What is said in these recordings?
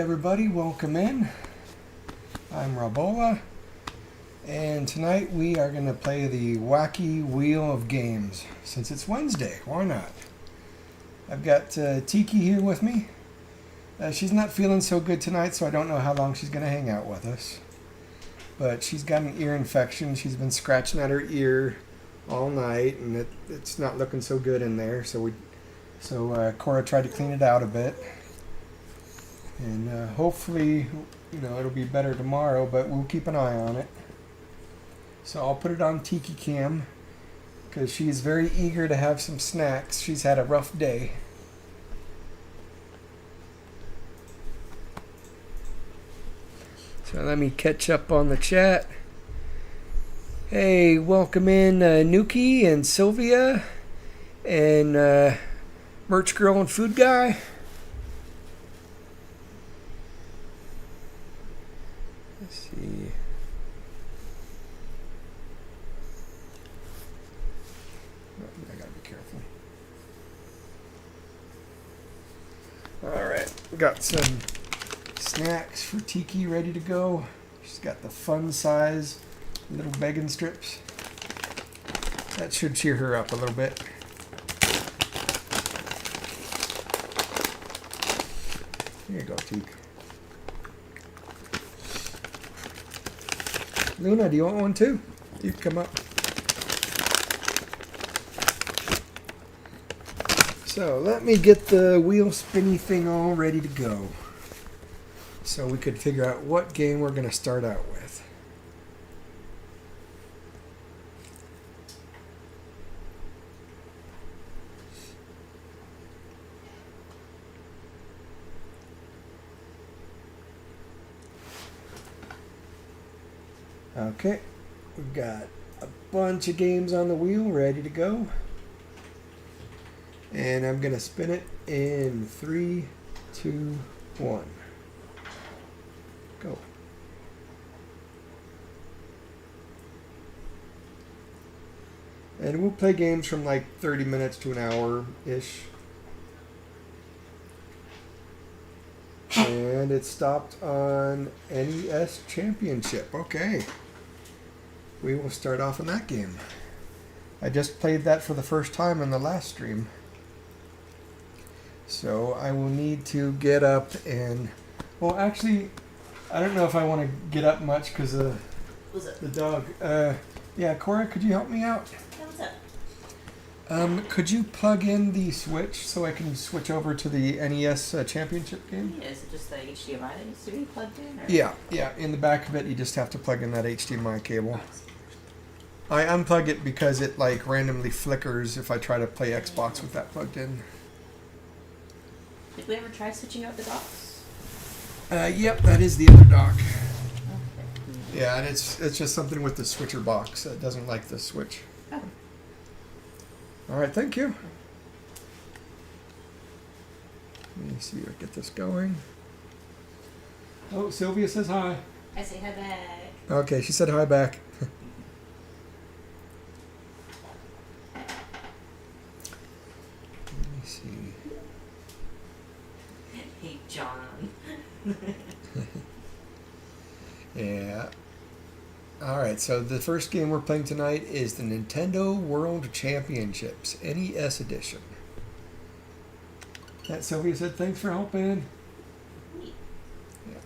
everybody, welcome in. I'm Rob-o-lalala, and tonight we are going to play the Wacky Wheel of Games. Since it's Wednesday, why not? I've got Tiki here with me. She's not feeling so good tonight, so I don't know how long she's going to hang out with us. But she's got an ear infection. She's been scratching at her ear all night, and it's not looking so good in there. So Cora tried to clean it out a bit. And hopefully, it'll be better tomorrow, but we'll keep an eye on it. So I'll put it on Tiki Cam because she's very eager to have some snacks. She's had a rough day. So let me catch up on the chat. Hey, welcome in Nuki and Sylvia and Merch Girl and Food Guy. Let's see. I gotta be careful. Alright, we got some snacks for Tiki ready to go. She's got the fun size little begging strips. That should cheer her up a little bit. Here you go, Tiki. Luna, do you want one too? You can come up. So let me get the wheel spinny thing all ready to go, so we could figure out what game we're going to start out with. Okay, we've got a bunch of games on the wheel ready to go. And I'm going to spin it in 3, 2, 1. Go. And we'll play games from like 30 minutes to an hour-ish. And it stopped on NES Championship. Okay. We will start off in that game. I just played that for the first time in the last stream. So I will need to get up and... Well, actually, I don't know if I want to get up much because of the dog. Yeah, Cora, could you help me out? Yeah, what's up? Could you plug in the Switch so I can switch over to the NES Championship game? Yeah, is it just the HDMI that needs to be plugged in? Or? Yeah. In the back of it, you just have to plug in that HDMI cable. I unplug it because it like randomly flickers if I try to play Xbox with that plugged in. Did we ever try switching out the docks? Yep, that is the other dock. Okay. Yeah, and it's just something with the switcher box that doesn't like the switch. Oh. All right, thank you. Let me see if I get this going. Oh, Sylvia says hi. I say hi back. Okay, she said hi back. Let me see. Hey, John. Yeah. Alright, so the first game we're playing tonight is the Nintendo World Championships, NES Edition. That Sylvia said, thanks for helping. Yeah.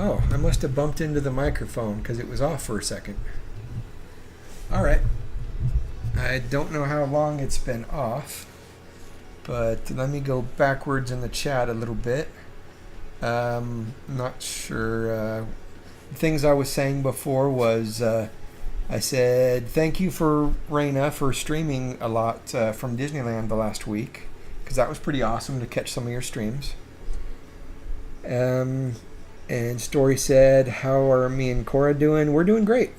Oh, I must have bumped into the microphone because it was off for a second. All right. I don't know how long it's been off, but let me go backwards in the chat a little bit. Not sure. Things I was saying before was I said thank you for Raina for streaming a lot from Disneyland the last week, because that was pretty awesome to catch some of your streams. And Story said, how are me and Cora doing? We're doing great.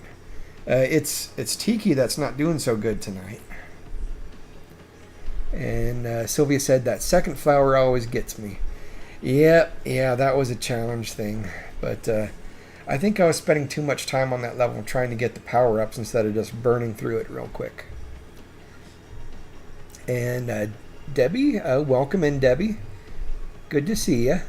It's Tiki that's not doing so good tonight. And Sylvia said, that second flower always gets me. Yep, yeah, that was a challenge thing. But I think I was spending too much time on that level trying to get the power-ups instead of just burning through it real quick. And Debbie, welcome in, Debbie. Good to see you.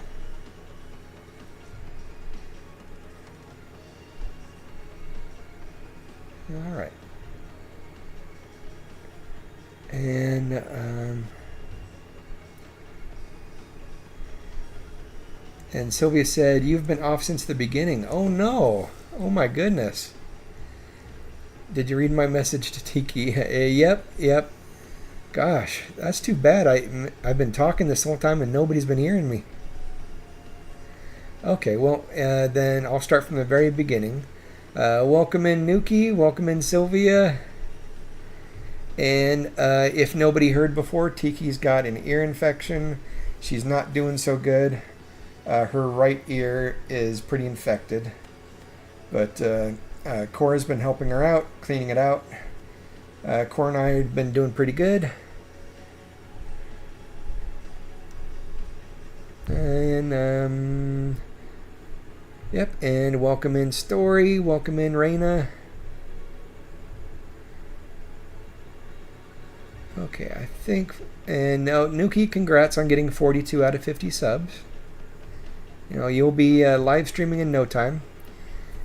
All right. And Sylvia said, you've been off since the beginning. Oh no. Oh my goodness. Did you read my message to Tiki? Yep. Gosh, that's too bad. I've been talking this whole time and nobody's been hearing me. Okay, well, then I'll start from the very beginning. Welcome in, Nuki. Welcome in, Sylvia. And if nobody heard before, Tiki's got an ear infection. She's not doing so good. Her right ear is pretty infected. But Cora's been helping her out, cleaning it out. Cora and I have been doing pretty good. And, yep, and welcome in, Story. Welcome in, Raina. Okay, I think... And Nuki, congrats on getting 42 out of 50 subs. You know, you'll be live streaming in no time.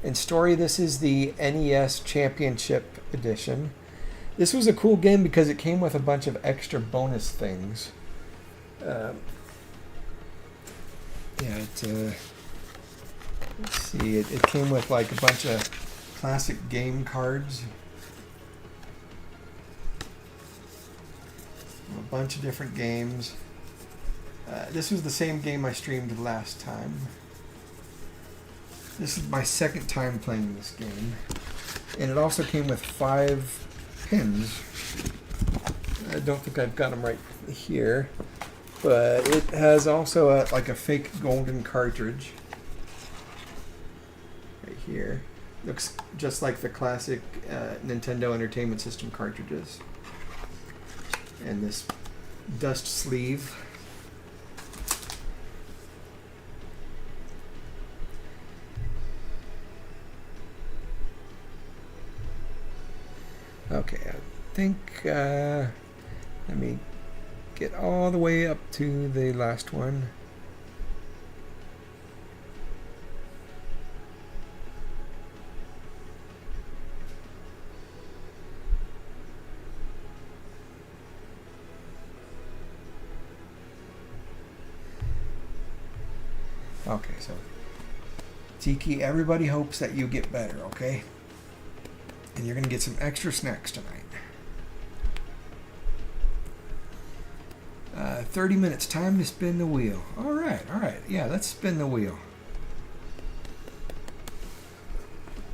And Story, this is the NES Championship edition. This was a cool game because it came with a bunch of extra bonus things. Let's see, it came with like a bunch of classic game cards. A bunch of different games. This was the same game I streamed last time. This is my second time playing this game. And it also came with 5 pins. I don't think I've got them right here. But it has also like a fake golden cartridge. Right here. Looks just like the classic Nintendo Entertainment System cartridges. And this dust sleeve. Okay, I think, let me get all the way up to the last one. Okay, so Tiki, everybody hopes that you get better, okay? And you're going to get some extra snacks tonight. 30 minutes, time to spin the wheel. All right. Yeah, let's spin the wheel.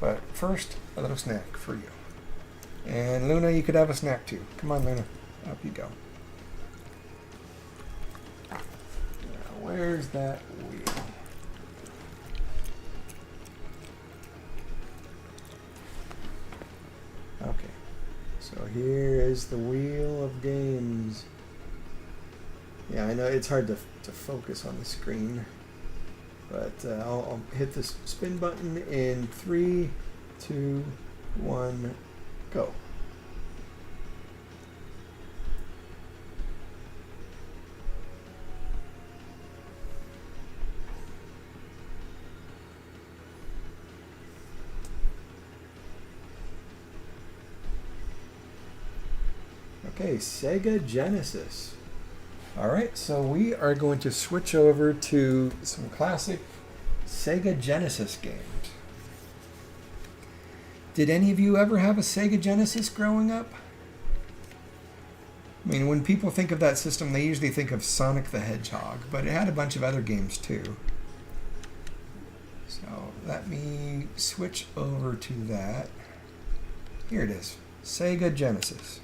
But first, a little snack for you. And Luna, you could have a snack too. Come on, Luna. Up you go. Now, where's that wheel? Okay, so here is the wheel of games. Yeah, I know it's hard to focus on the screen, but I'll hit this spin button in 3, 2, 1, go. Okay, Sega Genesis. Alright, so we are going to switch over to some classic Sega Genesis games. Did any of you ever have a Sega Genesis growing up? I mean, when people think of that system, they usually think of Sonic the Hedgehog, but it had a bunch of other games too. So let me switch over to that. Here it is, Sega Genesis.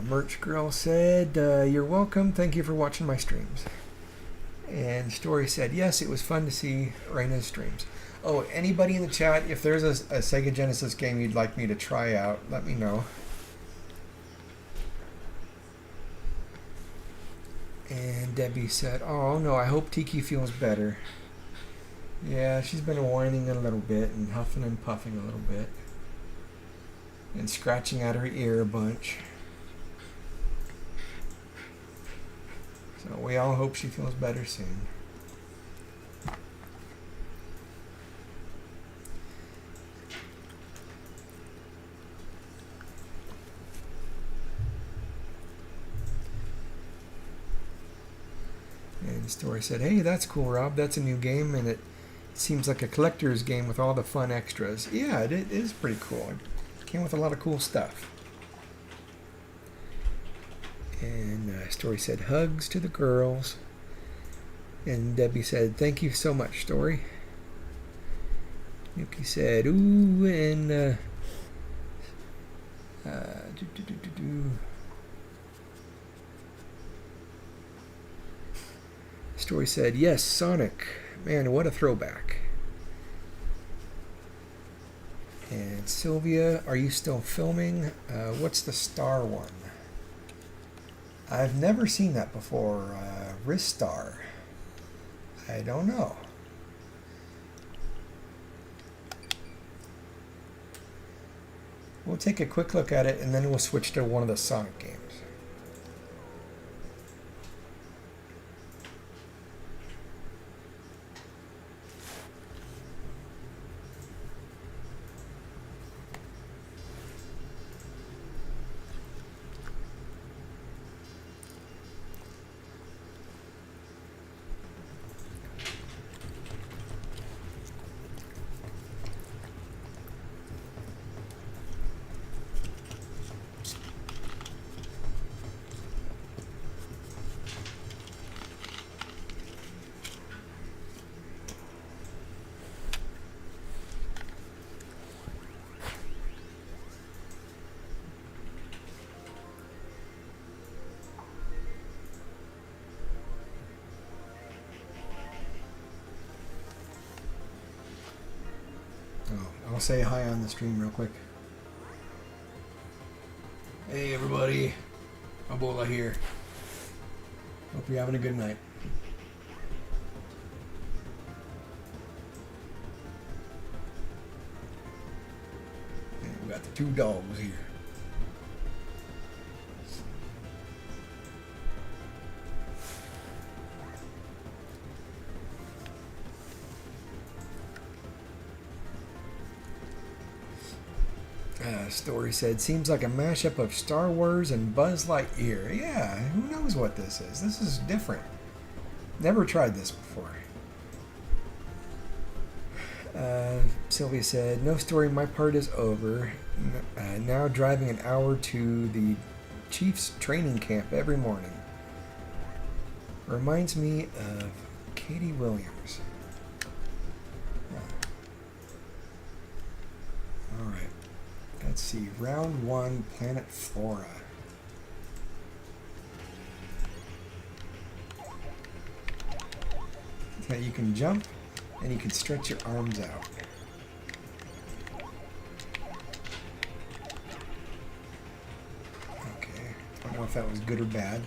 Merch Girl said, you're welcome. Thank you for watching my streams. And Story said, yes, it was fun to see Raina's streams. Oh, anybody in the chat, if there's a Sega Genesis game you'd like me to try out, let me know. And Debbie said, oh no, I hope Tiki feels better. Yeah, she's been whining a little bit and huffing and puffing a little bit. And scratching at her ear a bunch. So we all hope she feels better soon. And Story said, hey, that's cool, Rob. That's a new game, and it seems like a collector's game with all the fun extras. Yeah, it is pretty cool. It came with a lot of cool stuff. And Story said, hugs to the girls. And Debbie said, thank you so much, Story. Yuki said, ooh, and Story said, yes, Sonic. Man, what a throwback. And Sylvia, are you still filming? What's the star one? I've never seen that before. Ristar. I don't know. We'll take a quick look at it and then we'll switch to one of the Sonic games. I'll say hi on the stream real quick. Hey everybody, Ebola here. Hope you're having a good night. And we got the two dogs here. Story said, seems like a mashup of Star Wars and Buzz Lightyear. Yeah, who knows what this is? This is different. Never tried this before. Sylvia said, no Story, my part is over. Now driving an hour to the Chiefs training camp every morning. Reminds me of Katie Williams. Alright. Let's see, round 1, Planet Flora. Okay, you can jump and you can stretch your arms out. Okay, I don't know if that was good or bad.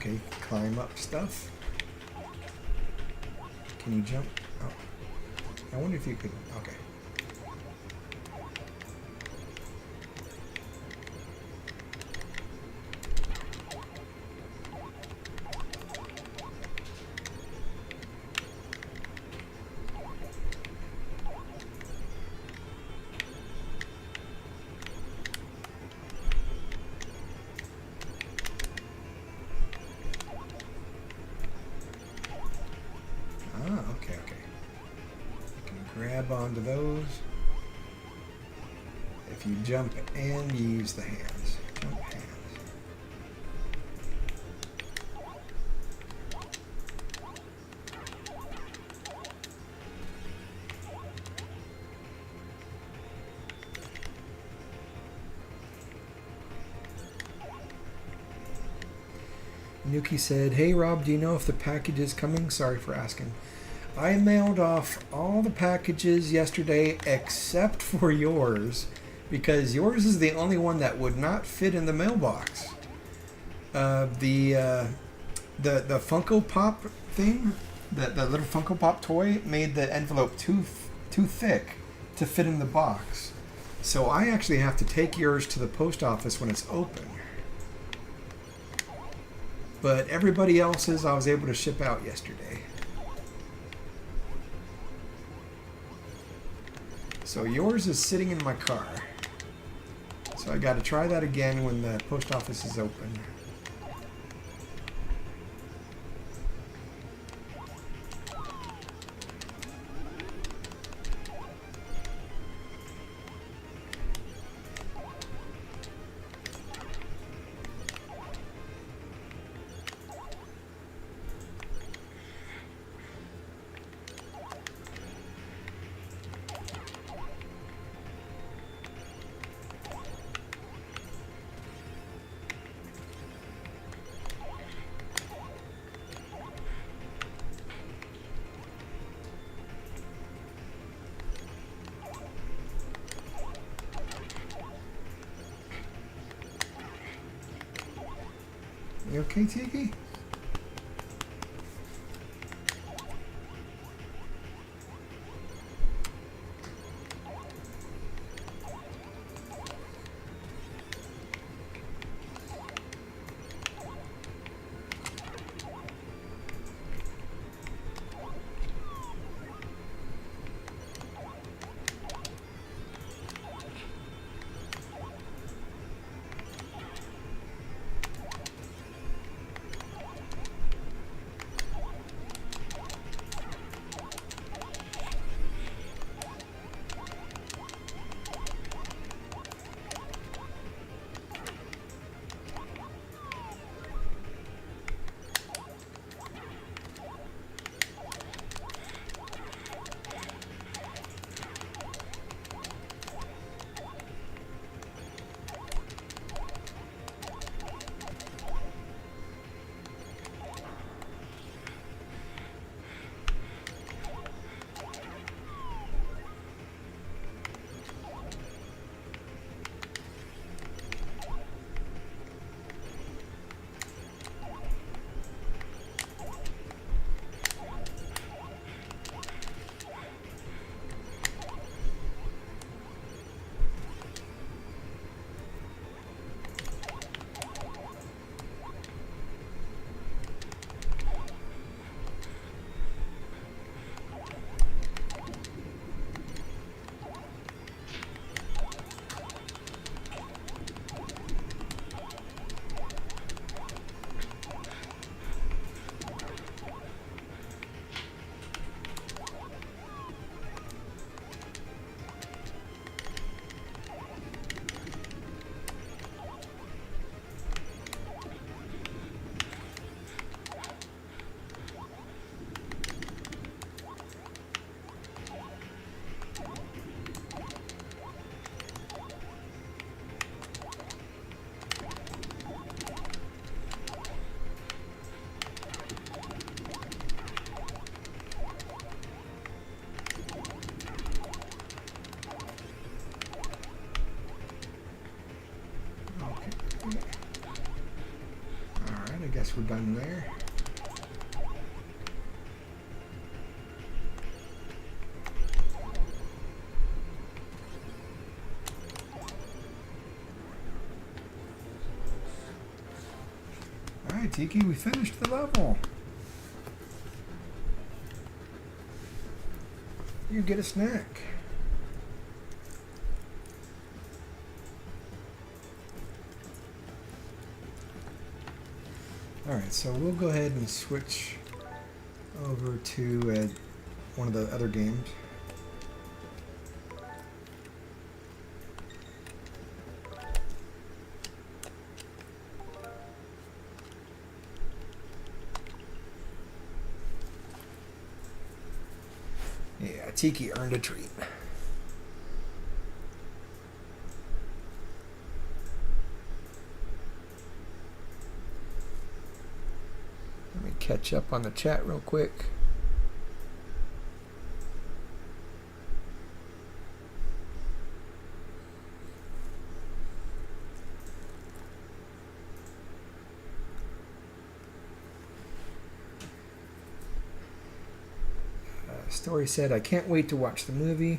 Okay, climb up stuff. Can you jump? Oh. I wonder if you could. Okay. Okay. Grab onto those. If you jump and you use the hands. Jump hands. Nuki said, "Hey Rob, do you know if the package is coming? Sorry for asking. I mailed off all the packages yesterday except for yours because yours is the only one that would not fit in the mailbox. The Funko Pop thing, the little Funko Pop toy, made the envelope too thick to fit in the box. So I actually have to take yours to the post office when it's open. But everybody else's I was able to ship out yesterday. So yours is sitting in my car. So I got to try that again when the post office is open." You okay, Tiki? guess we're done there. Alright, Tiki, we finished the level. You get a snack. Alright, so we'll go ahead and switch over to one of the other games. Yeah, Tiki earned a treat. Let me catch up on the chat real quick. Story said, I can't wait to watch the movie.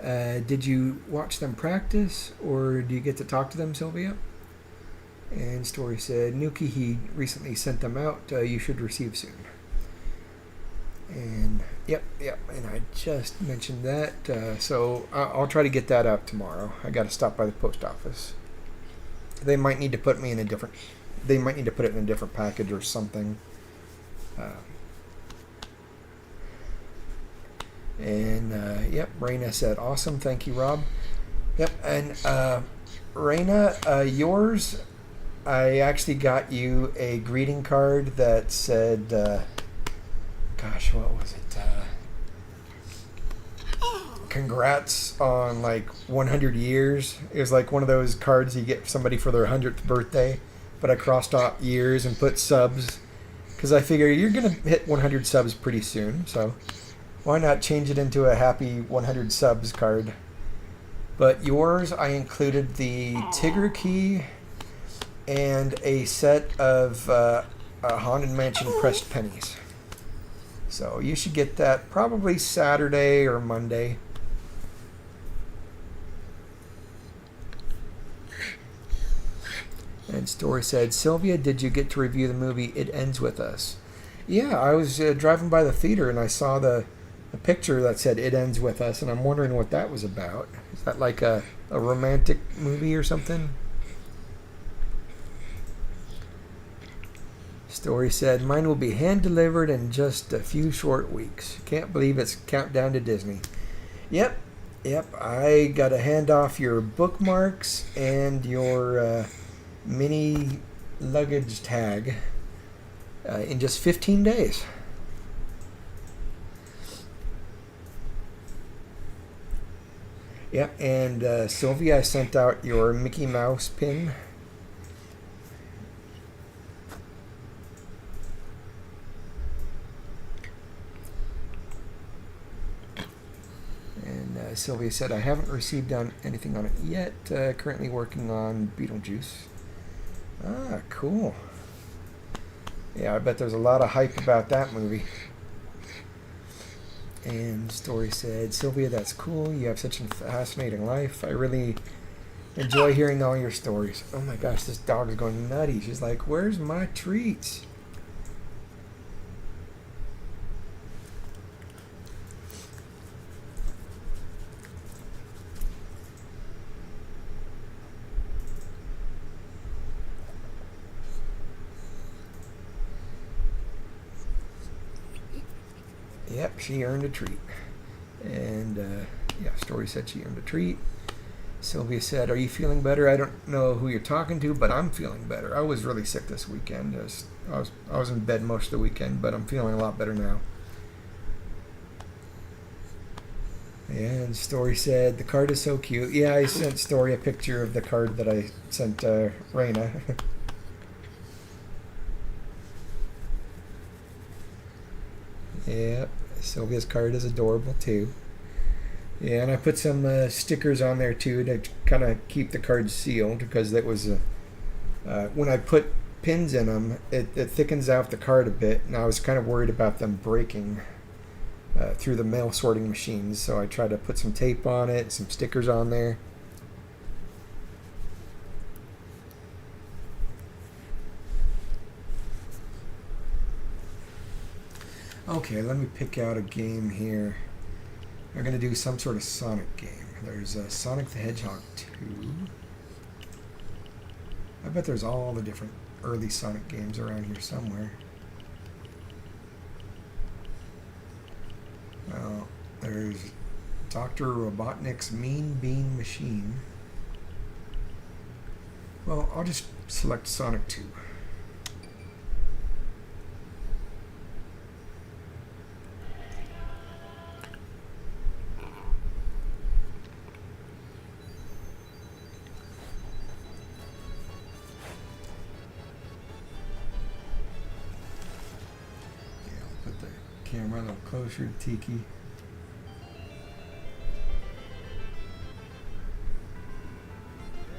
Did you watch them practice, or do you get to talk to them, Sylvia? And Story said, Nuki, he recently sent them out. You should receive soon. And yep, and I just mentioned that. So I'll try to get that out tomorrow. I got to stop by the post office. They might need to put me in a different. They might need to put it in a different package or something. And yep, Raina said, awesome, thank you, Rob. Yep, and Raina, yours, I actually got you a greeting card that said, gosh, what was it? Congrats on like 100 years. It was like one of those cards you get somebody for their 100th birthday, but I crossed out years and put subs because I figure you're going to hit 100 subs pretty soon, so why not change it into a happy 100 subs card? But yours, I included the Tigger key and a set of Haunted Mansion pressed pennies. So you should get that probably Saturday or Monday. And Story said, Sylvia, did you get to review the movie It Ends With Us? Yeah, I was driving by the theater and I saw the picture that said It Ends With Us, and I'm wondering what that was about. Is that like a romantic movie or something? Story said, mine will be hand-delivered in just a few short weeks. Can't believe it's countdown to Disney. Yep, I got to hand off your bookmarks and your mini luggage tag in just 15 days. Yep, and Sylvia, I sent out your Mickey Mouse pin. And Sylvia said, I haven't received anything on it yet. Currently working on Beetlejuice. Ah, cool. Yeah, I bet there's a lot of hype about that movie. And Story said, Sylvia, that's cool. You have such a fascinating life. I really enjoy hearing all your stories. Oh my gosh, this dog is going nutty. She's like, where's my treats? Yep, she earned a treat. And yeah, Story said she earned a treat. Sylvia said, are you feeling better? I don't know who you're talking to, but I'm feeling better. I was really sick this weekend. I was in bed most of the weekend, but I'm feeling a lot better now. And Story said, the card is so cute. Yeah, I sent Story a picture of the card that I sent Raina. Yep, Sylvia's card is adorable too. Yeah, and I put some stickers on there too to kind of keep the card sealed, because that was when I put pins in them, it thickens out the card a bit, and I was kind of worried about them breaking through the mail sorting machines, so I tried to put some tape on it, some stickers on there. Okay, let me pick out a game here. We're going to do some sort of Sonic game. There's Sonic the Hedgehog 2. I bet there's all the different early Sonic games around here somewhere. Well, there's Dr. Robotnik's Mean Bean Machine. Well, I'll just select Sonic 2. Camera a little closer to Tiki.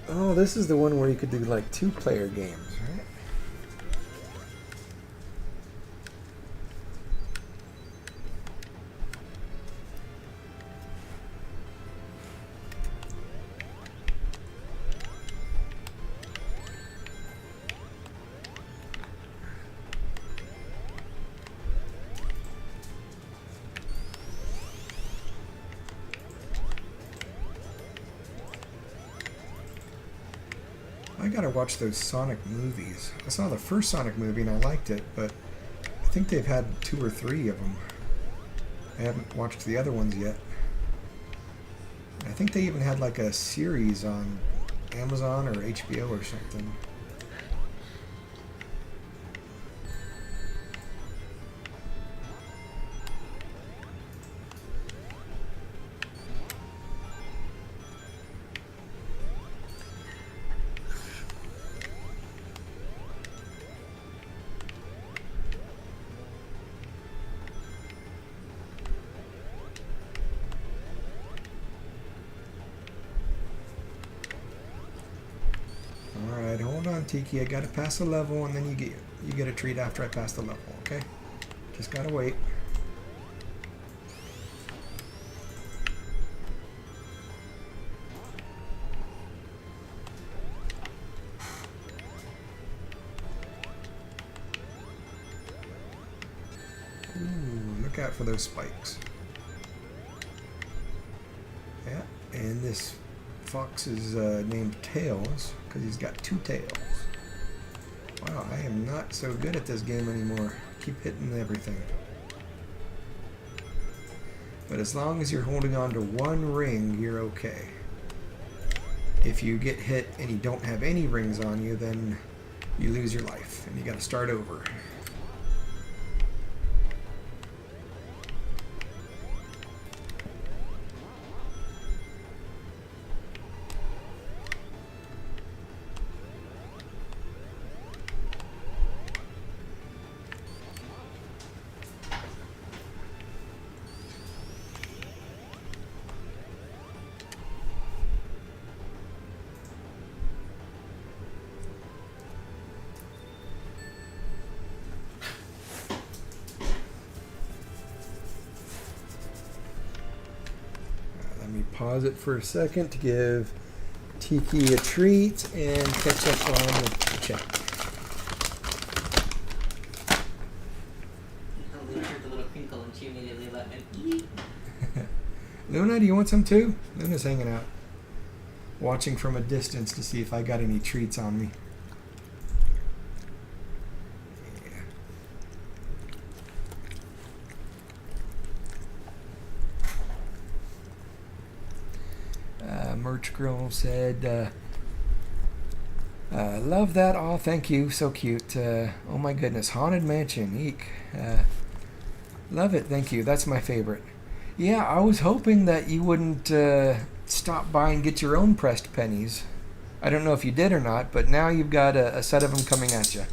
Oh, this is the one where you could do like 2-player games, right? I gotta watch those Sonic movies. I saw the first Sonic movie and I liked it, but I think they've had 2 or 3 of them. I haven't watched the other ones yet. I think they even had like a series on Amazon or HBO or something. Alright, hold on, Tiki. I gotta pass the level, and then you get a treat after I pass the level, okay? Just gotta wait. Ooh, look out for those spikes. Yeah, and this fox is named Tails because he's got 2 tails. Wow, I am not so good at this game anymore. Keep hitting everything. But as long as you're holding on to 1 ring, you're okay. If you get hit and you don't have any rings on you, then you lose your life and you gotta start over. Pause it for a second to give Tiki a treat and catch up on the chat. Luna heard the little crinkle and she immediately let me eat. Luna, do you want some too? Luna's hanging out, watching from a distance to see if I got any treats on me. Merch Girl said, love that. Oh, thank you. So cute. Oh my goodness. Haunted Mansion. Eek. Love it. Thank you. That's my favorite. Yeah, I was hoping that you wouldn't stop by and get your own pressed pennies. I don't know if you did or not, but now you've got a set of them coming at you.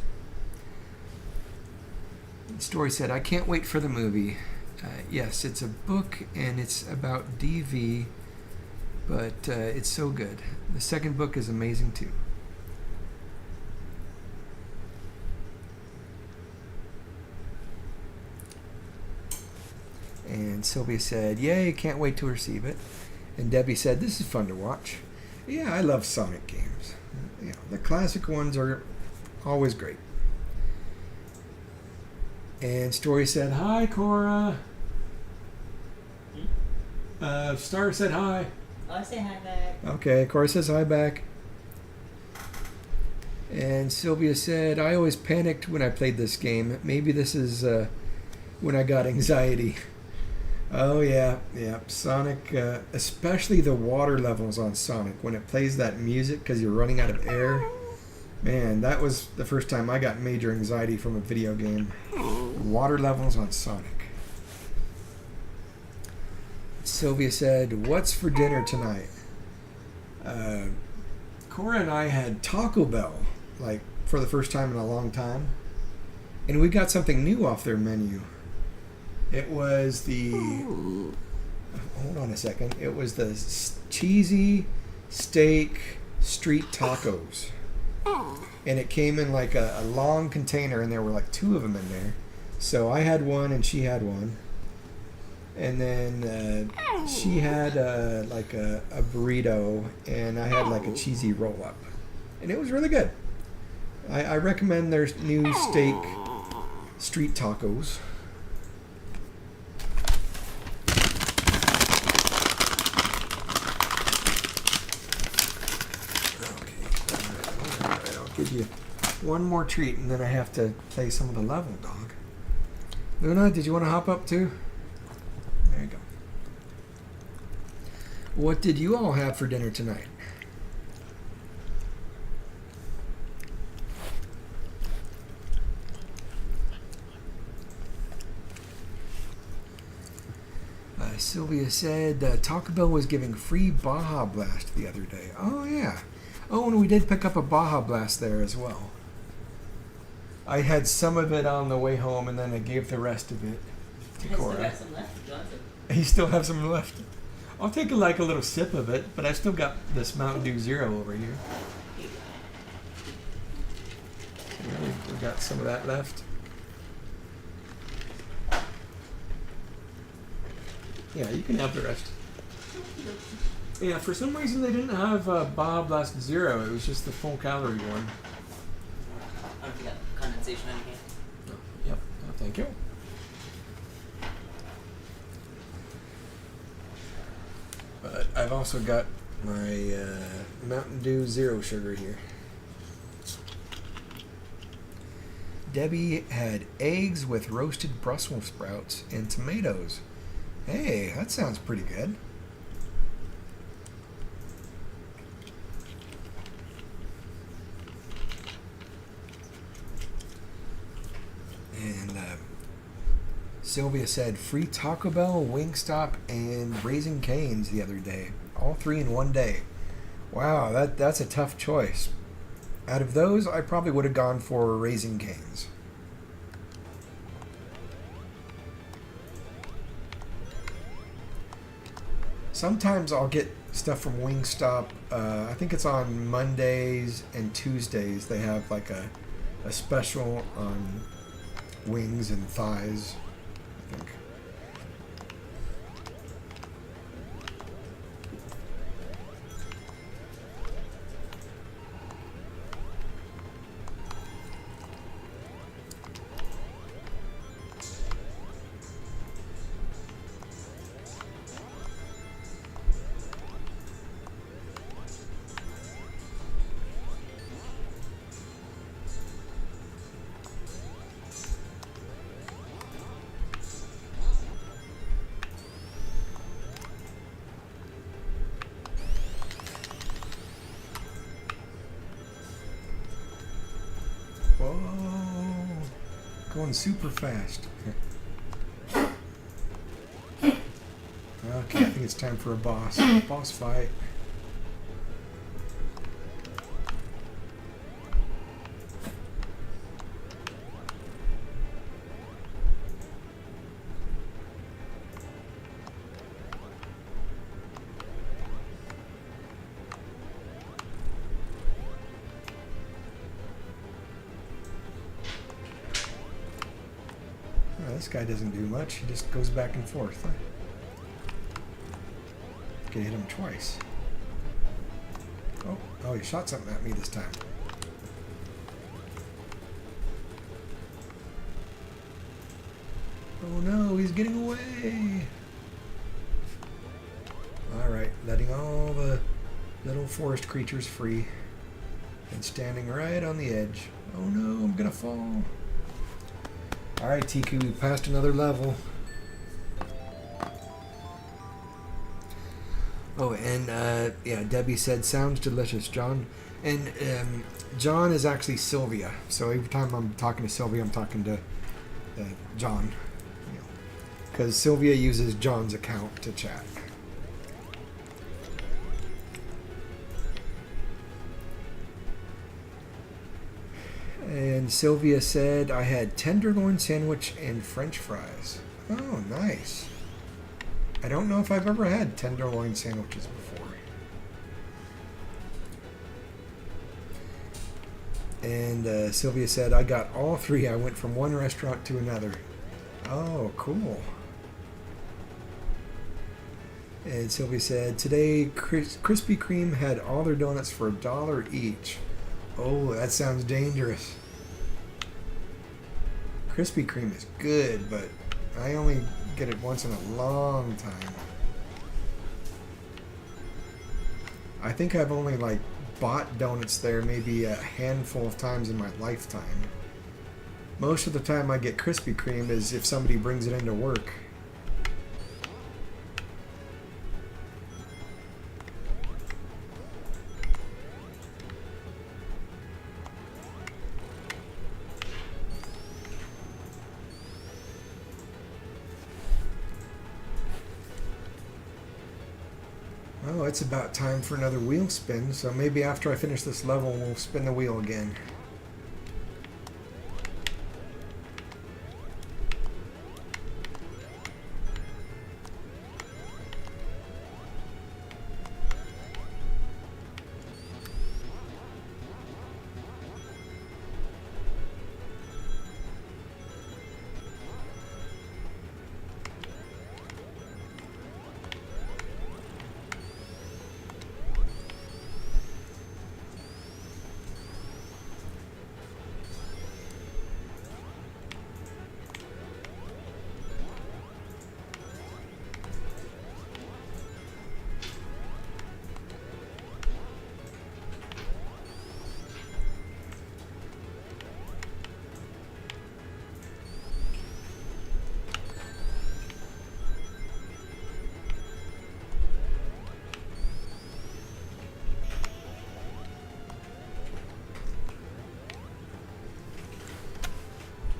Story said, I can't wait for the movie. Yes, it's a book and it's about DV. But it's so good. The second book is amazing too. And Sylvia said, "Yay, can't wait to receive it." And Debbie said, "This is fun to watch." Yeah, I love Sonic games. You know, the classic ones are always great. And Story said, "Hi, Cora." Star said hi. Oh, I say hi back. Okay, Cora says hi back. And Sylvia said, "I always panicked when I played this game. Maybe this is when I got anxiety." Oh, yeah. Sonic, especially the water levels on Sonic, when it plays that music because you're running out of air. Man, that was the first time I got major anxiety from a video game. Water levels on Sonic. Sylvia said, "What's for dinner tonight?" Cora and I had Taco Bell, like, for the first time in a long time. And we got something new off their menu. It was the... Hold on a second. It was the cheesy steak street tacos. And it came in like a long container, and there were like 2 of them in there. So I had one and she had one. And then she had like a burrito, and I had like a cheesy roll-up. And it was really good. I recommend their new steak street tacos. Okay, I'll give you one more treat, and then I have to play some of the level, dog. Luna, did you want to hop up too? There you go. What did you all have for dinner tonight? Sylvia said Taco Bell was giving free Baja Blast the other day. Oh, yeah. Oh, and we did pick up a Baja Blast there as well. I had some of it on the way home, and then I gave the rest of it to Cora. Still got some left, Jonathan. You still have some left? I'll take a little sip of it, but I've still got this Mountain Dew Zero over here. We got some of that left. Yeah, you can have the rest. Yeah, for some reason they didn't have Baja Blast Zero. It was just the full calorie one. I don't think got condensation on your hand. Oh, yep. Oh, thank you. But I've also got my Mountain Dew Zero Sugar here. Debbie had eggs with roasted Brussels sprouts and tomatoes. Hey, that sounds pretty good. And Sylvia said free Taco Bell, Wingstop, and Raising Cane's the other day. All 3 in one day. Wow, that's a tough choice. Out of those, I probably would have gone for Raising Cane's. Sometimes I'll get stuff from Wingstop. I think it's on Mondays and Tuesdays. They have like a special on wings and thighs, I think. Whoa, going super fast. Okay, I think it's time for a boss fight. This guy doesn't do much. He just goes back and forth. Huh? Can hit him twice. Oh, he shot something at me this time. Oh no, he's getting away. Alright, letting all the little forest creatures free. And standing right on the edge. Oh no, I'm gonna fall. Alright, Tiku, we passed another level. Oh, and yeah, Debbie said, sounds delicious, John. And John is actually Sylvia. So every time I'm talking to Sylvia, I'm talking to John. Because Sylvia uses John's account to chat. And Sylvia said, I had tenderloin sandwich and French fries. Oh, nice. I don't know if I've ever had tenderloin sandwiches before. And Sylvia said, I got all three. I went from one restaurant to another. Oh, cool. And Sylvia said, today Krispy Kreme had all their donuts for $1 each. Oh, that sounds dangerous. Krispy Kreme is good, but I only get it once in a long time. I think I've only bought donuts there maybe a handful of times in my lifetime. Most of the time I get Krispy Kreme is if somebody brings it into work. Oh, it's about time for another wheel spin, so maybe after I finish this level, we'll spin the wheel again.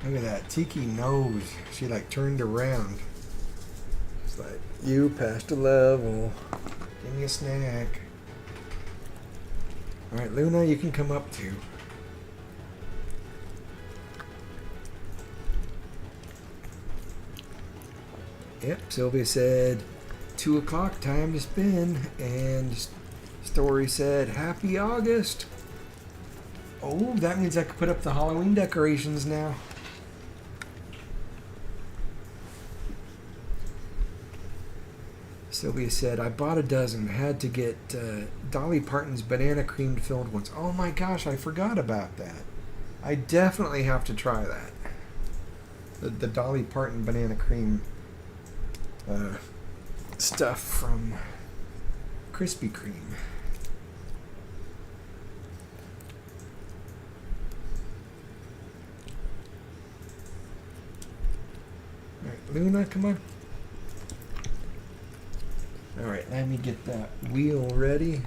Look at that. Tiki knows. She turned around. It's like, you passed a level. Give me a snack. Alright, Luna, you can come up too. Yep, Sylvia said 2 o'clock, time to spin. And Story said, Happy August. Oh, that means I could put up the Halloween decorations now. Sylvia said, I bought a dozen. Had to get Dolly Parton's banana cream filled ones. Oh my gosh, I forgot about that. I definitely have to try that. The Dolly Parton banana cream stuff from Krispy Kreme. All right, Luna, come on. Alright, let me get that wheel ready.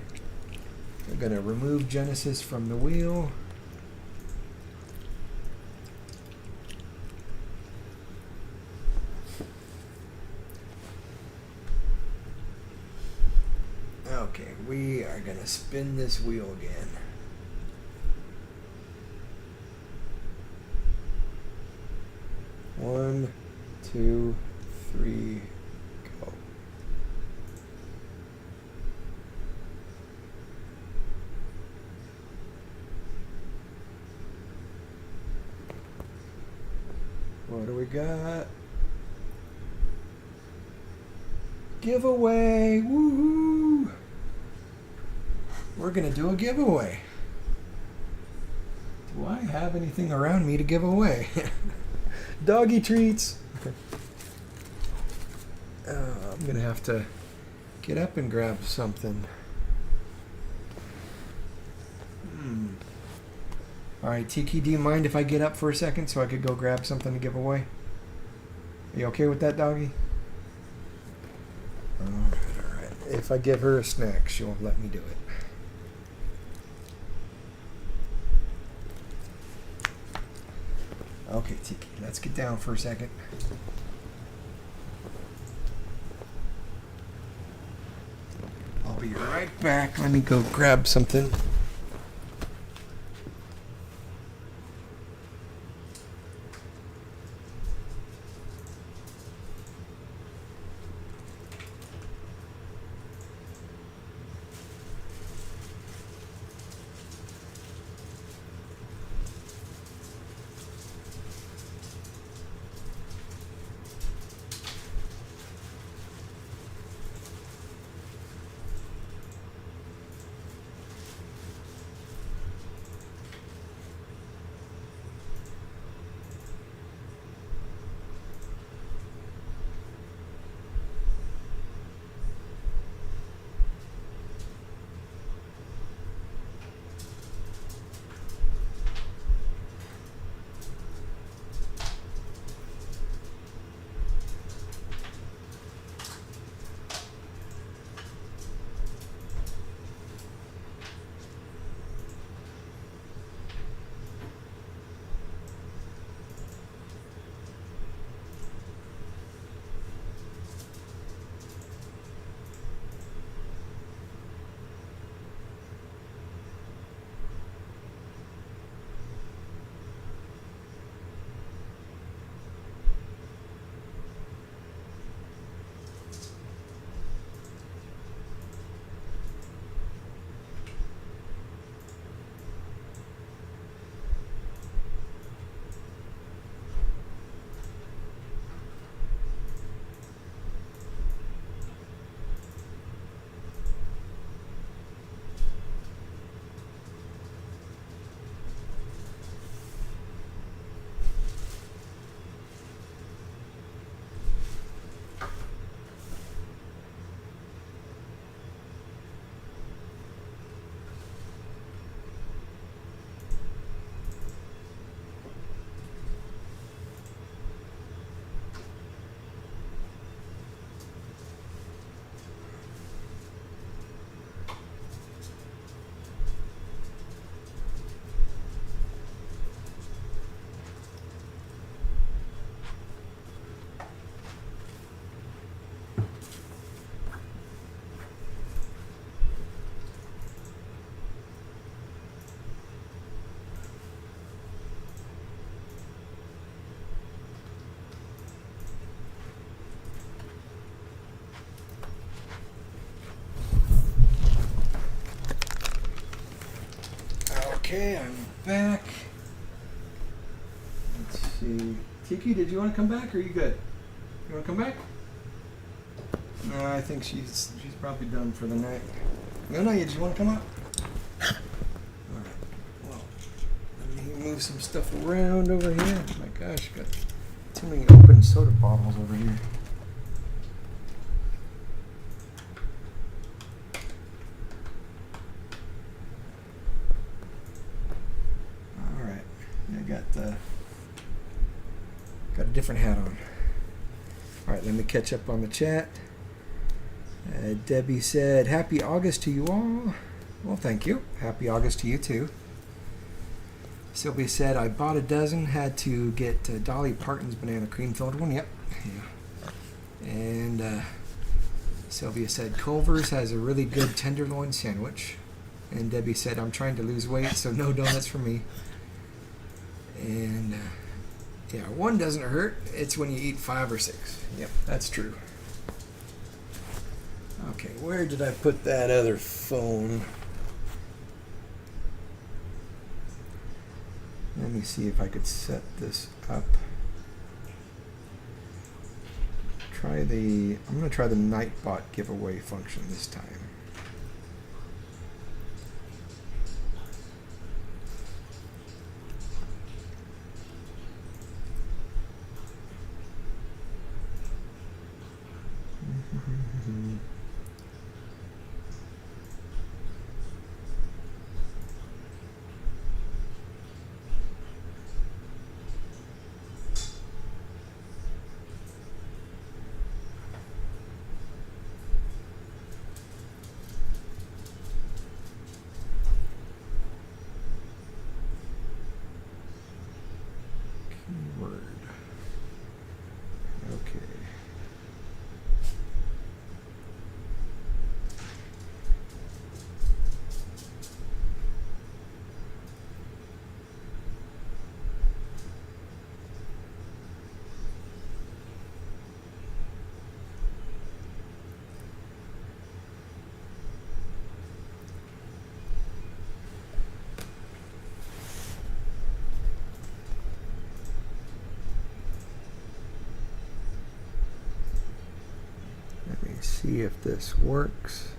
I'm going to remove Genesis from the wheel. Okay, we are going to spin this wheel again. One, two, three, go. What do we got? Giveaway! Woohoo! We're gonna do a giveaway. Do I have anything around me to give away? Doggy treats! Okay. I'm gonna have to get up and grab something. Alright, Tiki, do you mind if I get up for a second so I could go grab something to give away? Are you okay with that, doggy? Alright. If I give her a snack, she'll let me do it. Okay, Tiki, let's get down for a second. I'll be right back. Let me go grab something. Okay, I'm back. Let's see. Tiki, did you want to come back or are you good? You want to come back? No, I think she's probably done for the night. No, did you want to come up? Alright. Well, let me move some stuff around over here. Oh my gosh, got too many open soda bottles over here. Got a different hat on. Alright, let me catch up on the chat. Debbie said, Happy August to you all. Well, thank you. Happy August to you too. Sylvia said, I bought a dozen, had to get Dolly Parton's banana cream filled one. Yep. Yeah. And Sylvia said, Culver's has a really good tenderloin sandwich. And Debbie said, I'm trying to lose weight, so no donuts for me. And yeah, one doesn't hurt. It's when you eat 5 or 6. Yep, that's true. Okay, where did I put that other phone? Let me see if I could set this up. I'm gonna try the Nightbot giveaway function this time. Keyword. Okay. Let me see if this works.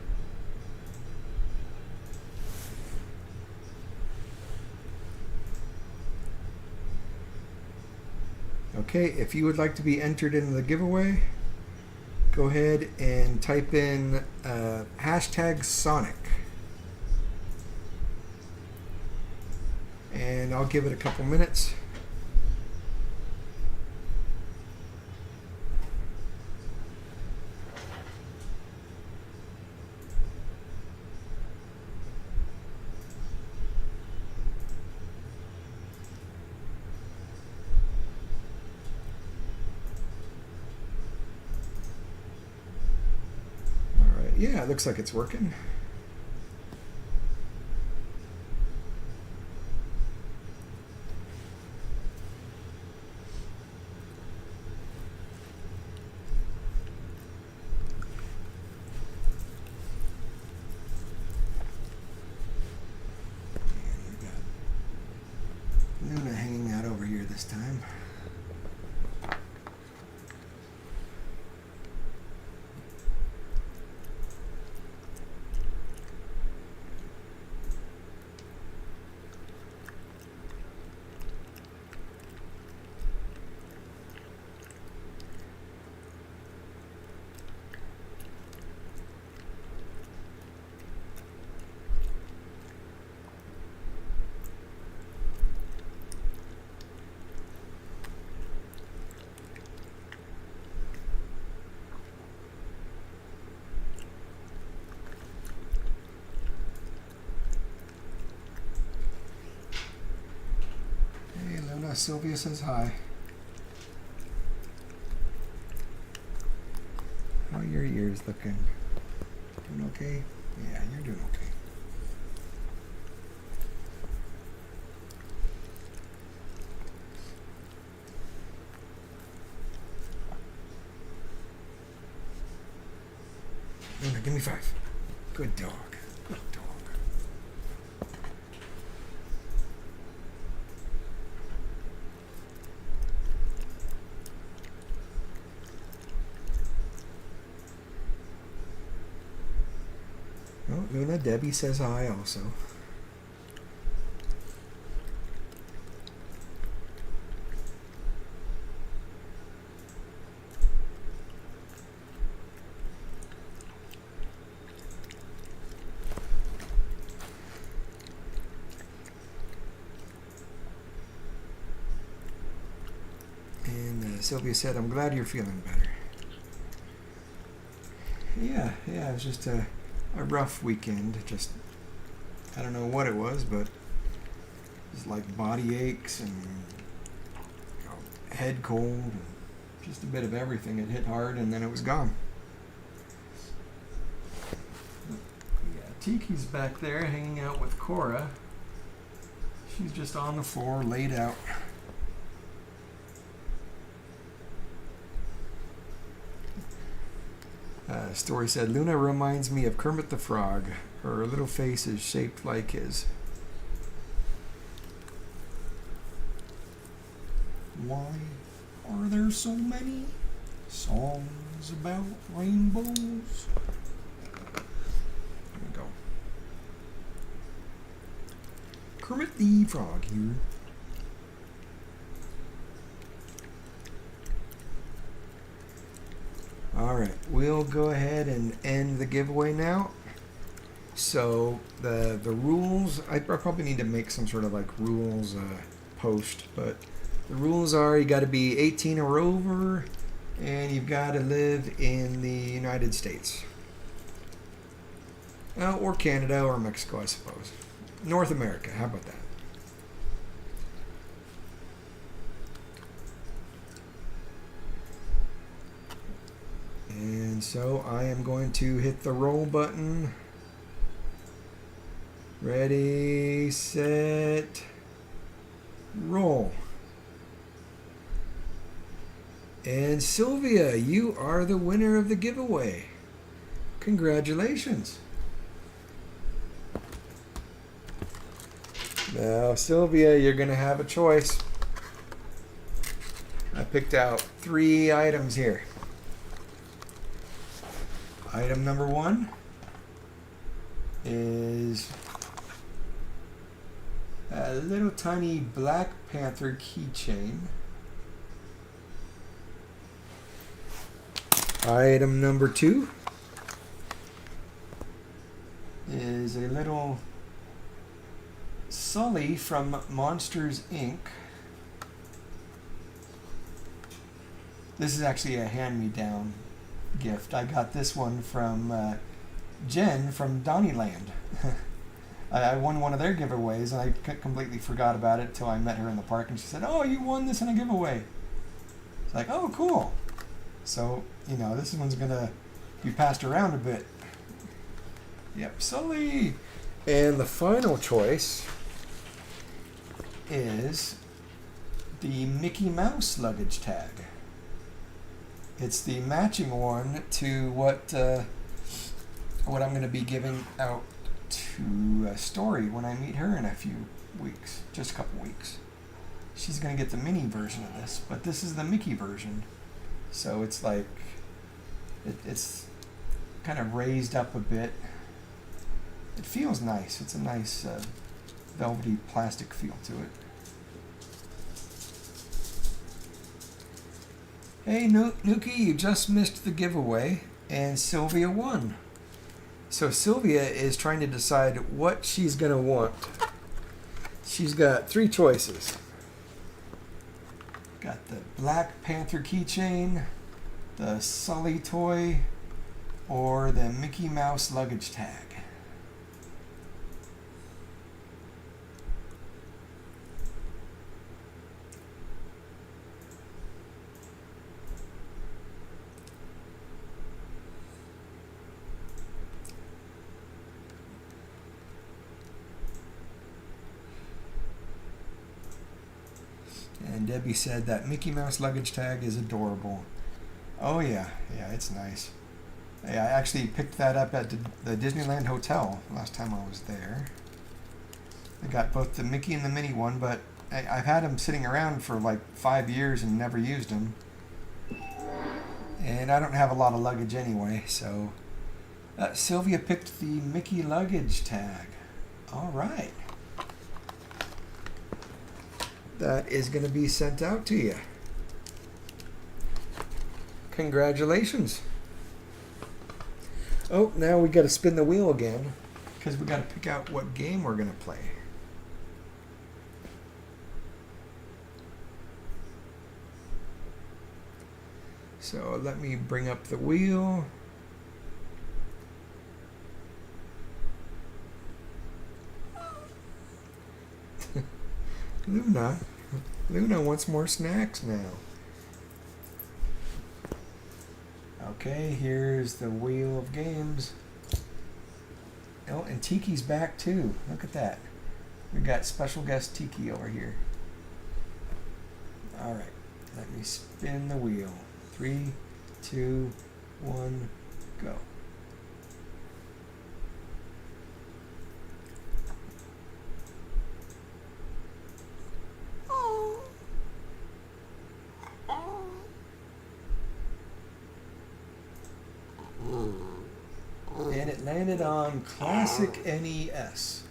Okay, if you would like to be entered into the giveaway, go ahead and type in hashtag Sonic. And I'll give it a couple minutes. Yeah, it looks like it's working. And we got Luna hanging out over here this time. Sylvia says hi. How are your ears looking? Doing okay? Yeah, you're doing okay. Luna, give me 5. Good dog. Good dog. Oh, Luna, Debbie says hi also. And Sylvia said, I'm glad you're feeling better. Yeah, it was just a rough weekend. Just, I don't know what it was, but it was like body aches and head cold, and just a bit of everything. It hit hard and then it was gone. Yeah, Tiki's back there hanging out with Cora. She's just on the floor, laid out. Story said, Luna reminds me of Kermit the Frog. Her little face is shaped like his. Why are there so many Songs about rainbows. There we go. Kermit the Frog here. Alright, we'll go ahead and end the giveaway now. So the rules, I probably need to make some sort of like rules post, but the rules are you got to be 18 or over and you've got to live in the United States. Or Canada or Mexico, I suppose. North America, how about that? And so I am going to hit the roll button. Ready, set, roll. And Sylvia, you are the winner of the giveaway. Congratulations. Now, Sylvia, you're going to have a choice. I picked out 3 items here. Item number 1 is a little tiny Black Panther keychain. Item number 2 is a little Sully from Monsters, Inc. This is actually a hand-me-down gift. I got this one from Jen from Donnyland. I won one of their giveaways and I completely forgot about it until I met her in the park and she said, "Oh, you won this in a giveaway." It's like, "Oh, cool." So, you know, this one's gonna be passed around a bit. Yep, Sully. And the final choice is the Mickey Mouse luggage tag. It's the matching one to what I'm going to be giving out to Story when I meet her in a few weeks, just a couple weeks. She's going to get the mini version of this, but this is the Mickey version. So it's like, it's kind of raised up a bit. It feels nice. It's a nice velvety plastic feel to it. Hey, Nuki, you just missed the giveaway, and Sylvia won. So Sylvia is trying to decide what she's going to want. She's got 3 choices. Got the Black Panther keychain, the Sully toy, or the Mickey Mouse luggage tag. And Debbie said that Mickey Mouse luggage tag is adorable. Oh yeah, it's nice. Yeah, I actually picked that up at the Disneyland Hotel last time I was there. I got both the Mickey and the Minnie one, but I've had them sitting around for like 5 years and never used them. And I don't have a lot of luggage anyway, so Sylvia picked the Mickey luggage tag. All right. That is going to be sent out to you. Congratulations. Oh, now we got to spin the wheel again because we got to pick out what game we're going to play. So let me bring up the wheel. Luna wants more snacks now. Okay, here's the wheel of games. Oh, and Tiki's back too. Look at that. We got special guest Tiki over here. All right, let me spin the wheel. 3, 2, 1, go. landed on Classic NES.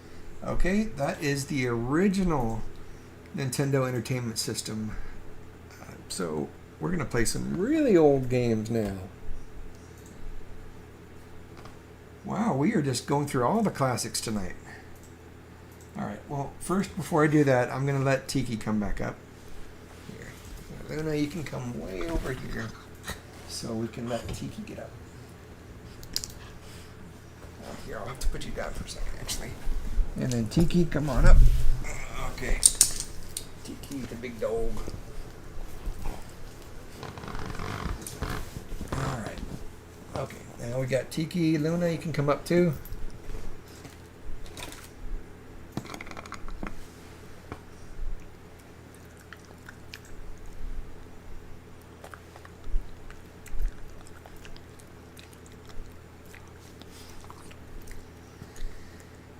Okay, that is the original Nintendo Entertainment System. So we're going to play some really old games now. Wow, we are just going through all the classics tonight. All right, well, first, before I do that, I'm going to let Tiki come back up. Here. Luna, you can come way over here so we can let Tiki get up. Here, I'll have to put you down for a second, actually. And then Tiki, come on up. Okay. Tiki, the big dog. All right. Okay, now we got Tiki. Luna, you can come up too.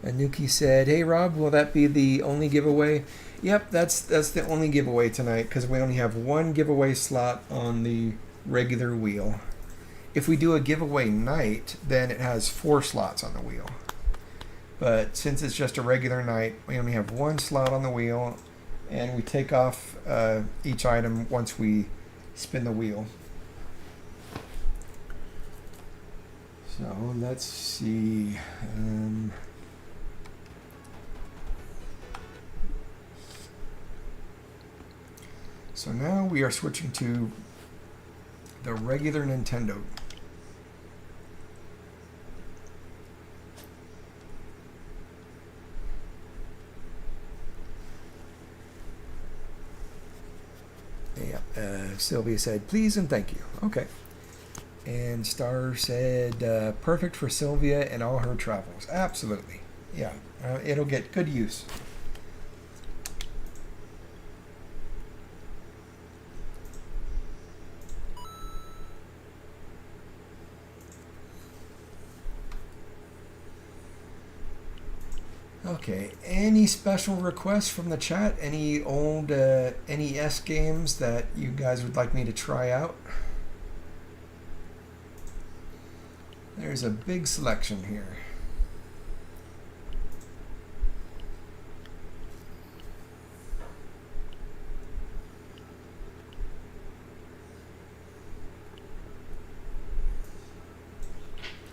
Anuki said, "Hey Rob, will that be the only giveaway?" Yep, that's the only giveaway tonight because we only have one giveaway slot on the regular wheel. If we do a giveaway night, then it has 4 slots on the wheel. But since it's just a regular night, we only have 1 slot on the wheel, and we take off each item once we spin the wheel. So let's see. So now we are switching to the regular Nintendo. Yeah, Sylvia said, please and thank you. Okay. And Star said, perfect for Sylvia and all her travels. Absolutely. Yeah, it'll get good use. Okay, any special requests from the chat? Any old NES games that you guys would like me to try out? There's a big selection here.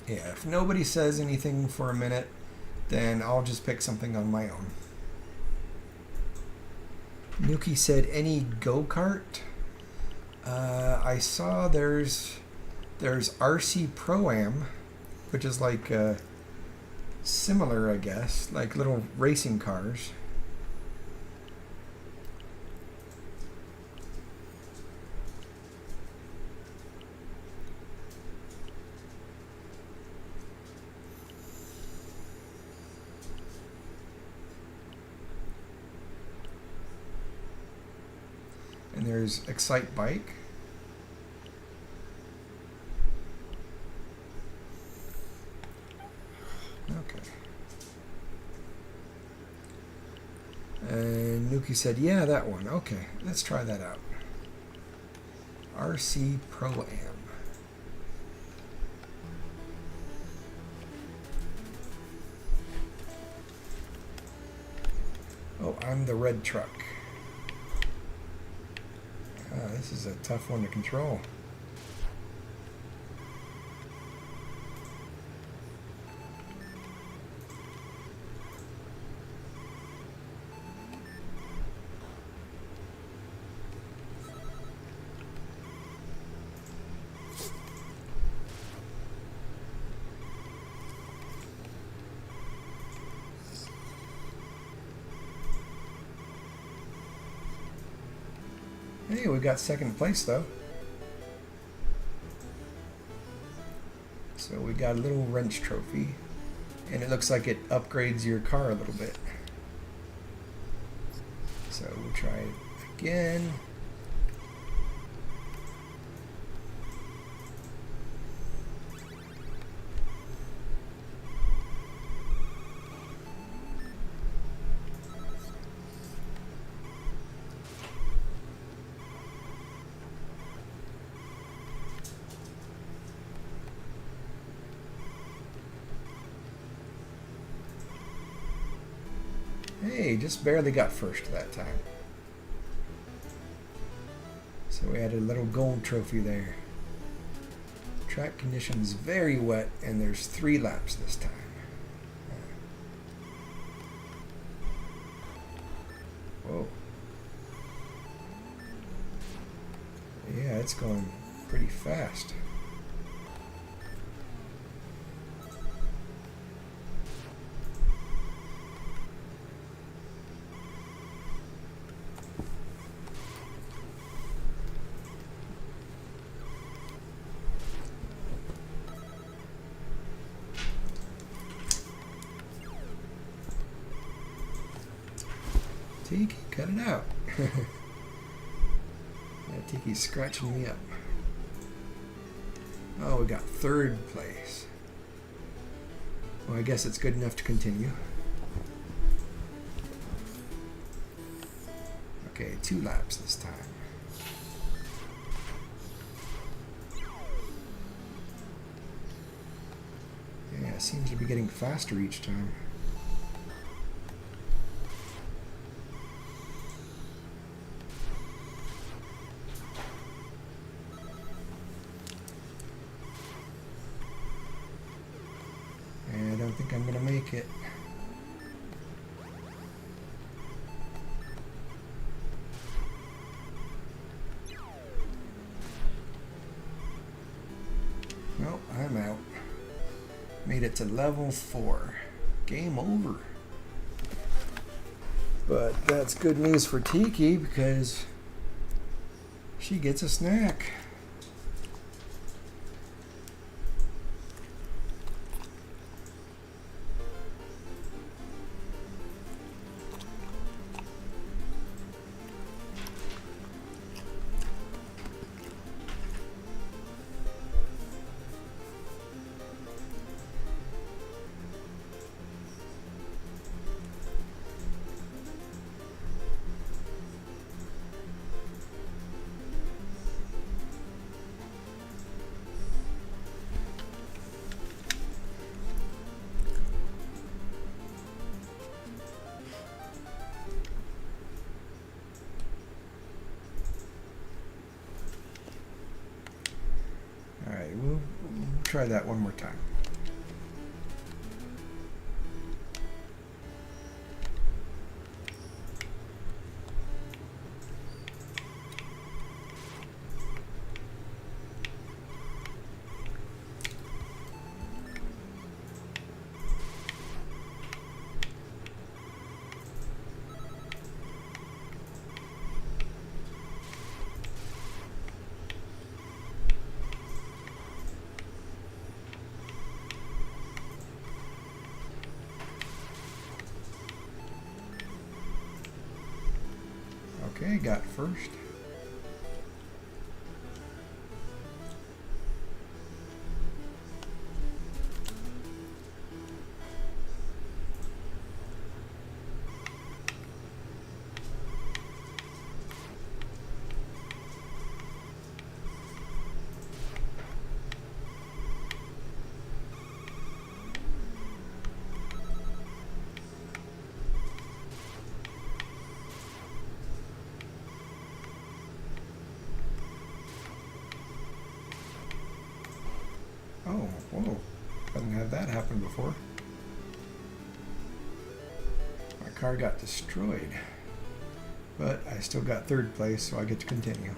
Yeah, if nobody says anything for a minute, then I'll just pick something on my own. Nuki said, any go-kart? I saw there's RC Pro-Am, which is like similar, I guess, like little racing cars. And there's Excite Bike. Okay. And Nuki said, yeah, that one. Okay, let's try that out. RC Pro-Am. Oh, I'm the red truck. This is a tough one to control. Hey, we got second place though. So we got a little wrench trophy, and it looks like it upgrades your car a little bit. So we'll try it again. Hey, just barely got first that time. So we had a little gold trophy there. Track conditions very wet, and there's 3 laps this time. Whoa. Yeah, it's going pretty fast. Tiki, cut it out. Yeah, Tiki's scratching me up. Oh, we got 3rd place. Well, I guess it's good enough to continue. Okay, 2 laps this time. Yeah, it seems to be getting faster each time. I don't think I'm gonna make it. Well, I'm out. Made it to level 4. Game over. But that's good news for Tiki because she gets a snack. Alright, we'll try that one more time. Okay, got first. Oh, whoa. Haven't had that happen before. My car got destroyed. But I still got 3rd place, so I get to continue.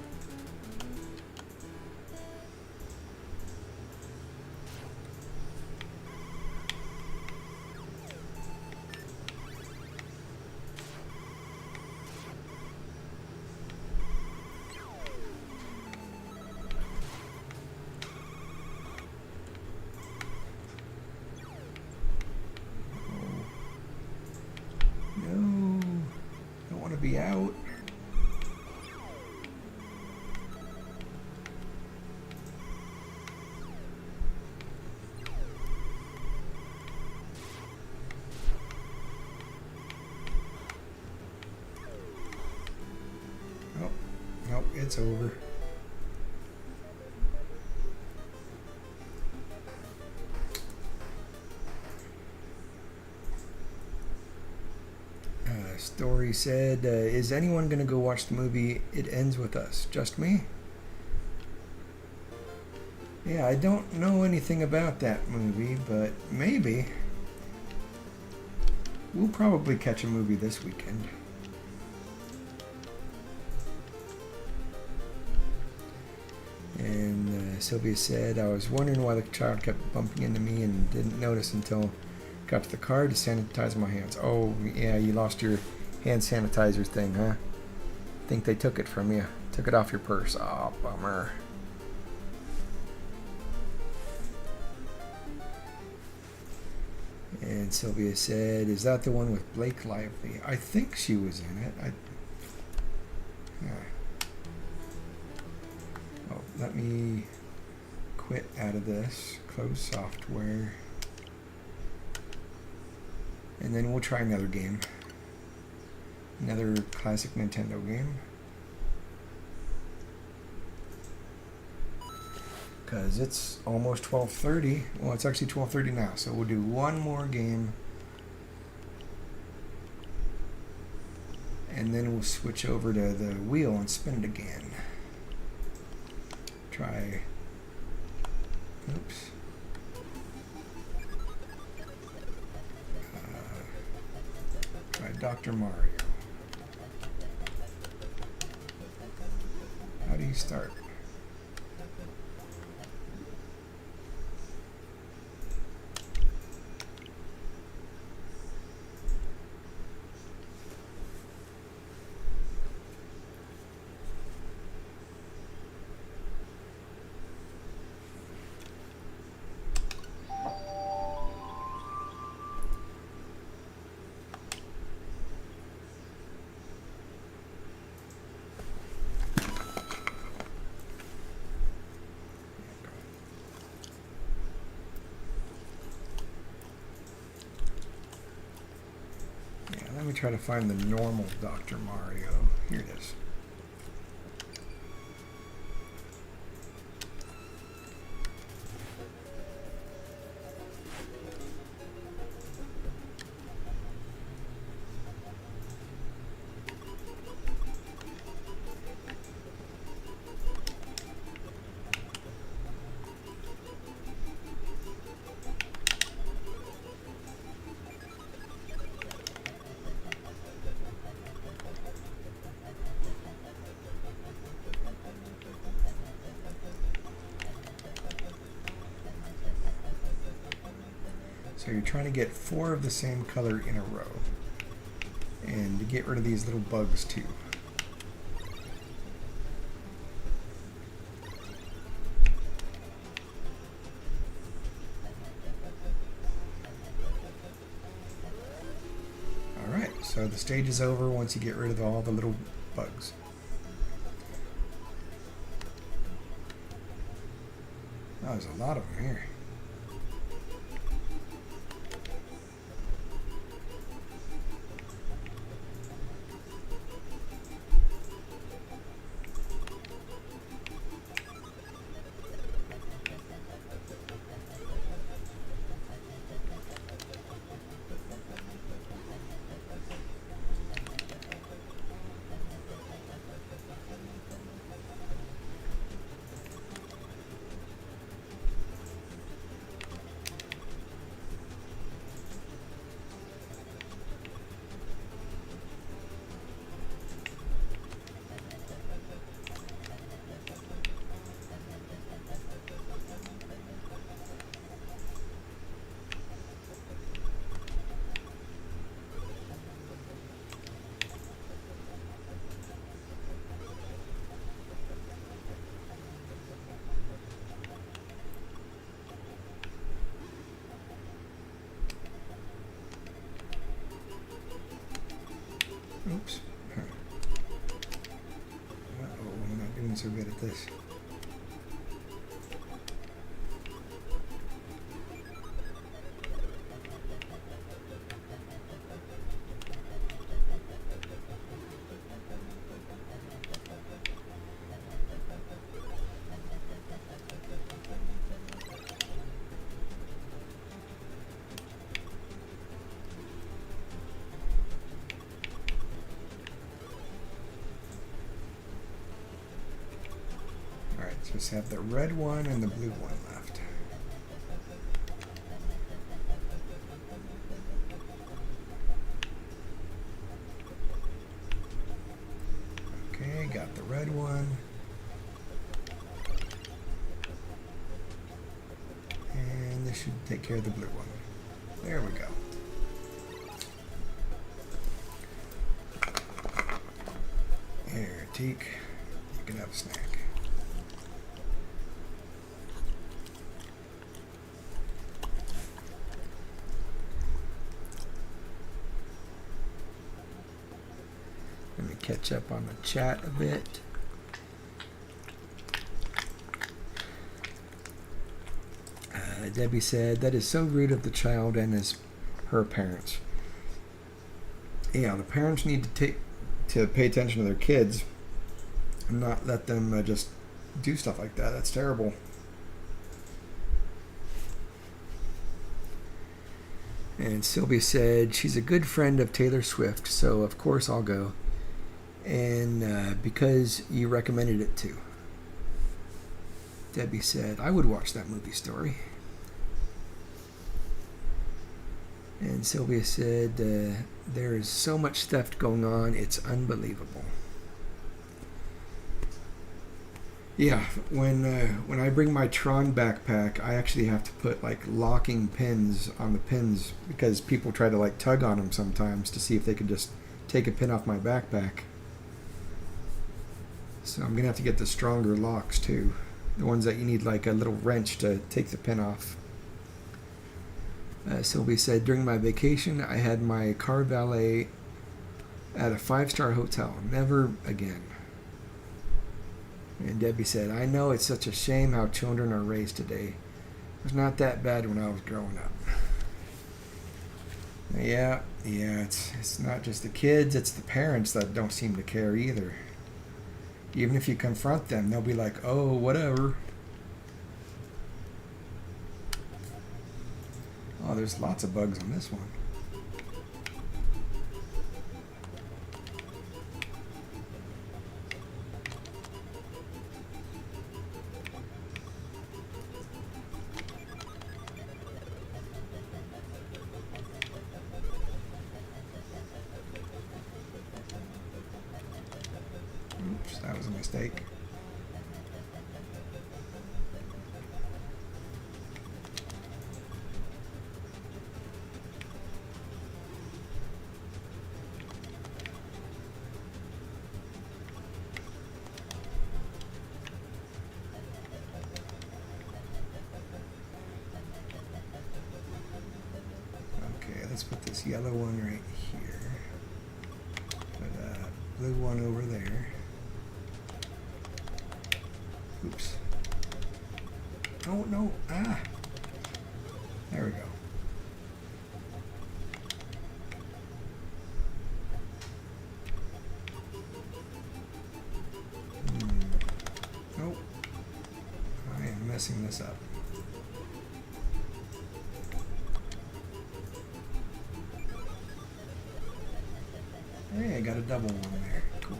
No, don't want to be out. Oh, nope, it's over. Story said, is anyone going to go watch the movie It Ends With Us? Just me? Yeah, I don't know anything about that movie, but maybe. We'll probably catch a movie this weekend. And Sylvia said, I was wondering why the child kept bumping into me and didn't notice until I got to the car to sanitize my hands. Oh, yeah, you lost your hand sanitizer thing, huh? Think they took it from you. Took it off your purse. Oh, bummer. And Sylvia said, is that the one with Blake Lively? I think she was in it. Yeah. Oh, let me quit out of this. Close software. And then we'll try another game. Another classic Nintendo game. Because it's almost 12:30. Well, it's actually 12:30 now, so we'll do one more game. And then we'll switch over to the wheel and spin it again. Try... Oops. Try Dr. Mario. How do you start? Let me try to find the normal Dr. Mario. Here it is. So you're trying to get 4 of the same color in a row. And to get rid of these little bugs too. Alright, so the stage is over once you get rid of all the little bugs. Oh, there's a lot of them here. Oops. Uh-oh, I'm not doing so good at this. So just have the red one and the blue one left. Okay, got the red one. And this should take care of the blue one. There we go. Here, Teak, you can have a snack. Let me catch up on the chat a bit. Debbie said, that is so rude of the child and her parents. Yeah, the parents need to pay attention to their kids and not let them just do stuff like that. That's terrible. And Sylvia said, she's a good friend of Taylor Swift, so of course I'll go. And because you recommended it too. Debbie said, I would watch that movie Story. And Sylvia said, there is so much theft going on, it's unbelievable. Yeah, when I bring my Tron backpack, I actually have to put like locking pins on the pins because people try to like tug on them sometimes to see if they can just take a pin off my backpack. So I'm gonna have to get the stronger locks too, the ones that you need like a little wrench to take the pin off. Sylvie said, during my vacation, I had my car valet at a 5-star hotel. Never again. And Debbie said, I know it's such a shame how children are raised today. It was not that bad when I was growing up. Yeah, it's not just the kids, it's the parents that don't seem to care either. Even if you confront them, they'll be like, oh, whatever. Oh, there's lots of bugs on this one. Oops, that was a mistake. Let's put this yellow one right here. Put a blue one over there. Oops. Oh, no. Ah. There we go. Nope. I am messing this up. Hey, I got a double one there. Cool.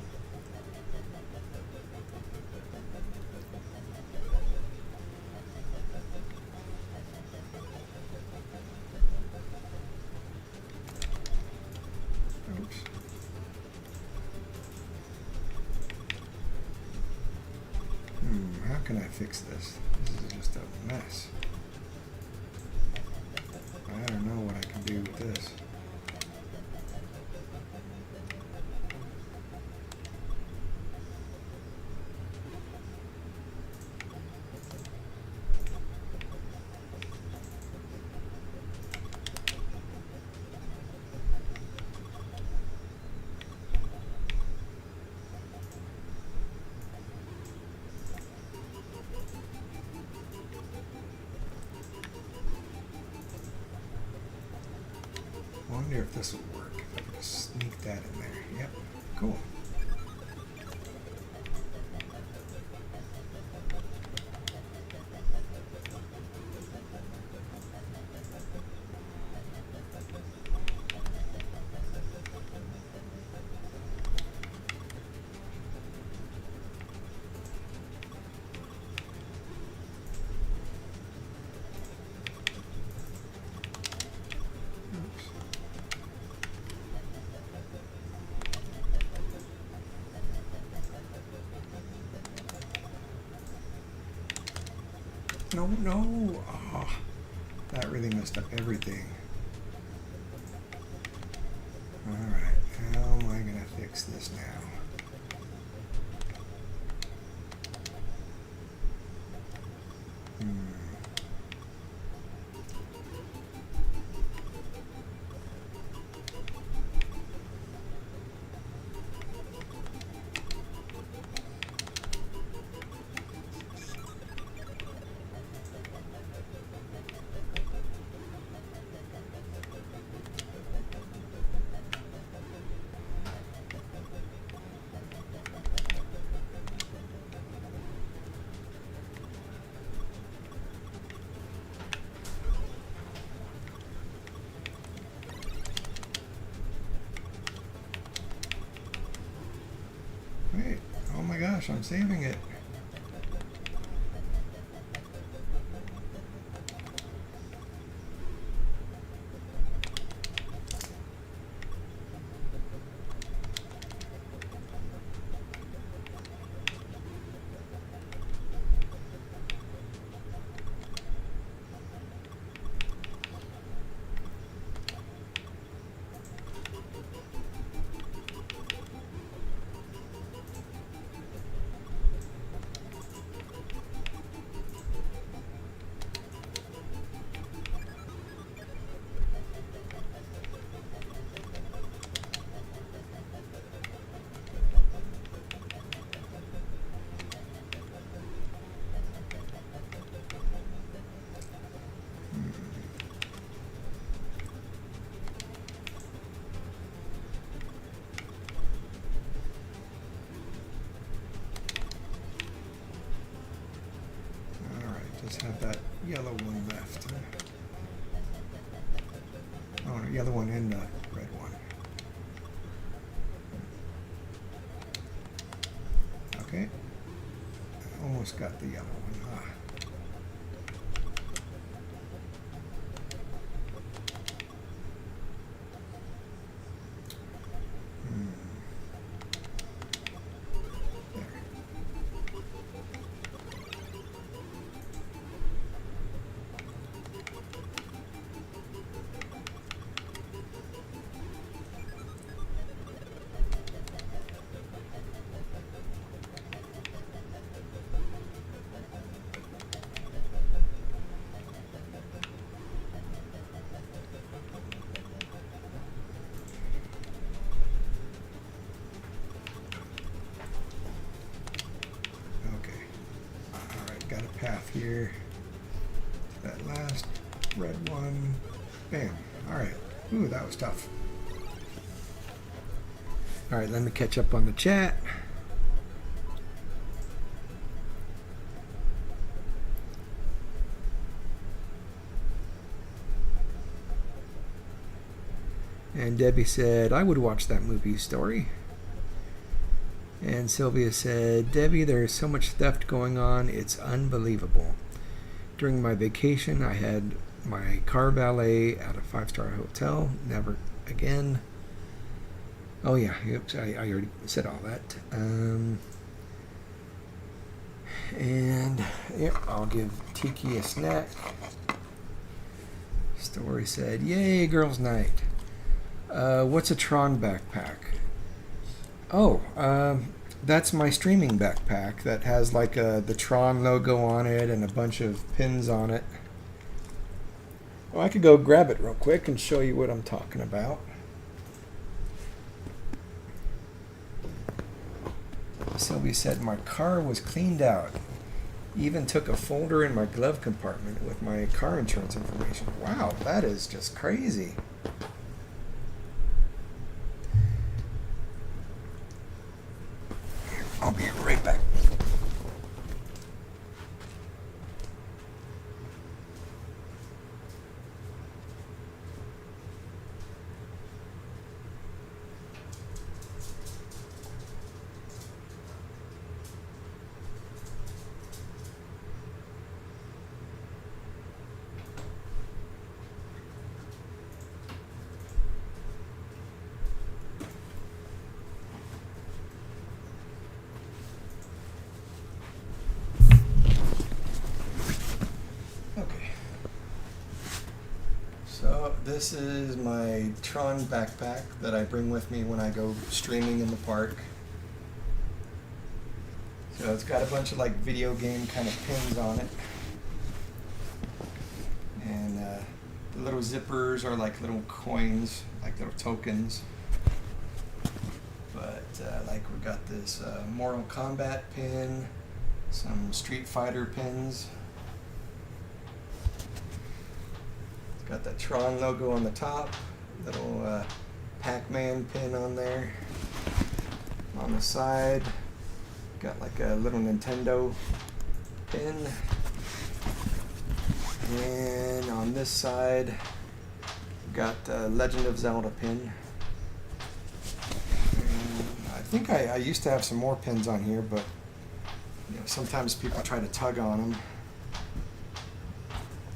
Oops. How can I fix this? This is just a mess. I don't know what I can do with this. I wonder if this will work. If I can just sneak that in there. Yep, cool. No, no. Oh, that really messed up everything. Alright, how am I going to fix this now? Wait, oh my gosh, I'm saving it. Just have that yellow one left. Oh, the yellow one and the red one. Okay. Almost got the yellow one. Ah. Got a path here. That last red one. Bam. Alright. Ooh, that was tough. Alright, let me catch up on the chat. And Debbie said, I would watch that movie Story. And Sylvia said, Debbie, there is so much theft going on, it's unbelievable. During my vacation, I had my car valet at a 5-star hotel. Never again. Oh yeah, oops, I already said all that. And yep, I'll give Tiki a snack. Story said, yay, girls' night. What's a Tron backpack? Oh, that's my streaming backpack that has like the Tron logo on it and a bunch of pins on it. Well, I could go grab it real quick and show you what I'm talking about. Sylvie said my car was cleaned out. Even took a folder in my glove compartment with my car insurance information. Wow, that is just crazy. I'll be right back. This is my Tron backpack that I bring with me when I go streaming in the park. So it's got a bunch of like video game kind of pins on it. And the little zippers are like little coins, like little tokens. But like we got this Mortal Kombat pin, some Street Fighter pins. It's got the Tron logo on the top, little Pac-Man pin on there. On the side, got like a little Nintendo pin. And on this side, got Legend of Zelda pin. And I think I used to have some more pins on here, but you know, sometimes people try to tug on them.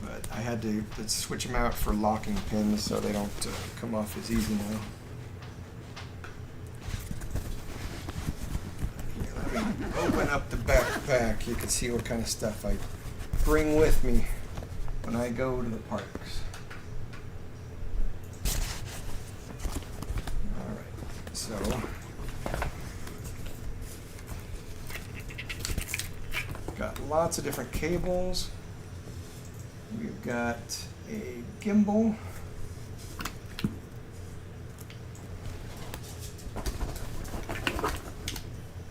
But I had to switch them out for locking pins so they don't come off as easy now. Here, let me open up the backpack. You can see what kind of stuff I bring with me when I go to the parks. Alright, so got lots of different cables. We've got a gimbal.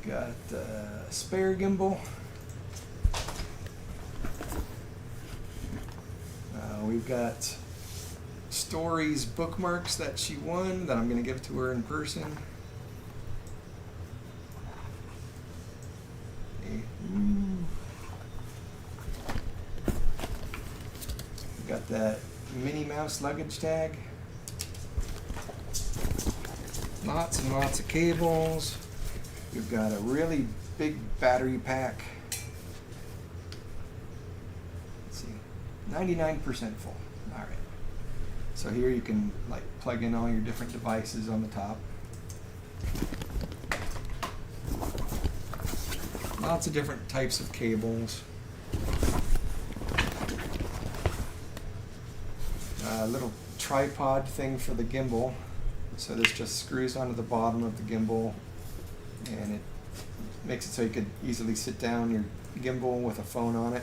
Got a spare gimbal. We've got Story's bookmarks that she won that I'm going to give to her in person. We've got that Minnie Mouse luggage tag. Lots and lots of cables. We've got a really big battery pack. 99% full. All right. So here you can like plug in all your different devices on the top. Lots of different types of cables. A little tripod thing for the gimbal. So this just screws onto the bottom of the gimbal, and it makes it so you could easily sit down your gimbal with a phone on it.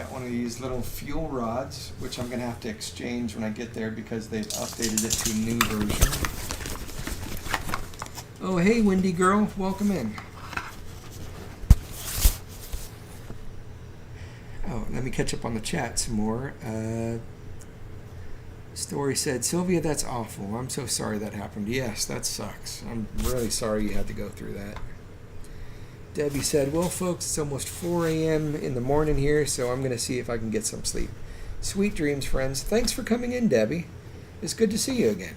One of these little fuel rods, which I'm going to have to exchange when I get there because they've updated it to a new version. Oh, hey, Windy girl, welcome in. Oh, let me catch up on the chat some more. Story said, Sylvia, that's awful. I'm so sorry that happened. Yes, that sucks. I'm really sorry you had to go through that. Debbie said, well, folks, it's almost 4 a.m. in the morning here, so I'm going to see if I can get some sleep. Sweet dreams, friends. Thanks for coming in, Debbie. It's good to see you again.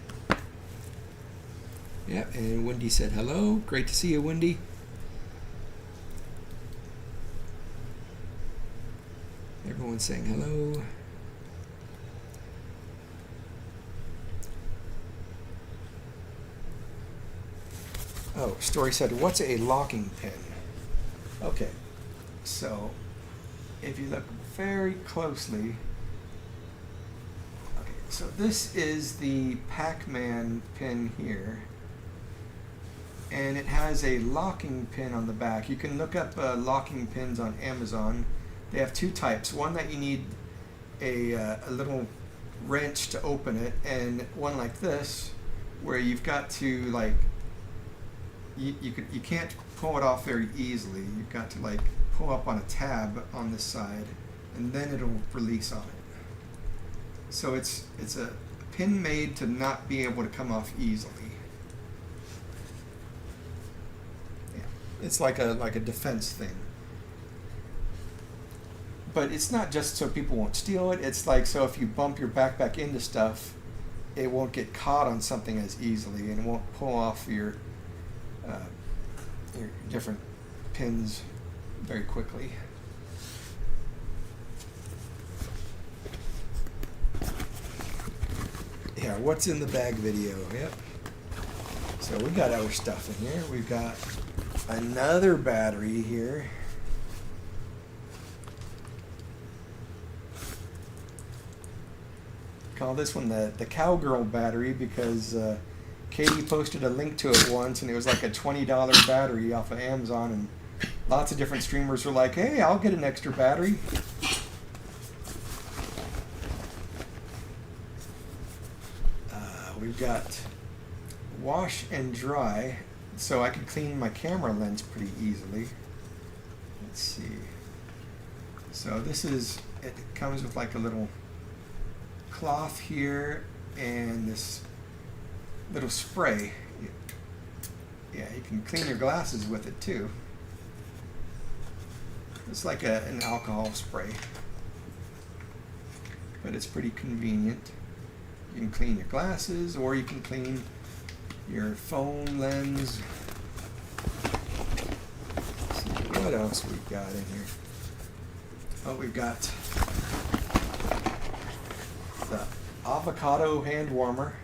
Yeah, and Wendy said hello. Great to see you, Wendy. Everyone's saying hello. Oh, Story said, what's a locking pin? Okay, so if you look very closely, okay, so this is the Pac-Man pin here, and it has a locking pin on the back. You can look up locking pins on Amazon. They have two types. One that you need a little wrench to open it, and one like this, where you've got to like you can't pull it off very easily. You've got to like pull up on a tab on this side, and then it'll release on it. So it's a pin made to not be able to come off easily. Yeah, it's like a defense thing. But it's not just so people won't steal it. It's like so if you bump your backpack into stuff, it won't get caught on something as easily, and it won't pull off your different pins very quickly. Yeah, what's in the bag video? Yep. So we got our stuff in here. We've got another battery here. call this one the Cowgirl battery because Katie posted a link to it once, and it was like a $20 battery off of Amazon, and lots of different streamers were like, hey, I'll get an extra battery. We've got wash and dry, so I could clean my camera lens pretty easily. Let's see. So this is, it comes with like a little cloth here and this little spray. Yeah, you can clean your glasses with it too. It's like an alcohol spray, but it's pretty convenient. You can clean your glasses, or you can clean your phone lens. Let's see what else we've got in here. Oh, we've got the avocado hand warmer.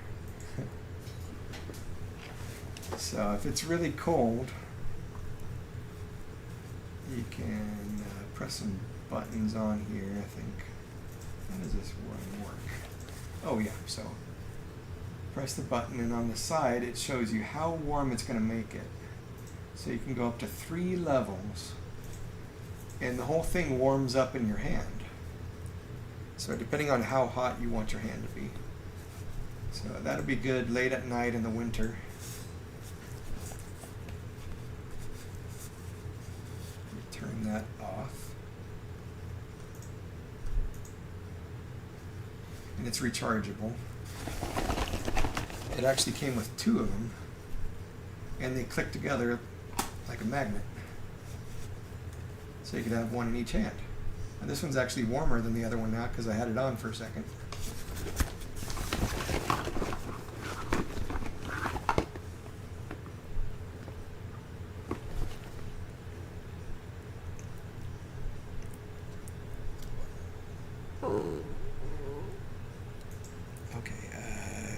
So if it's really cold, you can press some buttons on here, I think. How does this one work? Oh yeah, so press the button, and on the side it shows you how warm it's going to make it. So you can go up to 3 levels, and the whole thing warms up in your hand. So depending on how hot you want your hand to be. So that'll be good late at night in the winter. Turn that off. And it's rechargeable. It actually came with 2 of them, and they click together like a magnet. So you could have one in each hand. And this one's actually warmer than the other one now because I had it on for a second.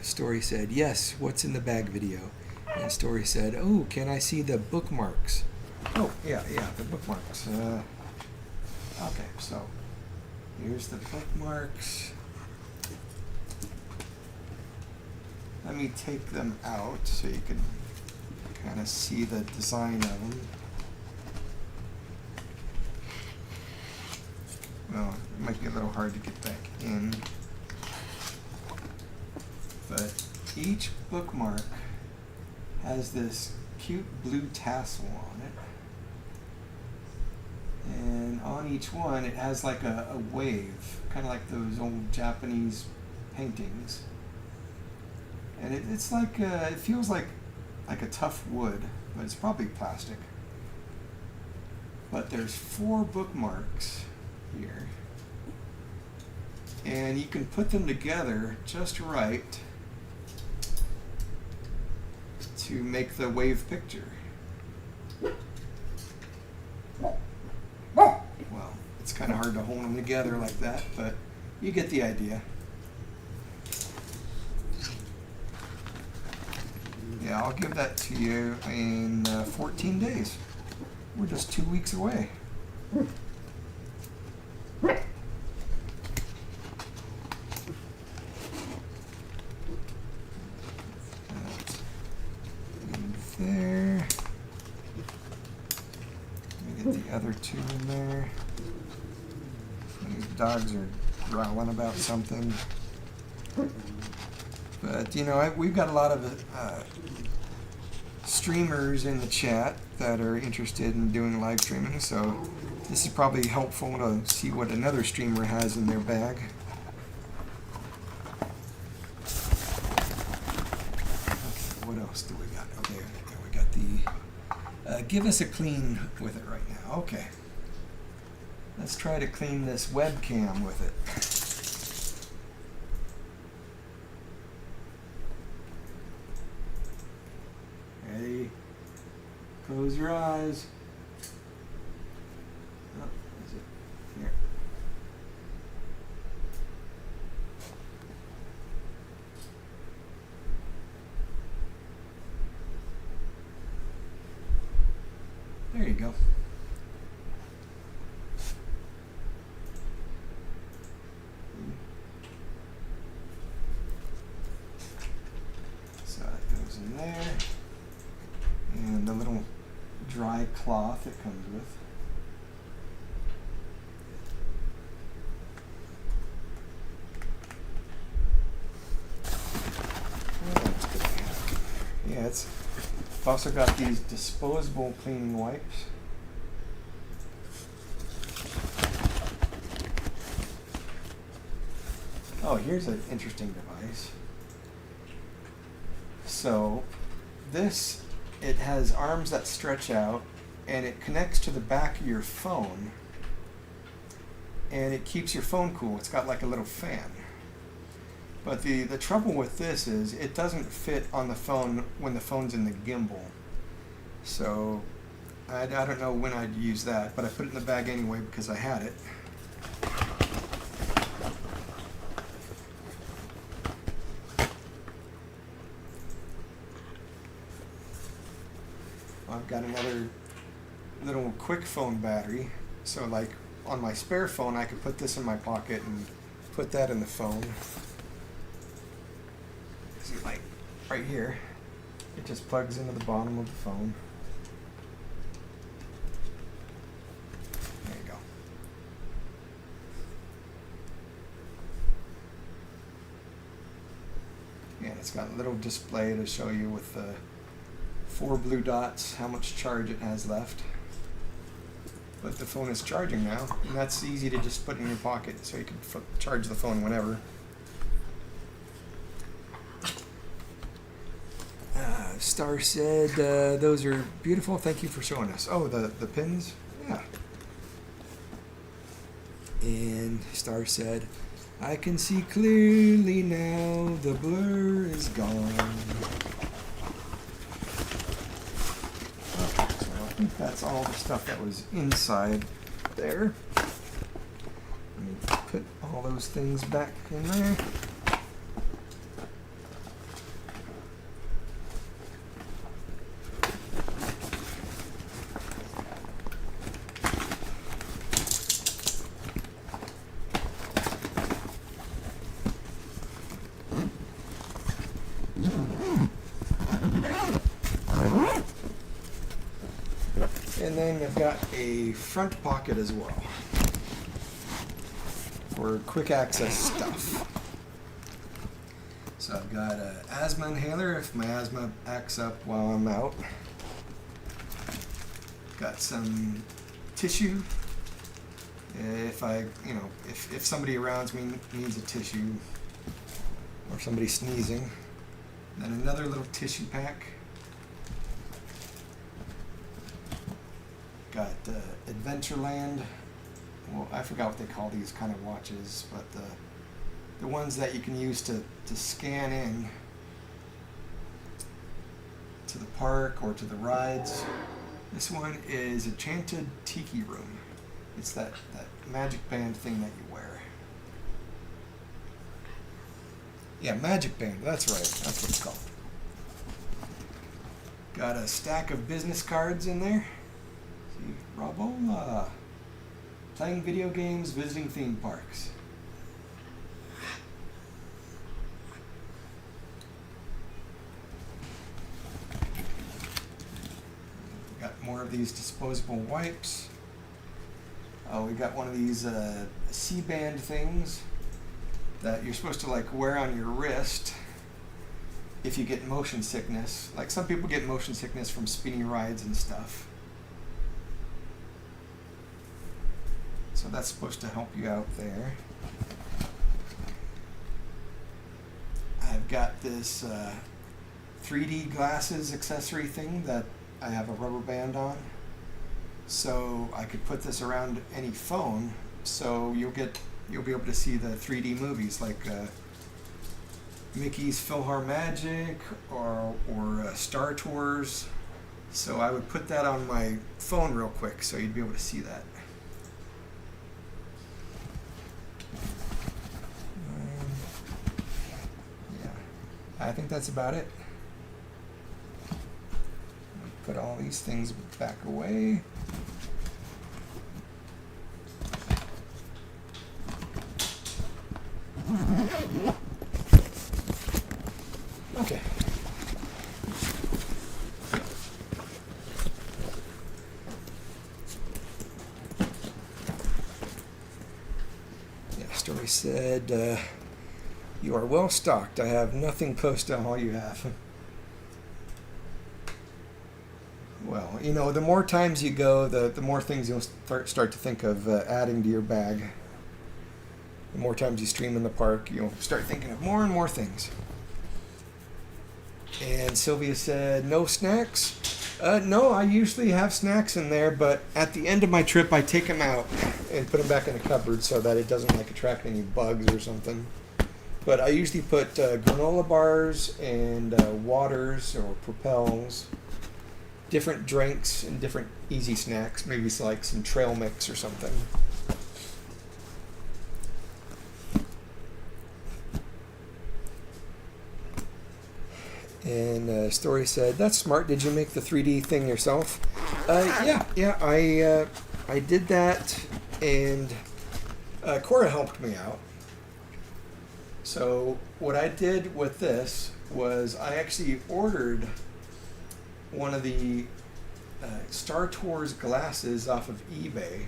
Story said, yes, what's in the bag video? And Story said, oh, can I see the bookmarks? Oh, yeah, the bookmarks. Okay, so here's the bookmarks. Let me take them out so you can kind of see the design of them. Well, it might be a little hard to get back in. But each bookmark has this cute blue tassel on it. And on each one it has like a wave, kind of like those old Japanese paintings. And it's like, it feels like a tough wood, but it's probably plastic. But there's 4 bookmarks here. And you can put them together just right to make the wave picture. Well, it's kind of hard to hold them together like that, but you get the idea. Yeah, I'll give that to you in 14 days. We're just 2 weeks away. There. Let me get the other 2 in there. These dogs are growling about something. But you know, we've got a lot of streamers in the chat that are interested in doing live streaming, so this is probably helpful to see what another streamer has in their bag. Okay, what else do we got? Okay, we got the give us a clean with it right now. Okay, let's try to clean this webcam with it. Ready? Close your eyes. Oh, is it here? There you go. cloth it comes with. Yeah, it's also got these disposable cleaning wipes. Oh, here's an interesting device. So this, it has arms that stretch out and it connects to the back of your phone and it keeps your phone cool. It's got like a little fan. But the trouble with this is it doesn't fit on the phone when the phone's in the gimbal. So I don't know when I'd use that, but I put it in the bag anyway because I had it. I've got another little quick phone battery. So like on my spare phone, I could put this in my pocket and put that in the phone. See, like right here, it just plugs into the bottom of the phone. There you go. And it's got a little display to show you with the 4 blue dots how much charge it has left. But the phone is charging now, and that's easy to just put in your pocket so you can charge the phone whenever. Star said, those are beautiful. Thank you for showing us. Oh, the pins? Yeah. And Star said, I can see clearly now, the blur is gone. Okay, so I think that's all the stuff that was inside there. Let me put all those things back in there. And then I've got a front pocket as well for quick access stuff. So I've got an asthma inhaler if my asthma acts up while I'm out. Got some tissue if if somebody around me needs a tissue or somebody sneezing. Then another little tissue pack. Got Adventureland. Well, I forgot what they call these kind of watches, but the ones that you can use to scan in to the park or to the rides. This one is Enchanted Tiki Room. It's that magic band thing that you wear. Yeah, magic band. That's right. That's what it's called. Got a stack of business cards in there. See, Rob-o-lalala-lala. Playing video games, visiting theme parks. Got more of these disposable wipes. Oh, we got one of these C-band things that you're supposed to like wear on your wrist if you get motion sickness. Like some people get motion sickness from spinning rides and stuff. So that's supposed to help you out there. I've got this 3D glasses accessory thing that I have a rubber band on. So I could put this around any phone, so you'll be able to see the 3D movies like Mickey's PhilharMagic or Star Tours. So I would put that on my phone real quick, so you'd be able to see that. I think that's about it. Put all these things back away. Okay. said, you are well stocked. I have nothing close to all you have. Well, you know, the more times you go, the more things you'll start to think of adding to your bag. The more times you stream in the park, you'll start thinking of more and more things. And Sylvia said, no snacks? No, I usually have snacks in there, but at the end of my trip, I take them out and put them back in the cupboard so that it doesn't like attract any bugs or something. But I usually put granola bars and waters or Propels, different drinks and different easy snacks, maybe it's like some trail mix or something. And Story said, that's smart. Did you make the 3D thing yourself? Yeah, I did that, and Cora helped me out. So what I did with this was I actually ordered one of the Star Tours glasses off of eBay,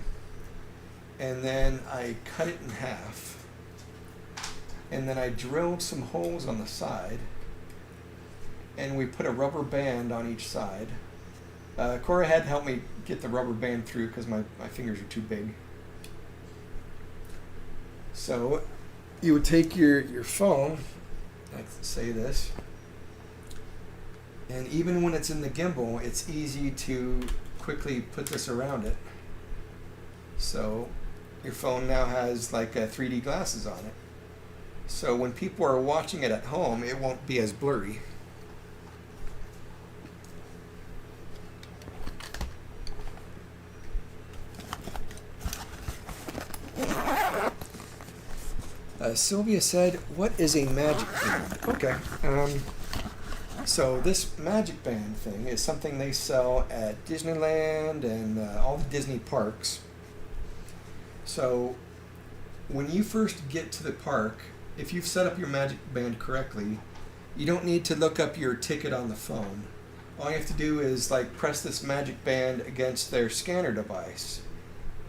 and then I cut it in half, and then I drilled some holes on the side, and we put a rubber band on each side. Cora had helped me get the rubber band through because my fingers are too big. So you would take your phone, like say this, and even when it's in the gimbal, it's easy to quickly put this around it. So your phone now has like 3D glasses on it. So when people are watching it at home, it won't be as blurry. Sylvia said, what is a magic band? Okay. So this magic band thing is something they sell at Disneyland and all the Disney parks. So when you first get to the park, if you've set up your magic band correctly, you don't need to look up your ticket on the phone. All you have to do is like press this magic band against their scanner device,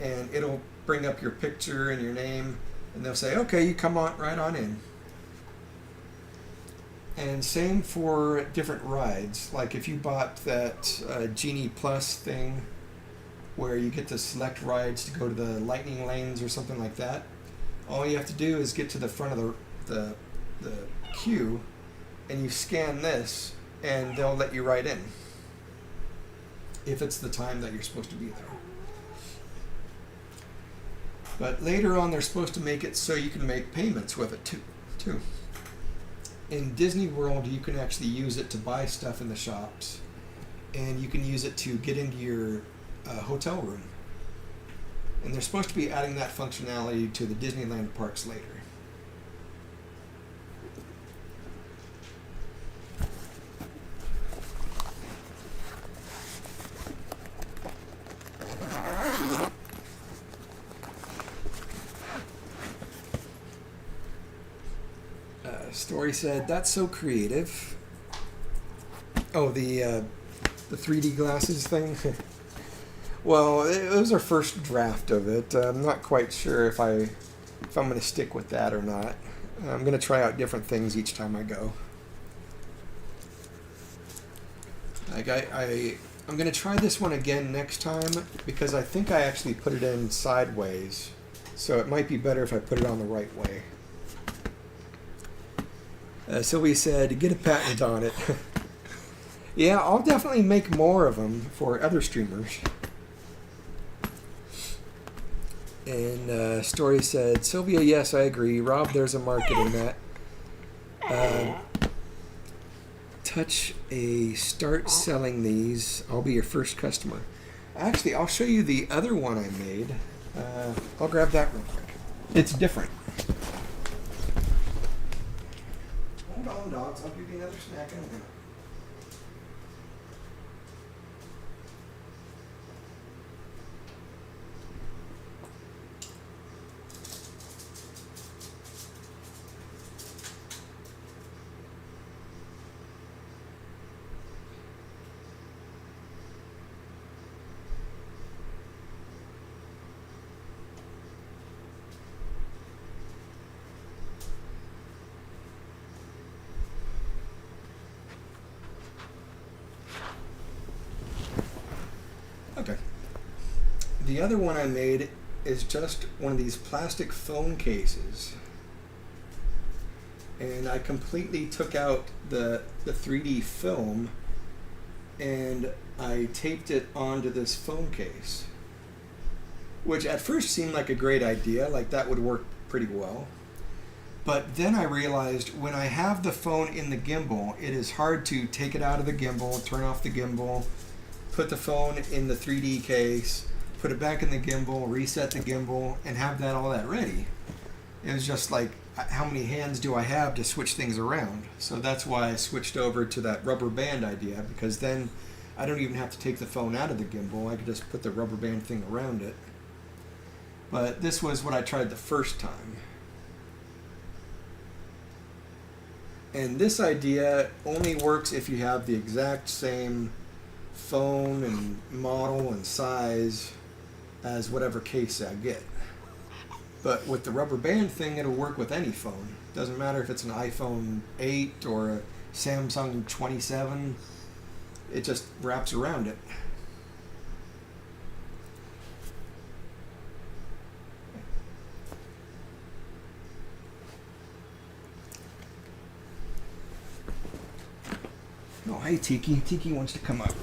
and it'll bring up your picture and your name, and they'll say, okay, you come on right on in. And same for different rides. Like if you bought that Genie Plus thing where you get to select rides to go to the lightning lanes or something like that, all you have to do is get to the front of the queue and you scan this and they'll let you ride in if it's the time that you're supposed to be there. But later on, they're supposed to make it so you can make payments with it too. In Disney World, you can actually use it to buy stuff in the shops, and you can use it to get into your hotel room. And they're supposed to be adding that functionality to the Disneyland parks later. Story said, that's so creative. Oh, the 3D glasses thing? Well, it was our first draft of it. I'm not quite sure if I'm going to stick with that or not. I'm going to try out different things each time I go. Like I'm going to try this one again next time because I think I actually put it in sideways. So it might be better if I put it on the right way. Sylvia said, get a patent on it. Yeah, I'll definitely make more of them for other streamers. And Story said, Sylvia, yes, I agree. Rob, there's a market in that. Touch a start selling these. I'll be your first customer. Actually, I'll show you the other one I made. I'll grab that real quick. It's different. Hold on, dogs. I'll give you another snack in a minute. the other one I made is just one of these plastic phone cases. And I completely took out the 3D film and I taped it onto this phone case. Which at first seemed like a great idea, like that would work pretty well. But then I realized when I have the phone in the gimbal, it is hard to take it out of the gimbal, turn off the gimbal, put the phone in the 3D case, put it back in the gimbal, reset the gimbal, and have all that ready. It was just like, how many hands do I have to switch things around? So that's why I switched over to that rubber band idea, because then I don't even have to take the phone out of the gimbal. I could just put the rubber band thing around it. But this was what I tried the first time. And this idea only works if you have the exact same phone and model and size as whatever case I get. But with the rubber band thing, it'll work with any phone. Doesn't matter if it's an iPhone 8 or a Samsung 27. It just wraps around it. Oh, hey, Tiki. Tiki wants to come up.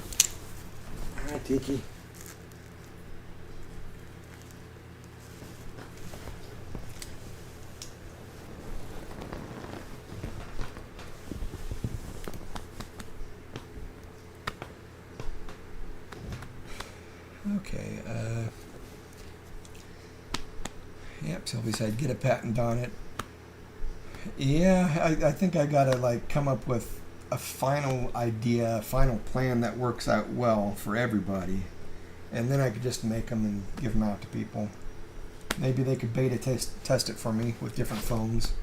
Hi, Tiki. Okay, yep, Sylvie said get a patent on it. Yeah, I think I gotta like come up with a final idea, a final plan that works out well for everybody. And then I could just make them and give them out to people. Maybe they could beta test it for me with different phones.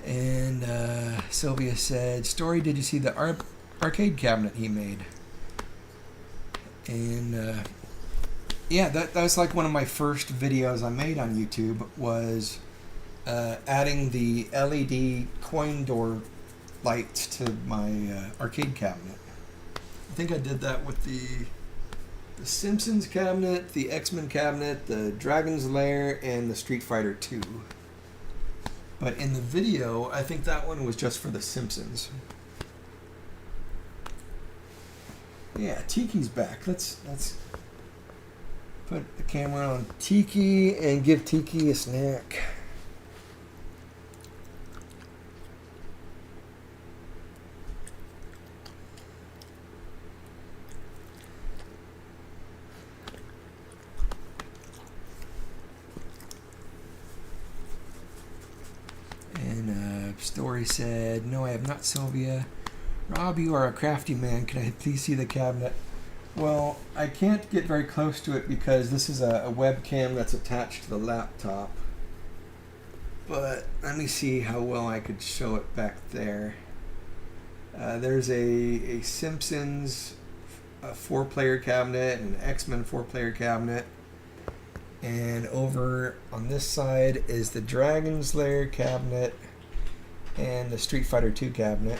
And Sylvia said, Story, did you see the arcade cabinet he made? And yeah, that was like one of my first videos I made on YouTube, was adding the LED coin door lights to my arcade cabinet. I think I did that with the Simpsons cabinet, the X-Men cabinet, the Dragon's Lair, and the Street Fighter 2. But in the video, I think that one was just for the Simpsons. Yeah, Tiki's back. Let's put the camera on Tiki and give Tiki a snack. And Story said, no, I have not, Sylvia. Rob, you are a crafty man. Can I please see the cabinet? Well, I can't get very close to it because this is a webcam that's attached to the laptop. But let me see how well I could show it back there. There's a Simpsons 4-player cabinet and an X-Men 4-player cabinet. And over on this side is the Dragon's Lair cabinet and the Street Fighter 2 cabinet.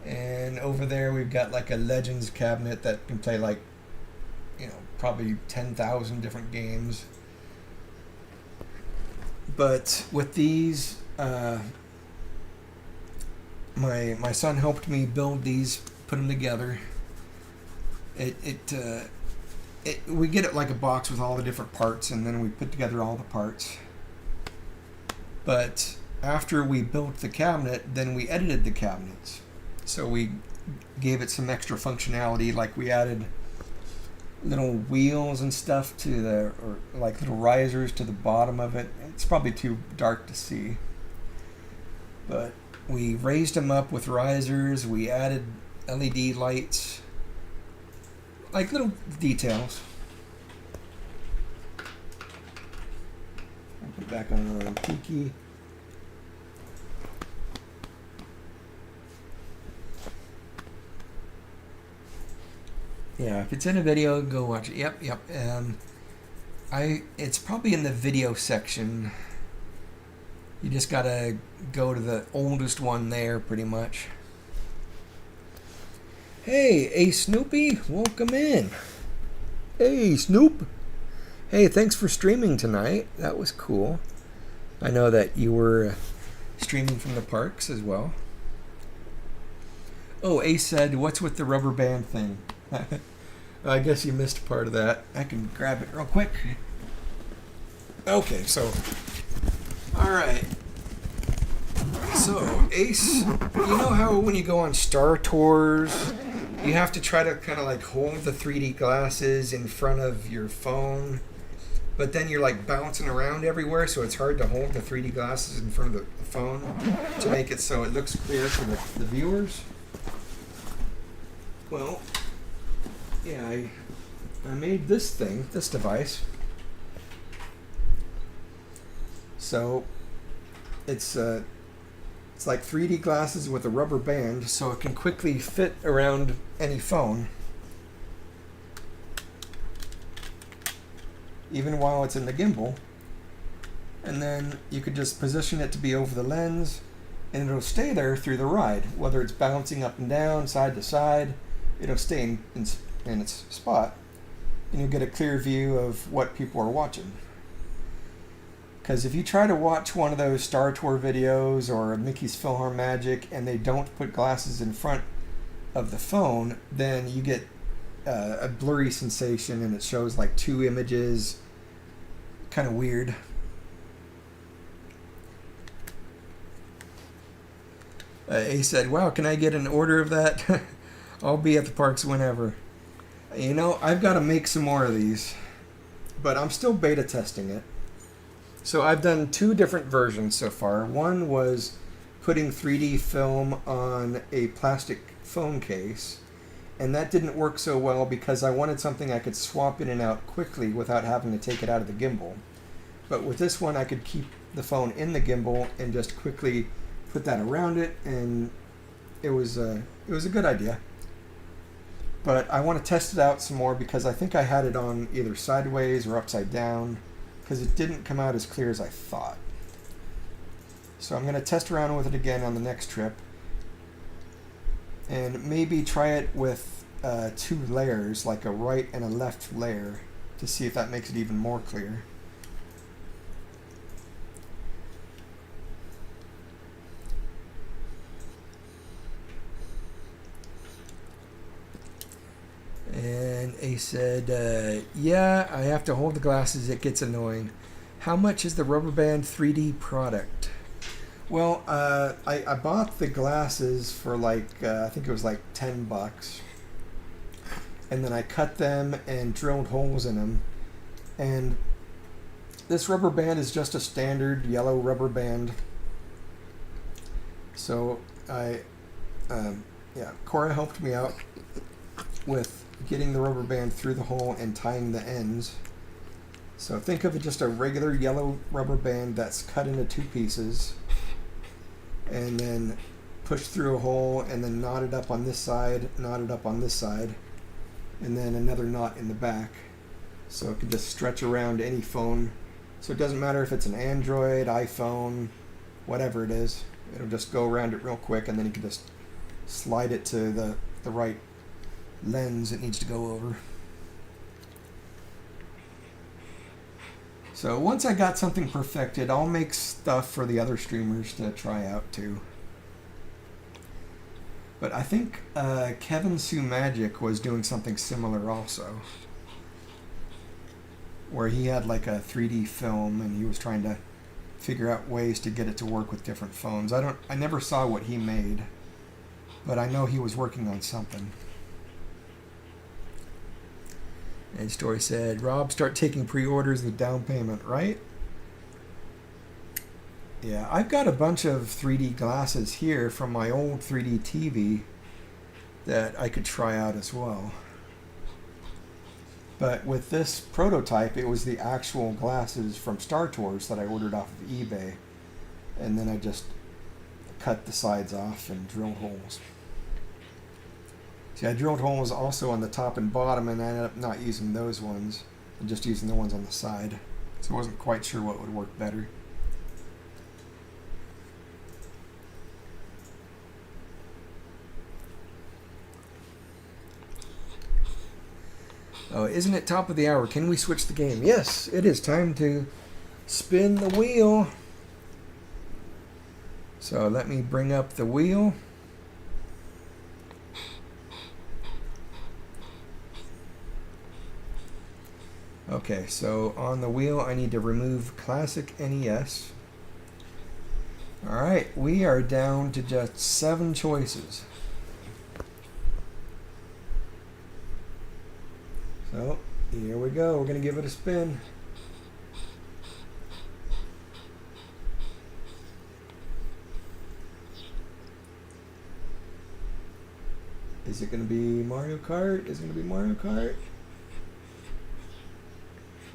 And over there we've got like a Legends cabinet that can play like, you know, probably 10,000 different games. But with these, my son helped me build these, put them together. We get it like a box with all the different parts, and then we put together all the parts. But after we built the cabinet, then we edited the cabinets. So we gave it some extra functionality, like we added little wheels and stuff or like little risers to the bottom of it. It's probably too dark to see. But we raised them up with risers, we added LED lights, like little details. I'll put it back on Tiki. Yeah, if it's in a video, go watch it. Yep. It's probably in the video section. You just gotta go to the oldest one there, pretty much. Hey, Snoopy, welcome in. Hey, Snoop. Hey, thanks for streaming tonight. That was cool. I know that you were streaming from the parks as well. Oh, Ace said, what's with the rubber band thing? I guess you missed part of that. I can grab it real quick. Okay, so, all right. So, Ace, you know how when you go on Star Tours, you have to try to kind of like hold the 3D glasses in front of your phone, but then you're like bouncing around everywhere, so it's hard to hold the 3D glasses in front of the phone to make it so it looks clear for the viewers? Well, yeah, I made this thing, this device. So it's like 3D glasses with a rubber band, so it can quickly fit around any phone, even while it's in the gimbal. And then you could just position it to be over the lens, and it'll stay there through the ride. Whether it's bouncing up and down, side to side, it'll stay in its spot, and you'll get a clear view of what people are watching. Because if you try to watch one of those Star Tour videos or Mickey's PhilharMagic and they don't put glasses in front of the phone, then you get a blurry sensation and it shows like two images. Kind of weird. Ace said, wow, can I get an order of that? I'll be at the parks whenever. You know, I've got to make some more of these, but I'm still beta testing it. So I've done two different versions so far. One was putting 3D film on a plastic phone case, and that didn't work so well because I wanted something I could swap in and out quickly without having to take it out of the gimbal. But with this one, I could keep the phone in the gimbal and just quickly put that around it, and it was a good idea. But I want to test it out some more because I think I had it on either sideways or upside down, because it didn't come out as clear as I thought. So I'm going to test around with it again on the next trip, and maybe try it with two layers, like a right and a left layer, to see if that makes it even more clear. And Ace said, yeah, I have to hold the glasses. It gets annoying. How much is the rubber band 3D product? Well, I bought the glasses for like, I think it was like $10. And then I cut them and drilled holes in them. And this rubber band is just a standard yellow rubber band. So Cora helped me out with getting the rubber band through the hole and tying the ends. So think of it just a regular yellow rubber band that's cut into two pieces and then pushed through a hole and then knotted up on this side, knotted up on this side, and then another knot in the back. So it can just stretch around any phone. So it doesn't matter if it's an Android, iPhone, whatever it is. It'll just go around it real quick, and then you can just slide it to the right lens it needs to go over. So once I got something perfected, I'll make stuff for the other streamers to try out too. But I think Kevin Sue Magic was doing something similar also, where he had like a 3D film and he was trying to figure out ways to get it to work with different phones. I never saw what he made, but I know he was working on something. And Story said, Rob, start taking pre-orders with down payment, right? Yeah, I've got a bunch of 3D glasses here from my old 3D TV that I could try out as well. But with this prototype, it was the actual glasses from Star Tours that I ordered off of eBay. And then I just cut the sides off and drilled holes. See, I drilled holes also on the top and bottom, and I ended up not using those ones, and just using the ones on the side. So I wasn't quite sure what would work better. Oh, isn't it top of the hour? Can we switch the game? Yes, it is time to spin the wheel. So let me bring up the wheel. Okay, so on the wheel I need to remove classic NES. Alright, we are down to just 7 choices. So, here we go. We're going to give it a spin. Is it going to be Mario Kart? Is it going to be Mario Kart?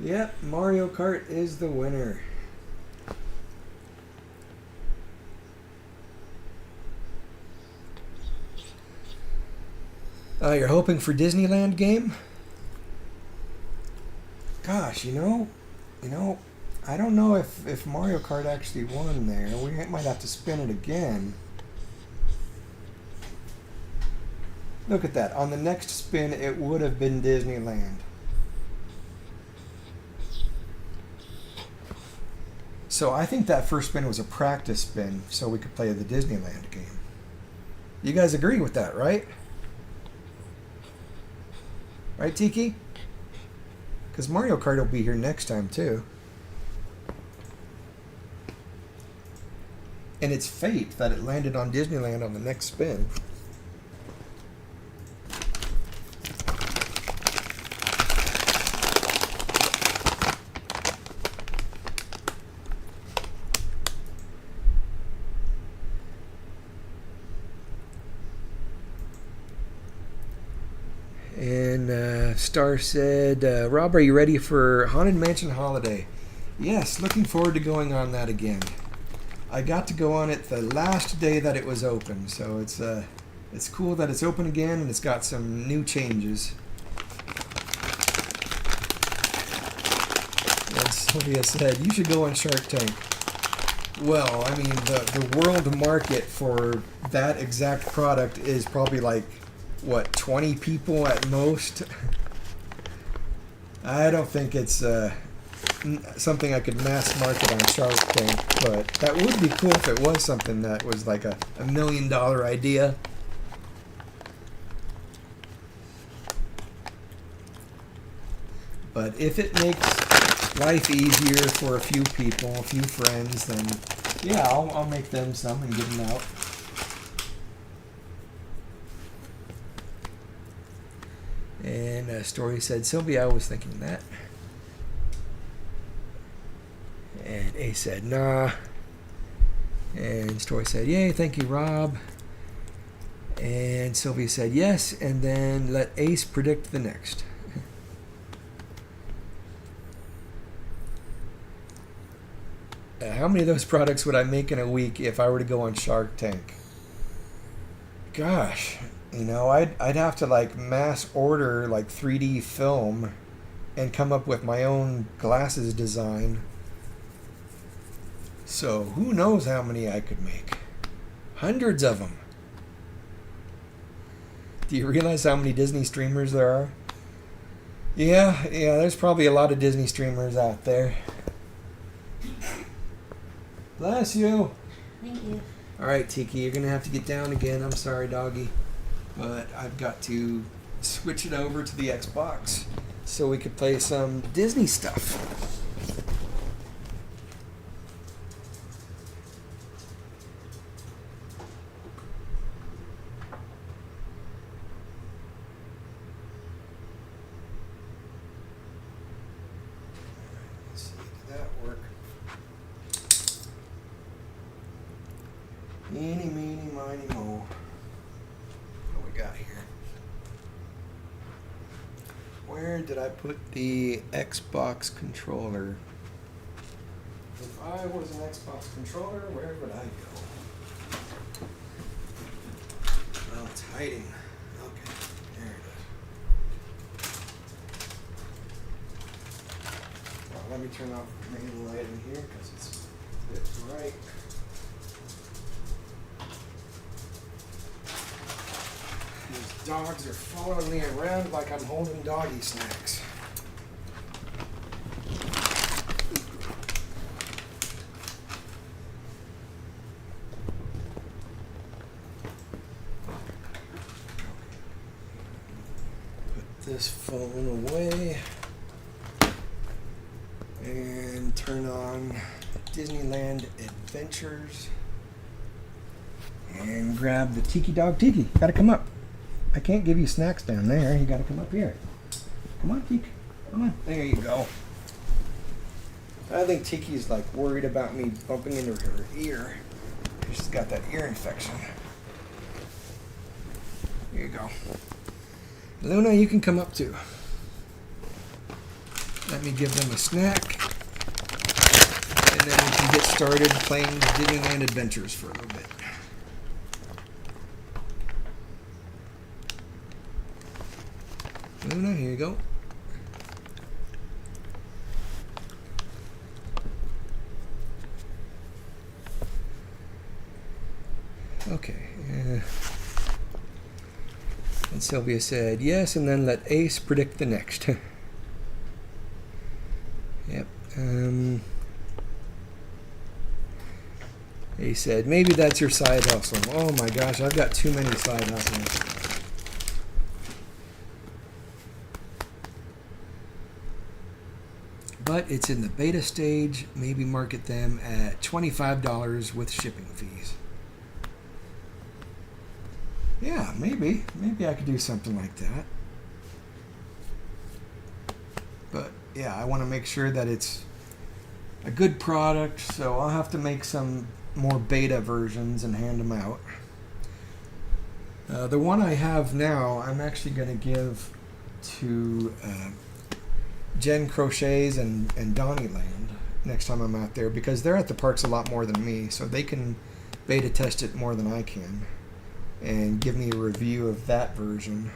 Yep, Mario Kart is the winner. You're hoping for Disneyland game? Gosh, you know, I don't know if Mario Kart actually won there. We might have to spin it again. Look at that. On the next spin, it would have been Disneyland. So I think that first spin was a practice spin so we could play the Disneyland game. You guys agree with that, right? Right, Tiki? Because Mario Kart will be here next time, too. And it's fate that it landed on Disneyland on the next spin. And Star said, Rob, are you ready for Haunted Mansion Holiday? Yes, looking forward to going on that again. I got to go on it the last day that it was open, so it's cool that it's open again and it's got some new changes. And Sylvia said, you should go on Shark Tank. Well, I mean, the world market for that exact product is probably like, what, 20 people at most? I don't think it's something I could mass market on Shark Tank, but that would be cool if it was something that was like a $1 million idea. But if it makes life easier for a few people, a few friends, then yeah, I'll make them some and give them out. And Story said, Sylvia, I was thinking that. And A said, nah. And Story said, yay, thank you, Rob. And Sylvia said, yes, and then let Ace predict the next. How many of those products would I make in a week if I were to go on Shark Tank? Gosh. You know, I'd have to like mass order like 3D film and come up with my own glasses design. So who knows how many I could make? Hundreds of them. Do you realize how many Disney streamers there are? Yeah, there's probably a lot of Disney streamers out there. Bless you. Thank you. All right, Tiki, you're going to have to get down again. I'm sorry, doggy. But I've got to switch it over to the Xbox so we could play some Disney stuff. Let's see, did that work? Eeny, meeny, miny, moe. Got here. Where did I put the Xbox controller? If I was an Xbox controller, where would I go? Well, it's hiding. Okay, there it is. Well, let me turn off the main light in here because it's a bit bright. Use Dogs are following me around like I'm holding doggy snacks. Put this phone away and turn on Disneyland Adventures and grab the Tiki Dog. Tiki, gotta come up. I can't give you snacks down there. You gotta come up here. Come on, Tiki. Come on. There you go. I think Tiki's like worried about me bumping into her ear. She's got that ear infection. Here you go. Luna, you can come up too. Let me give them a snack. And then we can get started playing Disneyland Adventures for a little bit. Luna, here you go. Okay. And Sylvia said yes, and then let Ace predict the next. Yep. Ace said maybe that's your side hustle. Oh my gosh, I've got too many side hustles. But it's in the beta stage. Maybe market them at $25 with shipping fees. Yeah, maybe. Maybe I could do something like that. But yeah, I want to make sure that it's a good product, so I'll have to make some more beta versions and hand them out. The one I have now, I'm actually going to give to Jen Crochets and Donnyland next time I'm out there, because they're at the parks a lot more than me, so they can beta test it more than I can and give me a review of that version.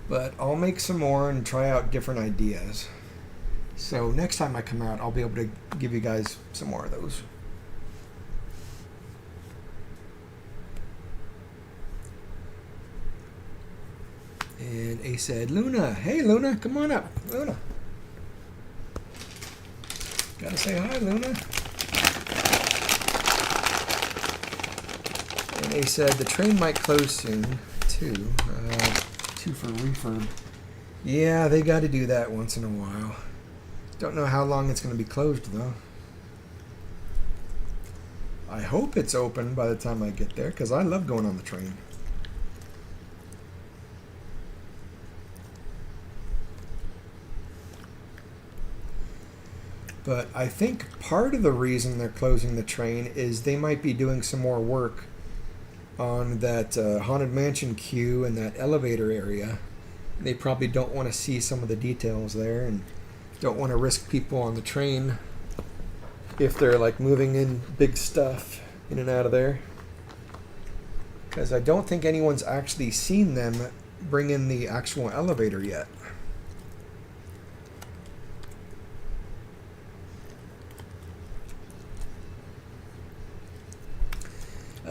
But I'll make some more and try out different ideas. So next time I come out, I'll be able to give you guys some more of those. And A said, Luna, hey Luna, come on up. Luna. Gotta say hi, Luna. And A said, the train might close soon, too. 2 for refurb. Yeah, they gotta do that once in a while. Don't know how long it's gonna be closed, though. I hope it's open by the time I get there, because I love going on the train. But I think part of the reason they're closing the train is they might be doing some more work on that Haunted Mansion queue and that elevator area. They probably don't want to see some of the details there and don't want to risk people on the train if they're like moving in big stuff in and out of there. Because I don't think anyone's actually seen them bring in the actual elevator yet.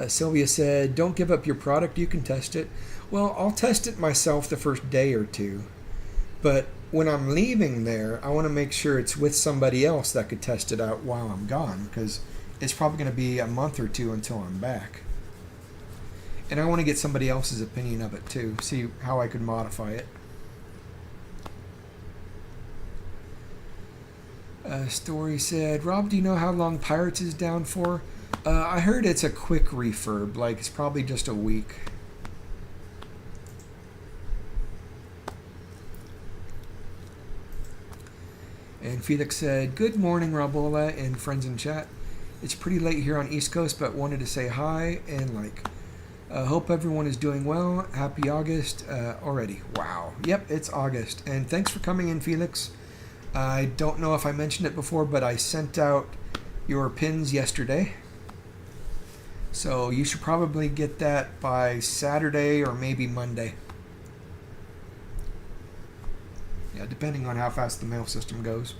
Sylvia said, don't give up your product, you can test it. Well, I'll test it myself the first day or two. But when I'm leaving there, I want to make sure it's with somebody else that could test it out while I'm gone, because it's probably going to be a month or two until I'm back. And I want to get somebody else's opinion of it too, see how I could modify it. Story said, Rob, do you know how long Pirates is down for? I heard it's a quick refurb, like it's probably just a week. And Felix said, good morning, Rob-o-la and friends in chat. It's pretty late here on East Coast, but wanted to say hi and like, hope everyone is doing well. Happy August already. Wow. Yep, it's August. And thanks for coming in, Felix. I don't know if I mentioned it before, but I sent out your pins yesterday. So you should probably get that by Saturday or maybe Monday. Yeah, depending on how fast the mail system goes.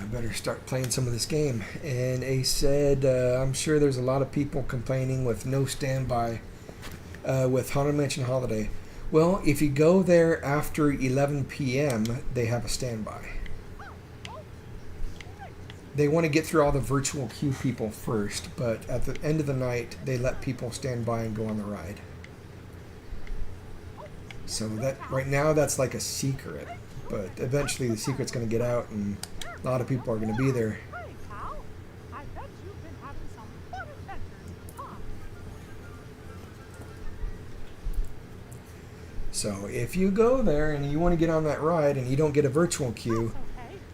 I better start playing some of this game. And Ace said, I'm sure there's a lot of people complaining with no standby with Haunted Mansion Holiday. Well, if you go there after 11 p.m., they have a standby. They want to get through all the virtual queue people first, but at the end of the night, they let people stand by and go on the ride. So that right now, that's like a secret, but eventually the secret's going to get out, and a lot of people are going to be there. So if you go there and you want to get on that ride and you don't get a virtual queue,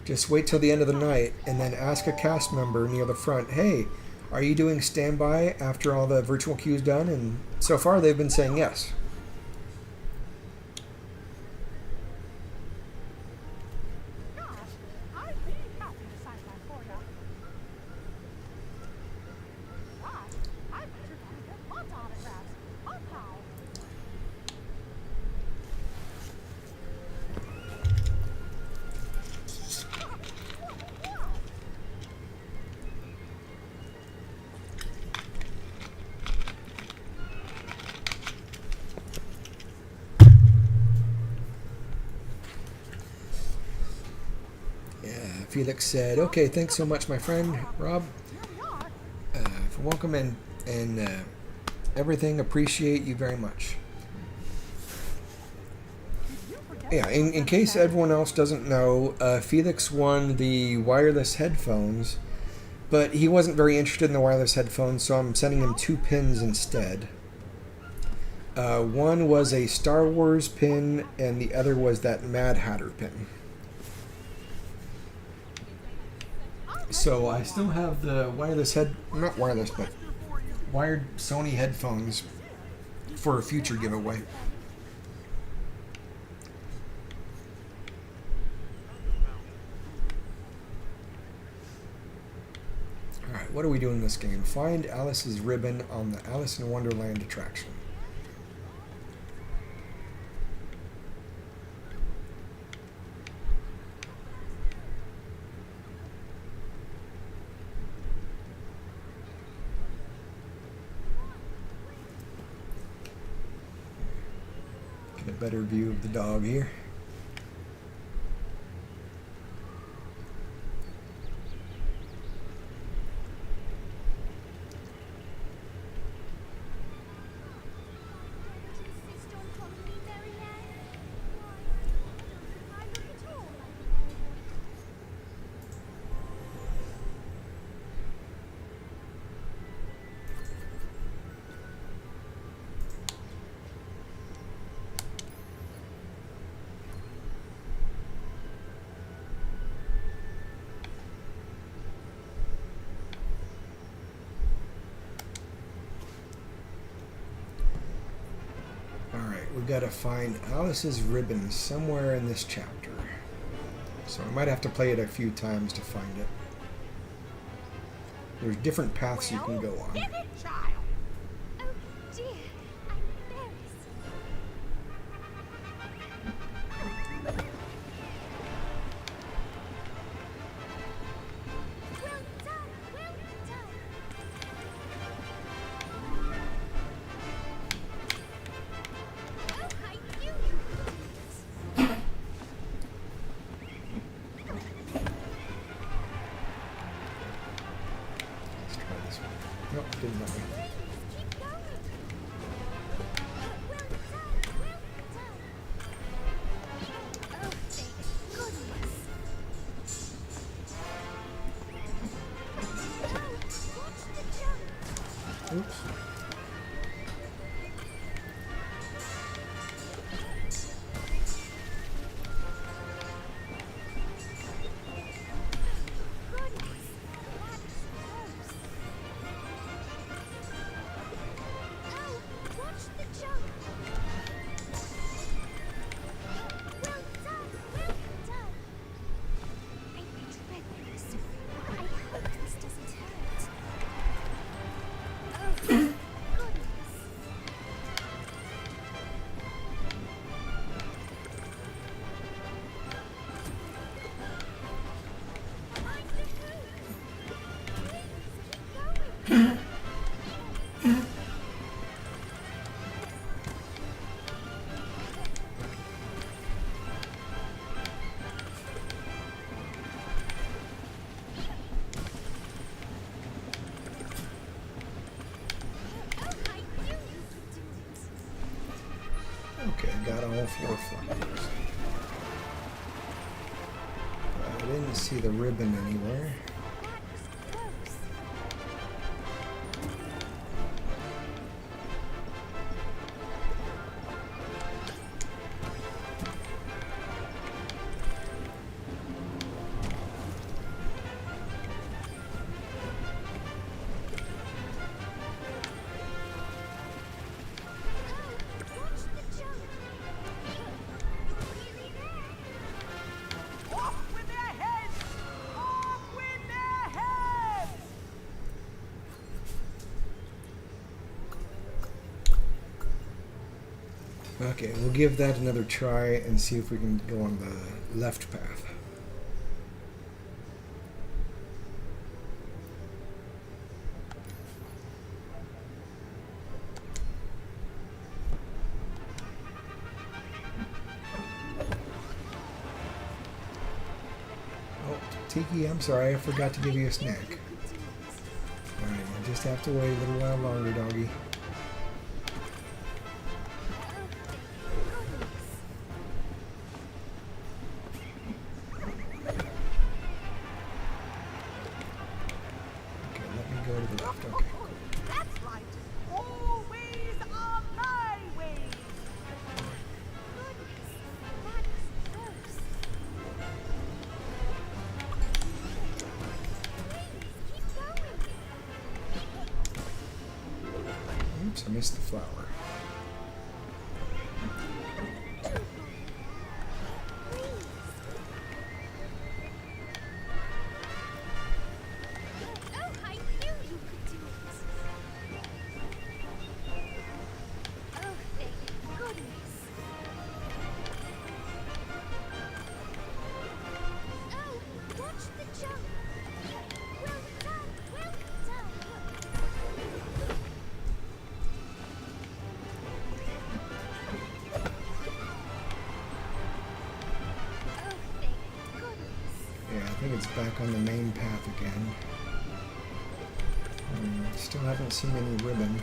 just wait till the end of the night and then ask a cast member near the front, hey, are you doing standby after all the virtual queue's done? And so far they've been saying yes. Felix said, okay, thanks so much, my friend, Rob, for welcome and everything. Appreciate you very much. Yeah, in case everyone else doesn't know, Felix won the wireless headphones, but he wasn't very interested in the wireless headphones, so I'm sending him 2 pins instead. One was a Star Wars pin, and the other was that Mad Hatter pin. So I still have the wireless not wireless, but wired Sony headphones for a future giveaway. Alright, what are we doing in this game? Find Alice's ribbon on the Alice in Wonderland attraction. Get a better view of the dog here. We've got to find Alice's ribbon somewhere in this chapter. So I might have to play it a few times to find it. There's different paths you can go on. Give it, child. Oh dear, I'm embarrassed. Well done, well done. Oh, I knew you could do this. Let's try this one. Nope, didn't let me. Please, keep going. Well done, well done. Oh, thank goodness. Oh, watch the jump. Oops. Goodness, that is close. Oh, watch the jump. Well done, well done. I dread this. I hope this doesn't hurt. Oh, floor flowers. I didn't see the ribbon anywhere. Okay, we'll give that another try and see if we can go on the left path. Oh, Tiki, I'm sorry, I forgot to give you a snack. Alright, you'll just have to wait a little while longer, doggy. I missed the flower. Oh, I knew you could do it. Oh, thank goodness. Oh, watch the jump. Well done, well done. Yeah, I think it's back on the main path again. Still haven't seen any ribbon.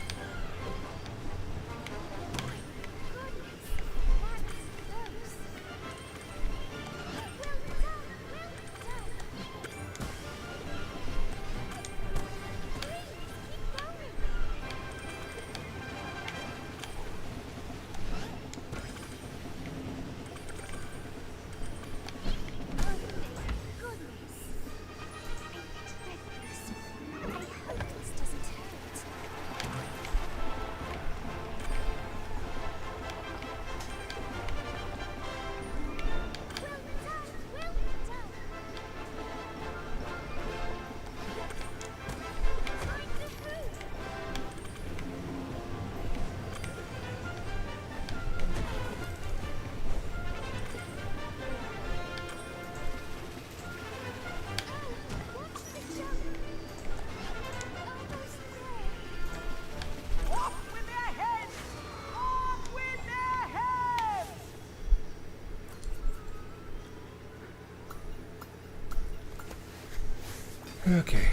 Okay,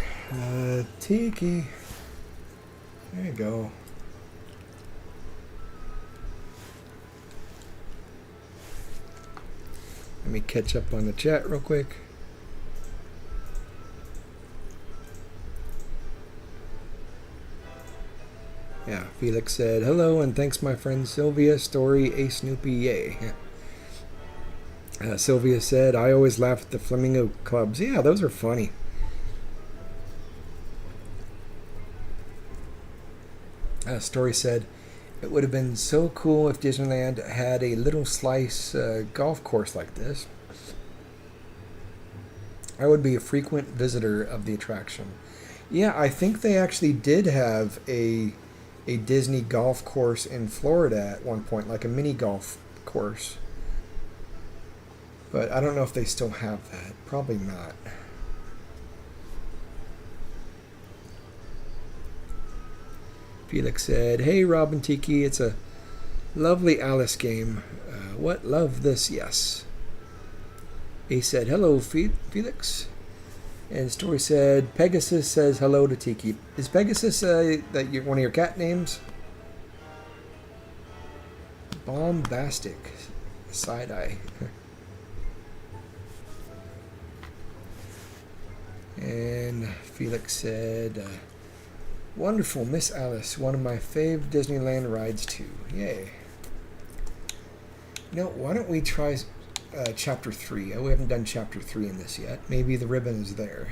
Tiki. There you go. Let me catch up on the chat real quick. Yeah, Felix said, hello and thanks my friend Sylvia, Story, A Snoopy, yay. Sylvia said, I always laugh at the Flamingo Clubs. Yeah, those are funny. Story said, it would have been so cool if Disneyland had a little slice golf course like this. I would be a frequent visitor of the attraction. Yeah, I think they actually did have a Disney golf course in Florida at one point, like a mini golf course. But I don't know if they still have that. Probably not. Felix said, hey, Rob and Tiki, it's a lovely Alice game. What? Love this? Yes. He said, hello, Felix. And Story said, Pegasus says hello to Tiki. Is Pegasus one of your cat names? Bombastic. Side eye. And Felix said, wonderful, Miss Alice. One of my fave Disneyland rides too. Yay. Now, why don't we try Chapter 3? We haven't done Chapter 3 in this yet. Maybe the ribbon is there.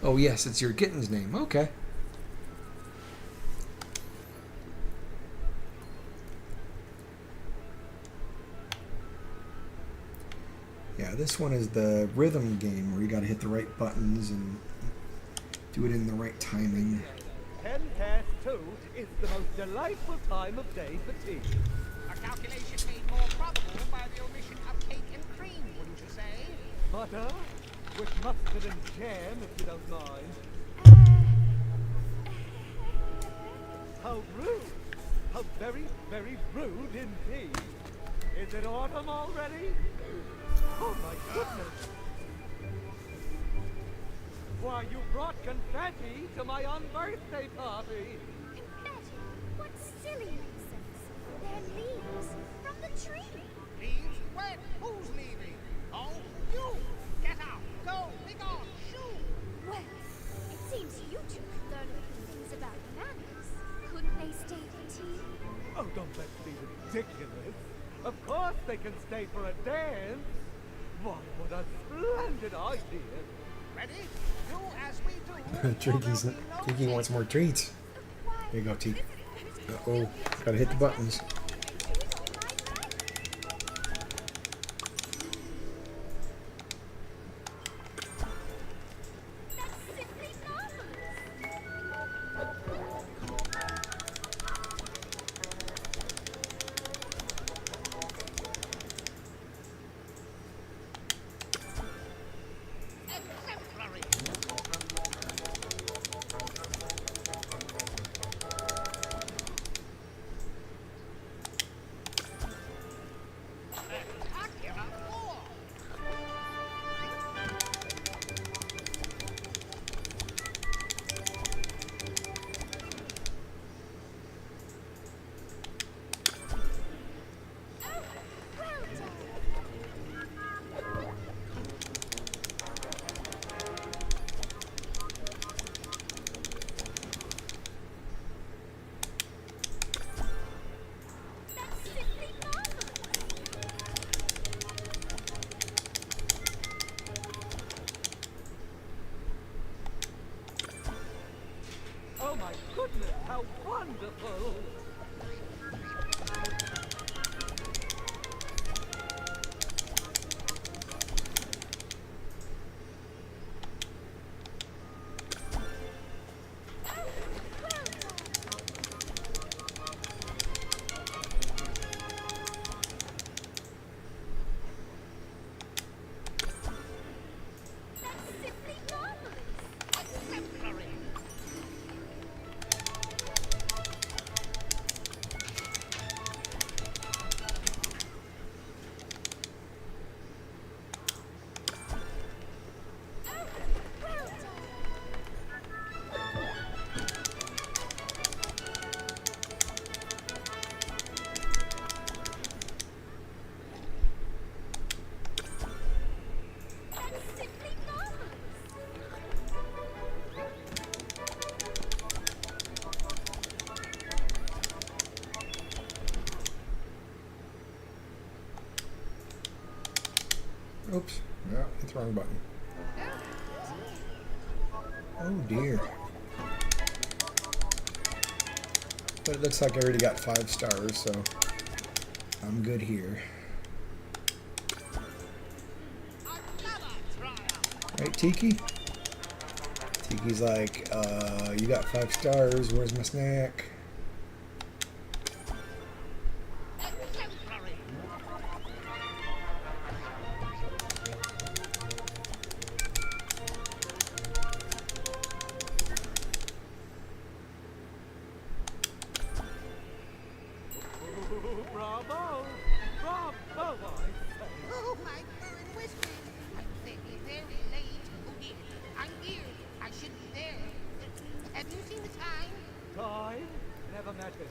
Oh, yes, it's your kitten's name. Okay. Yeah, this one is the rhythm game where you got to hit the right buttons and do it in the right timing. 10 past 2 is the most delightful time of day for tea. A calculation made more probable by the omission of cake and cream, wouldn't you say? Butter with mustard and jam, if you don't mind. How rude! How very, very rude indeed. Is it autumn already? Oh my goodness! Why, you brought confetti to my unbirthday party! Confetti? What silly nonsense. They're leaves from the tree. Leaves? When? Who's leaving? Oh, you! Get out! Go! Be gone! Shoo! Well, it seems you two could learn a few things about manners. Couldn't they stay for tea? Oh, don't let's be ridiculous. Of course they can stay for a dance. Why, what a splendid idea. Ready? Do as we do. Tiki wants more treats. Here you go, Tiki. Uh-oh. Gotta hit the buttons. That's simply marvelous. Exemplary. Spectacular floor. Oh, well done. That's simply marvelous. Oh my goodness, how wonderful! That's simply marvelous. Exemplary. Well done. That's simply marvelous. Oops. No, hit the wrong button. Oh dear. But it looks like I already got 5 stars, so I'm good here. Another triumph. Right, Tiki? Tiki's like, you got 5 stars, where's my snack? Exemplary. Ooh, bravo! Bravo, I say! Oh, my fur and whiskers. I'm very, very late. Oh, dear. I'm here. I should be there. Have you seen the time? Time? Never met him.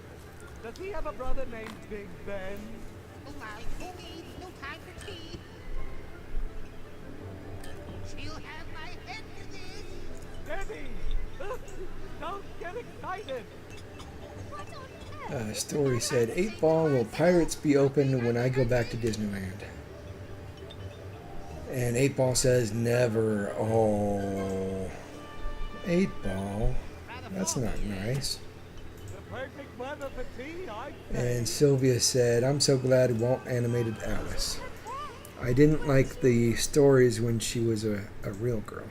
Does he have a brother named Big Ben? Who needs no time for tea? She'll have my head for this. Steady! Don't get excited! What on earth? Story said, 8 Ball, will pirates be open when I go back to Disneyland? And 8 Ball says, never. Oh. 8 Ball. That's not nice. The perfect weather for tea, I'd say. And Sylvia said, I'm so glad Walt animated Alice. I didn't like the stories when she was a real girl.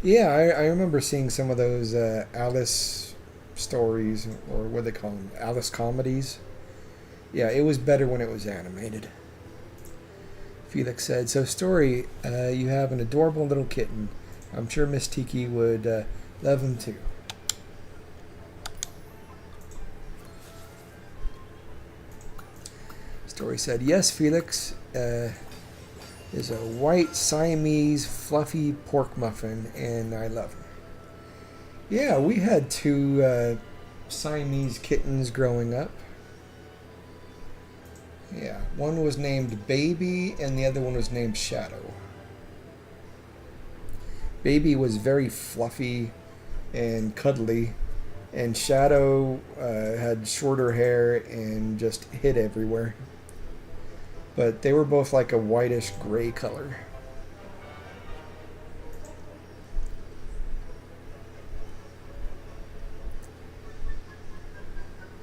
Yeah, I remember seeing some of those Alice stories, or what they call them, Alice comedies. Yeah, it was better when it was animated. Felix said, so Story, you have an adorable little kitten. I'm sure Miss Tiki would love him too. Story said, yes, Felix is a white Siamese fluffy pork muffin, and I love him. Yeah, we had 2 Siamese kittens growing up. Yeah, one was named Baby, and the other one was named Shadow. Baby was very fluffy and cuddly, and Shadow had shorter hair and just hid everywhere. But they were both like a whitish gray color.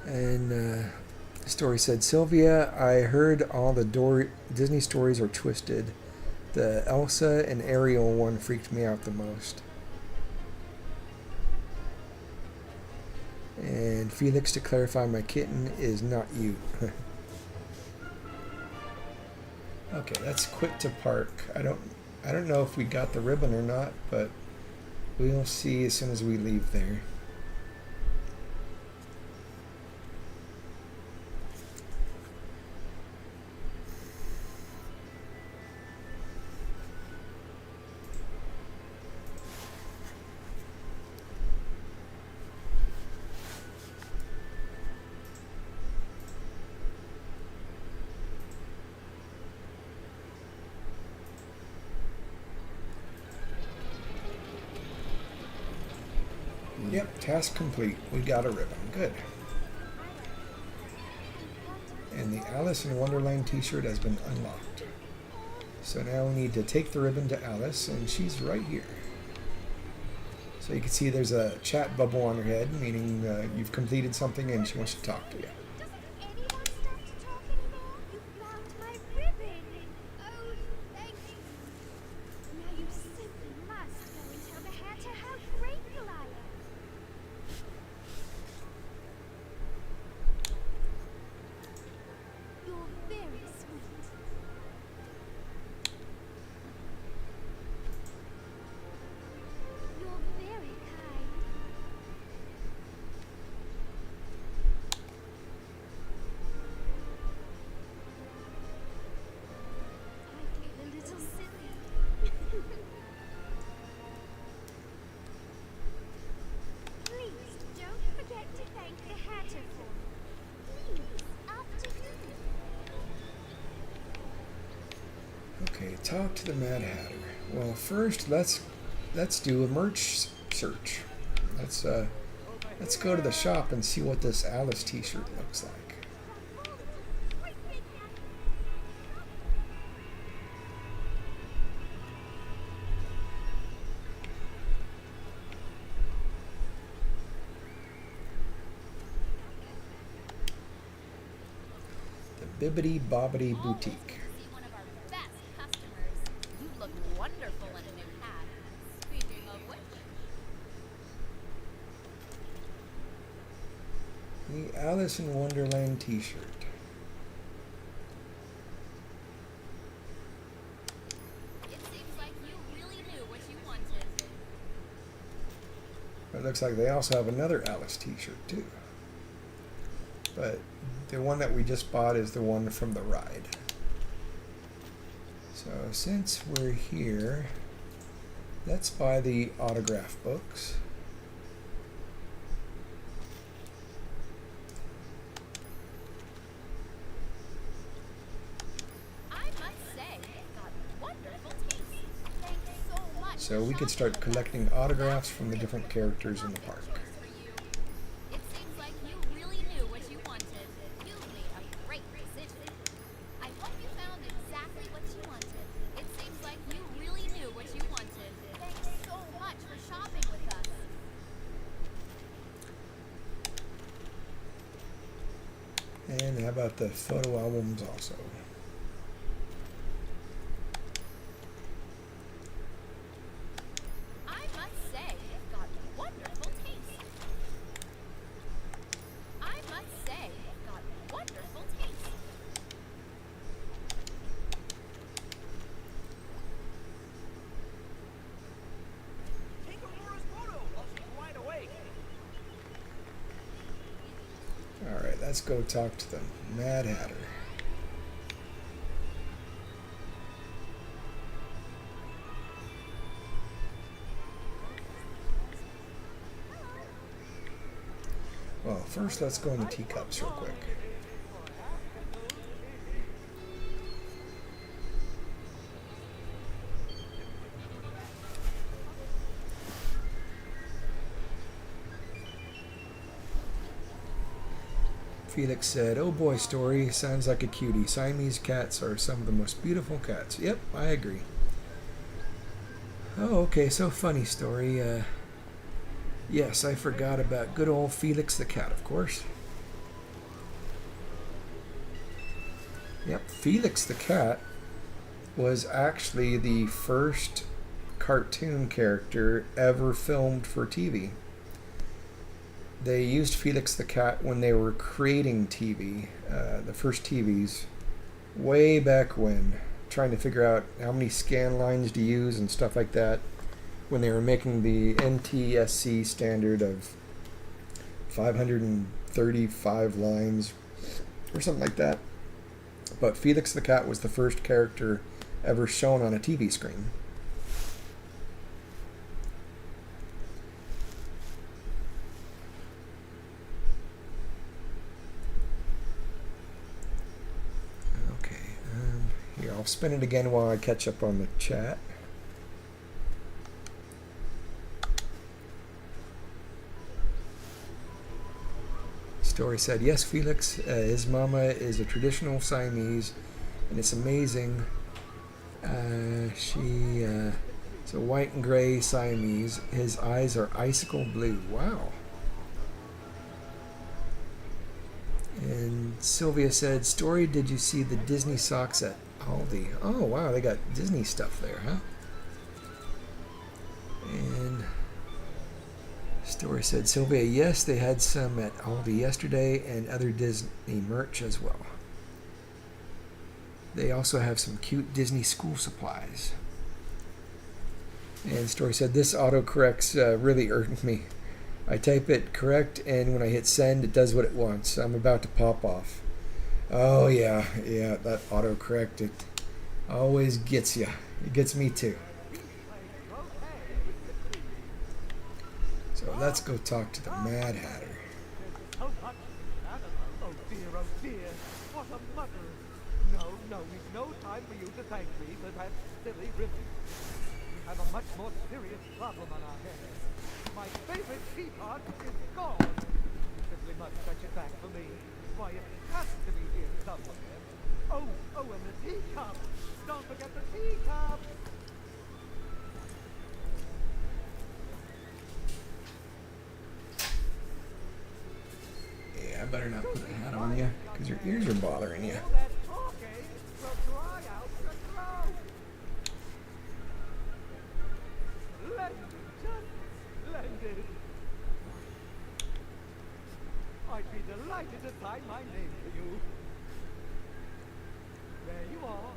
And the story said, Sylvia, I heard all the Disney stories are twisted. The Elsa and Ariel one freaked me out the most. And Felix, to clarify, my kitten is not you. Okay, let's quit to park. I don't know if we got the ribbon or not, but we'll see as soon as we leave there. Yep, task complete. We got a ribbon. Good. And the Alice in Wonderland t-shirt has been unlocked. So now we need to take the ribbon to Alice, and she's right here. So you can see there's a chat bubble on her head, meaning you've completed something and she wants to talk to you. Doesn't anyone stop to talk anymore? You found my ribbon. Oh, thank you. Now you simply must go and tell the Hatter how grateful I am. You're very sweet. You're very kind. I feel a little silly. Please don't forget to thank the Hatter for me. Please, after you. Okay, talk to the Mad Hatter. Well, first let's do a merch search. Let's go to the shop and see what this Alice t-shirt looks like. The Bibbidi Bobbidi Boutique. See one of our best customers. You look wonderful in a new hat. Speaking of which, The Alice in Wonderland t-shirt. it seems like you really knew what you wanted. It looks like they also have another Alice t-shirt too. But the one that we just bought is the one from the ride. So since we're here, let's buy the autograph books. so we could start collecting autographs from the different characters in the park. It seems like you really knew what you wanted. You made a great decision. I hope you found exactly what you wanted. It seems like you really knew what you wanted. Thanks so much for shopping with us. And how about the photo albums also? I must say, you've got wonderful taste. I must say, you've got wonderful taste. Take Aurora's photo while she's wide awake. Alright, let's go talk to the Mad Hatter. Well, first let's go in the teacups real quick. Felix said, "Oh boy, Story, sounds like a cutie. Siamese cats are some of the most beautiful cats." Yep, I agree. Oh, okay, so funny, Story. Yes, I forgot about good old Felix the cat, of course. Yep, Felix the cat was actually the first cartoon character ever filmed for TV. They used Felix the cat when they were creating TV, the first TVs, way back when, trying to figure out how many scan lines to use and stuff like that, when they were making the NTSC standard of 535 lines or something like that. But Felix the cat was the first character ever shown on a TV screen. Here, I'll spin it again while I catch up on the chat. Story said, yes, Felix, his mama is a traditional Siamese, and it's amazing. It's a white and gray Siamese. His eyes are icicle blue. Wow. And Sylvia said, Story, did you see the Disney socks at Aldi? Oh, wow, they got Disney stuff there, huh? And Story said, Sylvia, yes, they had some at Aldi yesterday and other Disney merch as well. They also have some cute Disney school supplies. And Story said, this autocorrects really irked me. I type it correct, and when I hit send, it does what it wants. I'm about to pop off. Oh, yeah, that autocorrect, it always gets you. It gets me too. So let's go talk to the Mad Hatter. So much animal. Oh dear, what a mother. No, we've no time for you to thank me for that silly ribbon. We have a much more serious problem on our hands. My favorite teapot is gone. You simply must fetch it back for me. Why, it has to be here somewhere. Oh, and the teacup. Don't forget the teacup. Yeah, I better not put a hat on you, because your ears are bothering you. All that talking will dry out your throat. Splendid, just splendid. I'd be delighted to sign my name for you. There you are.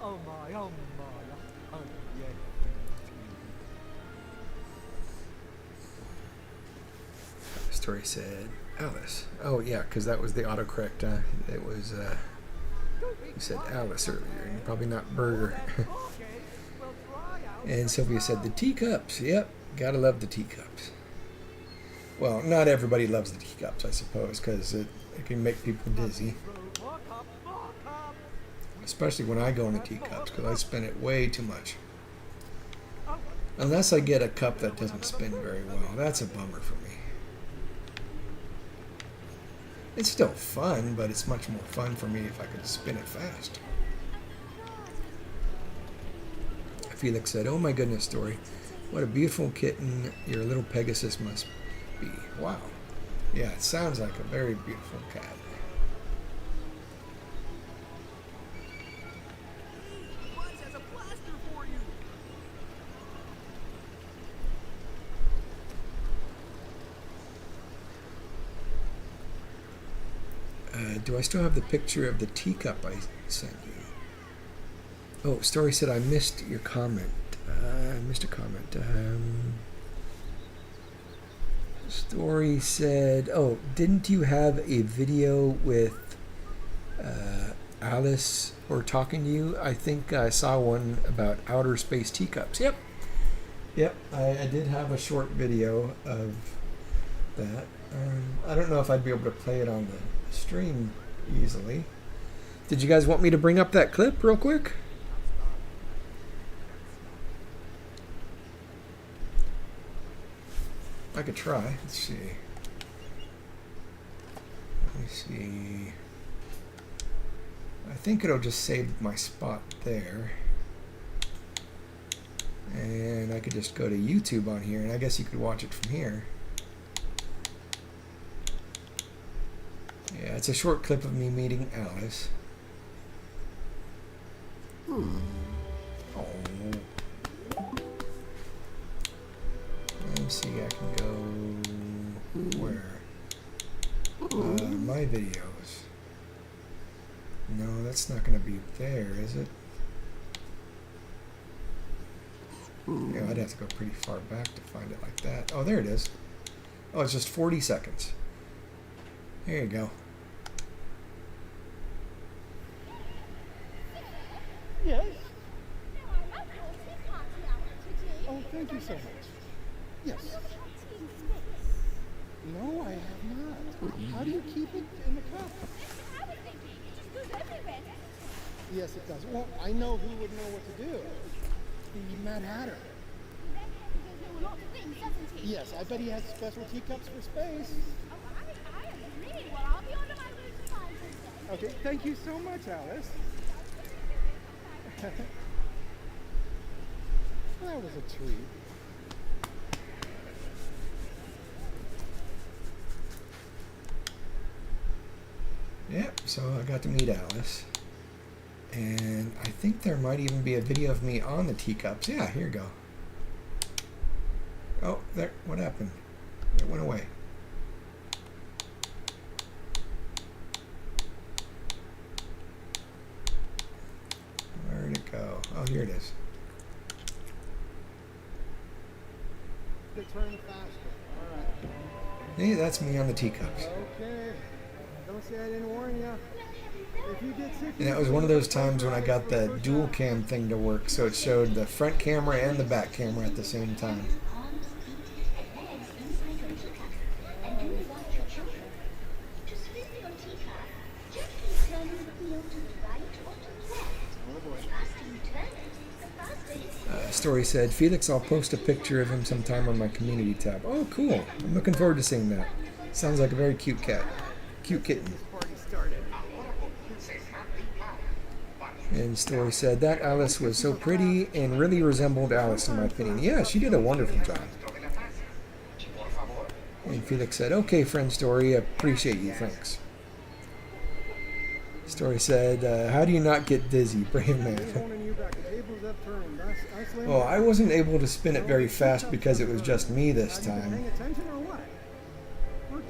Oh my, oh yeah. Story said, Alice. Oh, yeah, because that was the autocorrect. It was, you said Alice earlier, and probably not Burger. And Sylvia said the teacups. Yep, gotta love the teacups. Well, not everybody loves the teacups, I suppose, because it can make people dizzy. Especially when I go in the teacups, because I spin it way too much. Unless I get a cup that doesn't spin very well. That's a bummer for me. It's still fun, but it's much more fun for me if I could spin it fast. Felix said, "Oh my goodness, Story. What a beautiful kitten your little Pegasus must be." Wow. Yeah, it sounds like a very beautiful cat. Do I still have the picture of the teacup I sent you? Oh, Story said I missed your comment. I missed a comment. Story said, "Oh, didn't you have a video with Alice or talking to you? I think I saw one about outer space teacups." Yep. I did have a short video of that. I don't know if I'd be able to play it on the stream easily. Did you guys want me to bring up that clip real quick? I could try. Let's see. Let me see. I think it'll just save my spot there. And I could just go to YouTube on here, and I guess you could watch it from here. Yeah, it's a short clip of me meeting Alice. Oh. Let me see, I can go where? My videos. No, that's not going to be there, is it? Yeah, I'd have to go pretty far back to find it like that. Oh, there it is. Oh, it's just 40 seconds. There you go. Yes? Oh, thank you so much. Yes. No, I have not. How do you keep it in the cup? Yes, it does. Well, I know who would know what to do. The Mad Hatter. Yes, I bet he has special teacups for space. Okay, thank you so much, Alice. That was a treat. Yep, so I got to meet Alice. And I think there might even be a video of me on the teacups. Yeah, here you go. Oh, there. What happened? It went away. Where did it go? Oh, here it is. To turn faster. All right. Hey, that's me on the teacups. Okay. Don't say I didn't warn you. If you get sick, And that was one of those times when I got the dual cam thing to work, so it showed the front camera and the back camera at the same time. Story said, "Felix, I'll post a picture of him sometime on my community tab." Oh, cool. I'm looking forward to seeing that. Sounds like a very cute cat. Cute kitten. And Story said, "That Alice was so pretty and really resembled Alice in my opinion." Yeah, she did a wonderful job. And Felix said, "Okay, friend Story, appreciate you, thanks." Story said, "How do you not get dizzy, brave man?" Well, I wasn't able to spin it very fast because it was just me this time.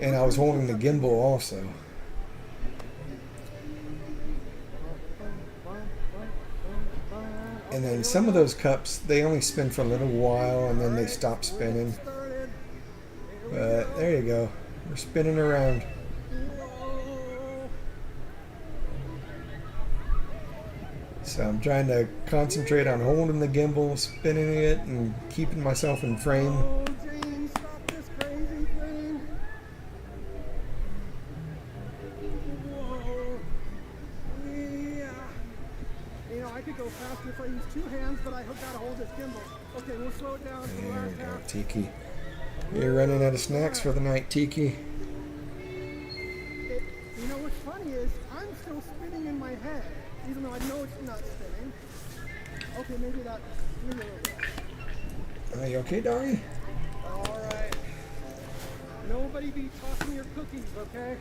And I was holding the gimbal also. And then some of those cups, they only spin for a little while and then they stop spinning. But there you go. We're spinning around. So I'm trying to concentrate on holding the gimbal, spinning it, and keeping myself in frame. Oh, James, stop this crazy thing. Whoa. Yeah. You know, I could go faster if I use two hands, but I gotta hold this gimbal. Okay, we'll slow it down for the There last we go, half. Tiki. You're running out of snacks for the night, Tiki. You know what's funny is I'm still spinning in my head, even though I know it's not spinning. Okay, maybe a little bit. Are you okay, Dari? All right. Nobody be tossing your cookies, okay?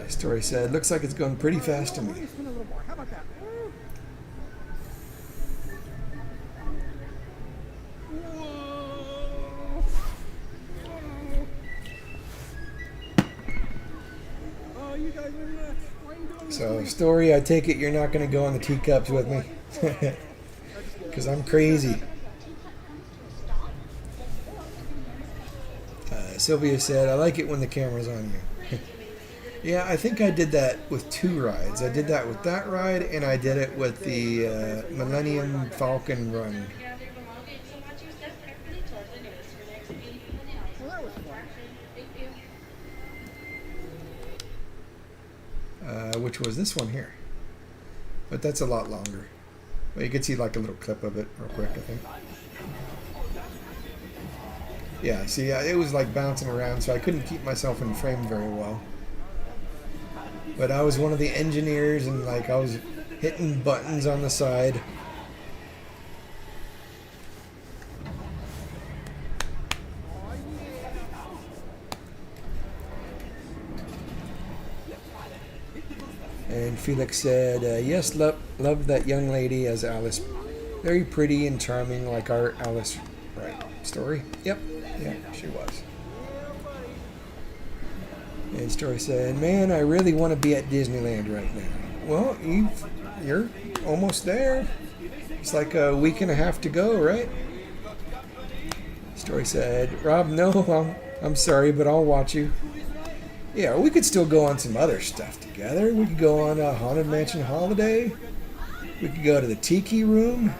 Story said, looks like it's going pretty fast to Let me. me spin a little more. How about that? Woo. Whoa. Oh, you guys are nuts. Why are you doing this to So, me? Story, I take it you're not going to go on the teacups with me? Because I'm crazy. Sylvia said, I like it when the camera's on you. Yeah, I think I did that with two rides. I did that with that ride, and I did it with the Millennium Falcon run. Well, that was fun. Which was this one here. But that's a lot longer. Well, you can see like a little clip of it real quick, I think. Yeah, see, it was like bouncing around, so I couldn't keep myself in frame very well. But I was one of the engineers, and like I was hitting buttons on the side. And Felix said, yes, love that young lady as Alice. Very pretty and charming, like our Alice, right? Story? Yep. Yeah, she was. And Story said, man, I really want to be at Disneyland right now. Well, you're almost there. It's like a week and a half to go, right? Story said, Rob, no, I'm sorry, but I'll watch you. Yeah, we could still go on some other stuff together. We could go on a Haunted Mansion holiday. We could go to the Tiki Room.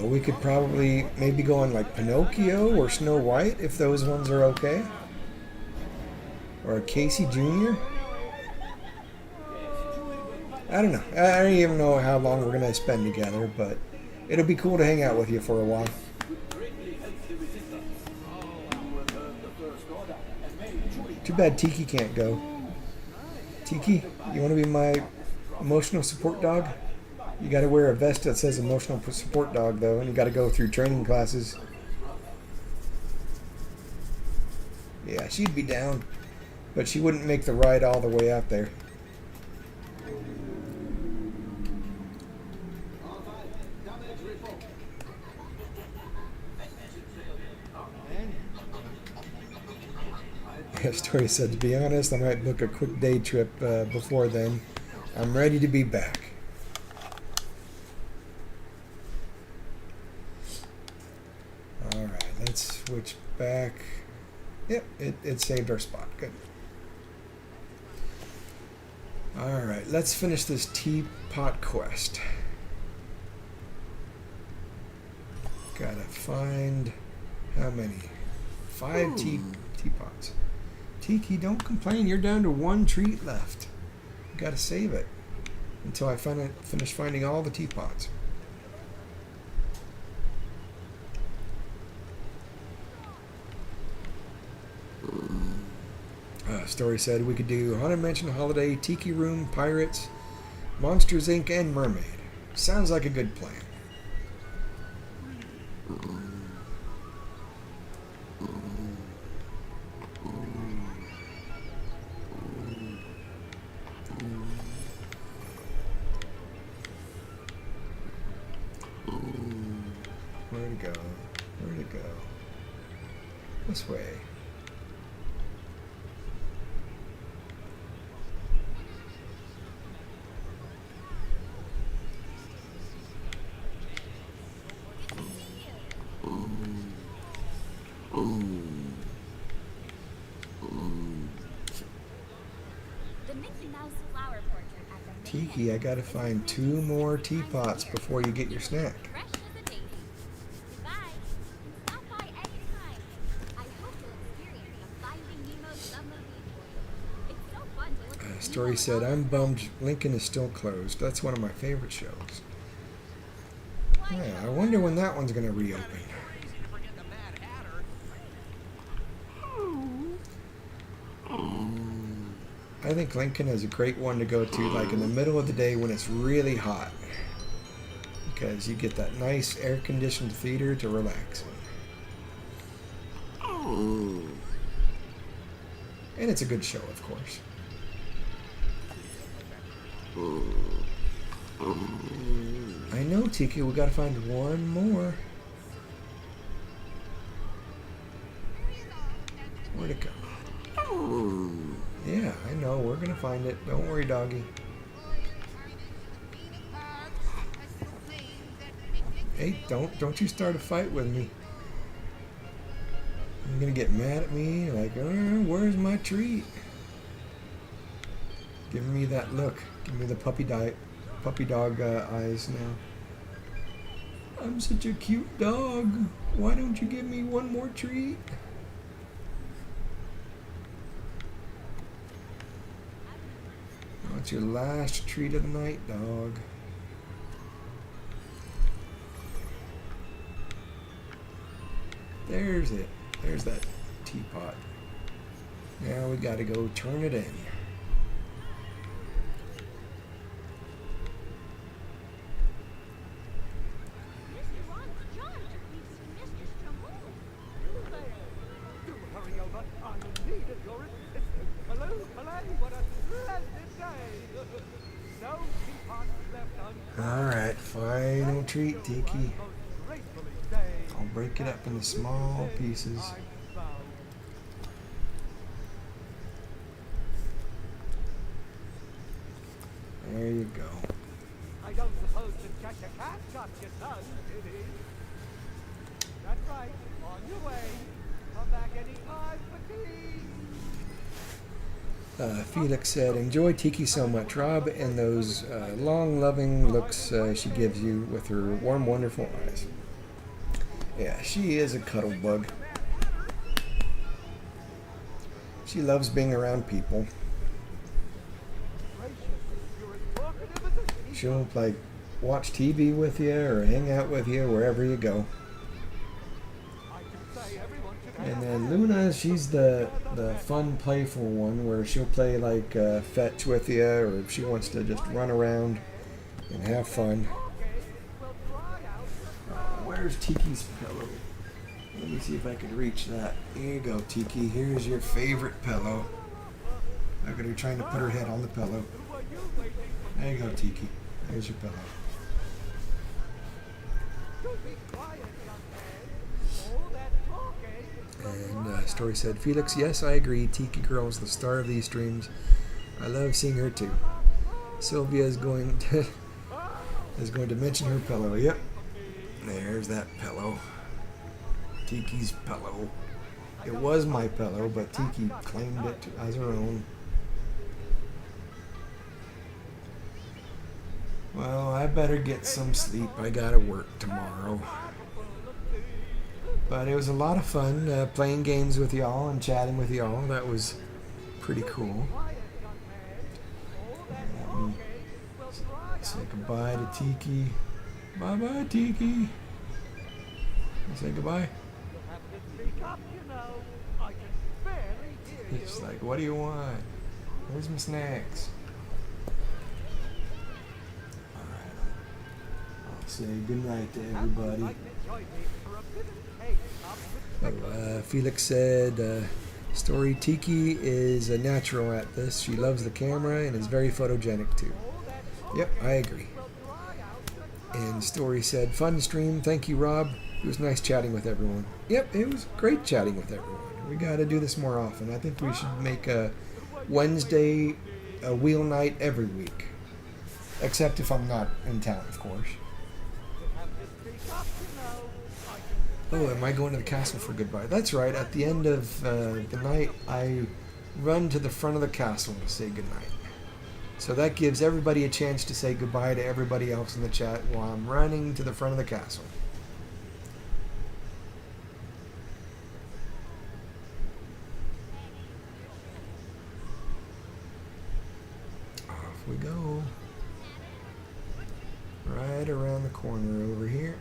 We could probably maybe go on like Pinocchio or Snow White if those ones are okay. Or Casey Jr. I don't know. I don't even know how long we're going to spend together, but it'll be cool to hang out with you for a while. Too bad Tiki can't go. Tiki, you want to be my emotional support dog? You got to wear a vest that says emotional support dog, though, and you got to go through training classes. Yeah, she'd be down, but she wouldn't make the ride all the way out there. Yeah, Story said, to be honest, I might book a quick day trip before then. I'm ready to be back. Alright, let's switch back. Yep, it saved our spot. Good. Alright, let's finish this teapot quest. Gotta find how many? 5 teapots. Tiki, don't complain. You're down to 1 treat left. You gotta save it until I finish finding all the teapots. Story said we could do Haunted Mansion Holiday, Tiki Room, Pirates, Monsters Inc., and Mermaid. Sounds like a good plan. Where'd it go? Where'd it go? This way. The Mickey Mouse flower portrait Tiki, I gotta find 2 more teapots before you get your snack. Fresh as a daisy. Goodbye. Stop by anytime. I hope you'll experience the Finding Nemo submarine tour. It's so fun to look at Story said, I'm bummed Lincoln is still closed. That's one of my favorite shows. Yeah, I wonder when that one's gonna reopen. I think Lincoln is a great one to go to like in the middle of the day when it's really hot. Because you get that nice air-conditioned theater to relax in. And it's a good show, of course. I know, Tiki, we gotta find one more. Where'd it go? Yeah, I know. We're gonna find it. Don't worry, doggy. Hey, don't you start a fight with me. You're gonna get mad at me, like, where's my treat? Give me that look. Give me the puppy dog eyes now. I'm such a cute dog. Why don't you give me one more treat? What's your last treat of the night, dog? There's it. There's that teapot. Now we gotta go turn it in. Mr. Ron's jar. We've seen Mistress Tremolo. Do hurry over. I'm in need of your assistance. Hello, what a splendid day. No teapots left unturned. Alright, final treat, Tiki. Most gratefully say, I'll break it up into small pieces. I'm bound. There you go. I don't suppose to catch a cat got your tongue, did he? That's right, on your way. Come back anytime for tea. Felix said, enjoy Tiki so much, Rob, and those long, loving looks she gives you with her warm, wonderful eyes. Yeah, she is a cuddle bug. She loves being around people. She'll, like, watch TV with you or hang out with you wherever you go. And then Luna, she's the fun, playful one where she'll play like fetch with you, or if she wants to just run around and have fun. Where's Tiki's pillow? Let me see if I can reach that. Here you go, Tiki. Here's your favorite pillow. Look at her trying to put her head on the pillow. There you go, Tiki. There's your pillow. And Story said, Felix, yes, I agree. Tiki Girl is the star of these streams. I love seeing her too. Sylvia is going to mention her pillow. Yep. There's that pillow. Tiki's pillow. It was my pillow, but Tiki claimed it as her own. Well, I better get some sleep. I gotta work tomorrow. But it was a lot of fun playing games with y'all and chatting with y'all. That was pretty cool. Say goodbye to Tiki. Bye-bye, Tiki. Say goodbye. It's like, what do you want? Where's my snacks? Alright. I'll say goodnight to everybody. Felix said, Story Tiki is a natural at this. She loves the camera and is very photogenic too. Yep, I agree. And Story said, fun stream. Thank you, Rob. It was nice chatting with everyone. Yep, it was great chatting with everyone. We got to do this more often. I think we should make a Wednesday a wheel night every week. Except if I'm not in town, of course. Oh, am I going to the castle for goodbye? That's right. At the end of the night, I run to the front of the castle to say goodnight. So that gives everybody a chance to say goodbye to everybody else in the chat while I'm running to the front of the castle. Off we go. Right around the corner over here.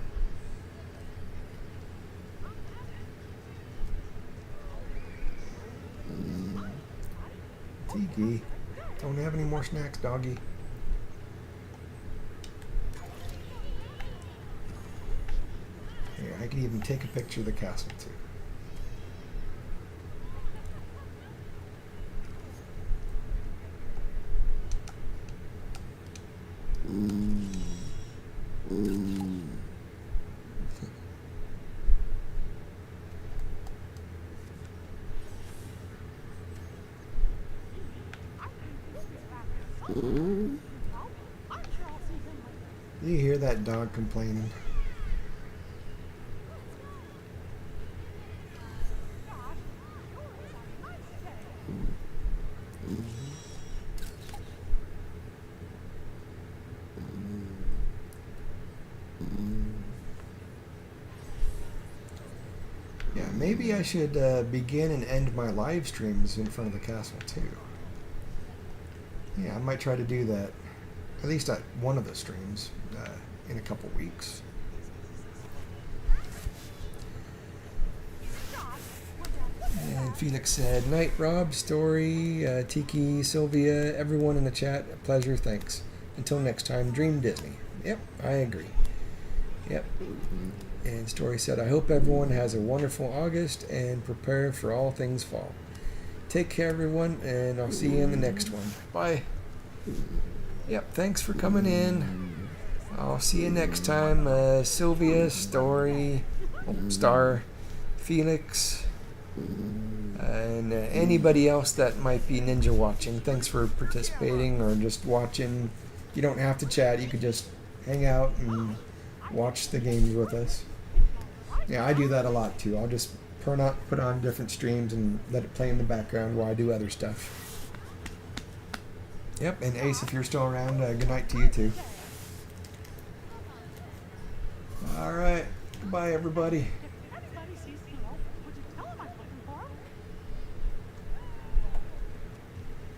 Tiki, don't have any more snacks, doggy. Here, I can even take a picture of the castle too. Do you hear that dog complaining? Yeah, maybe I should begin and end my live streams in front of the castle too. Yeah, I might try to do that. At least at one of the streams in a couple weeks. And Felix said, "Night, Rob, Story, Tiki, Sylvia, everyone in the chat. A pleasure, thanks. Until next time, dream Disney." Yep, I agree. Yep. And Story said, "I hope everyone has a wonderful August and prepare for all things fall. Take care, everyone, and I'll see you in the next one. Bye." Yep, thanks for coming in. I'll see you next time. Sylvia, Story, Star, Felix, and anybody else that might be ninja watching. Thanks for participating or just watching. You don't have to chat. You could just hang out and watch the games with us. Yeah, I do that a lot too. I'll just put on different streams and let it play in the background while I do other stuff. Yep, and Ace, if you're still around, good night to you too. All right, goodbye everybody.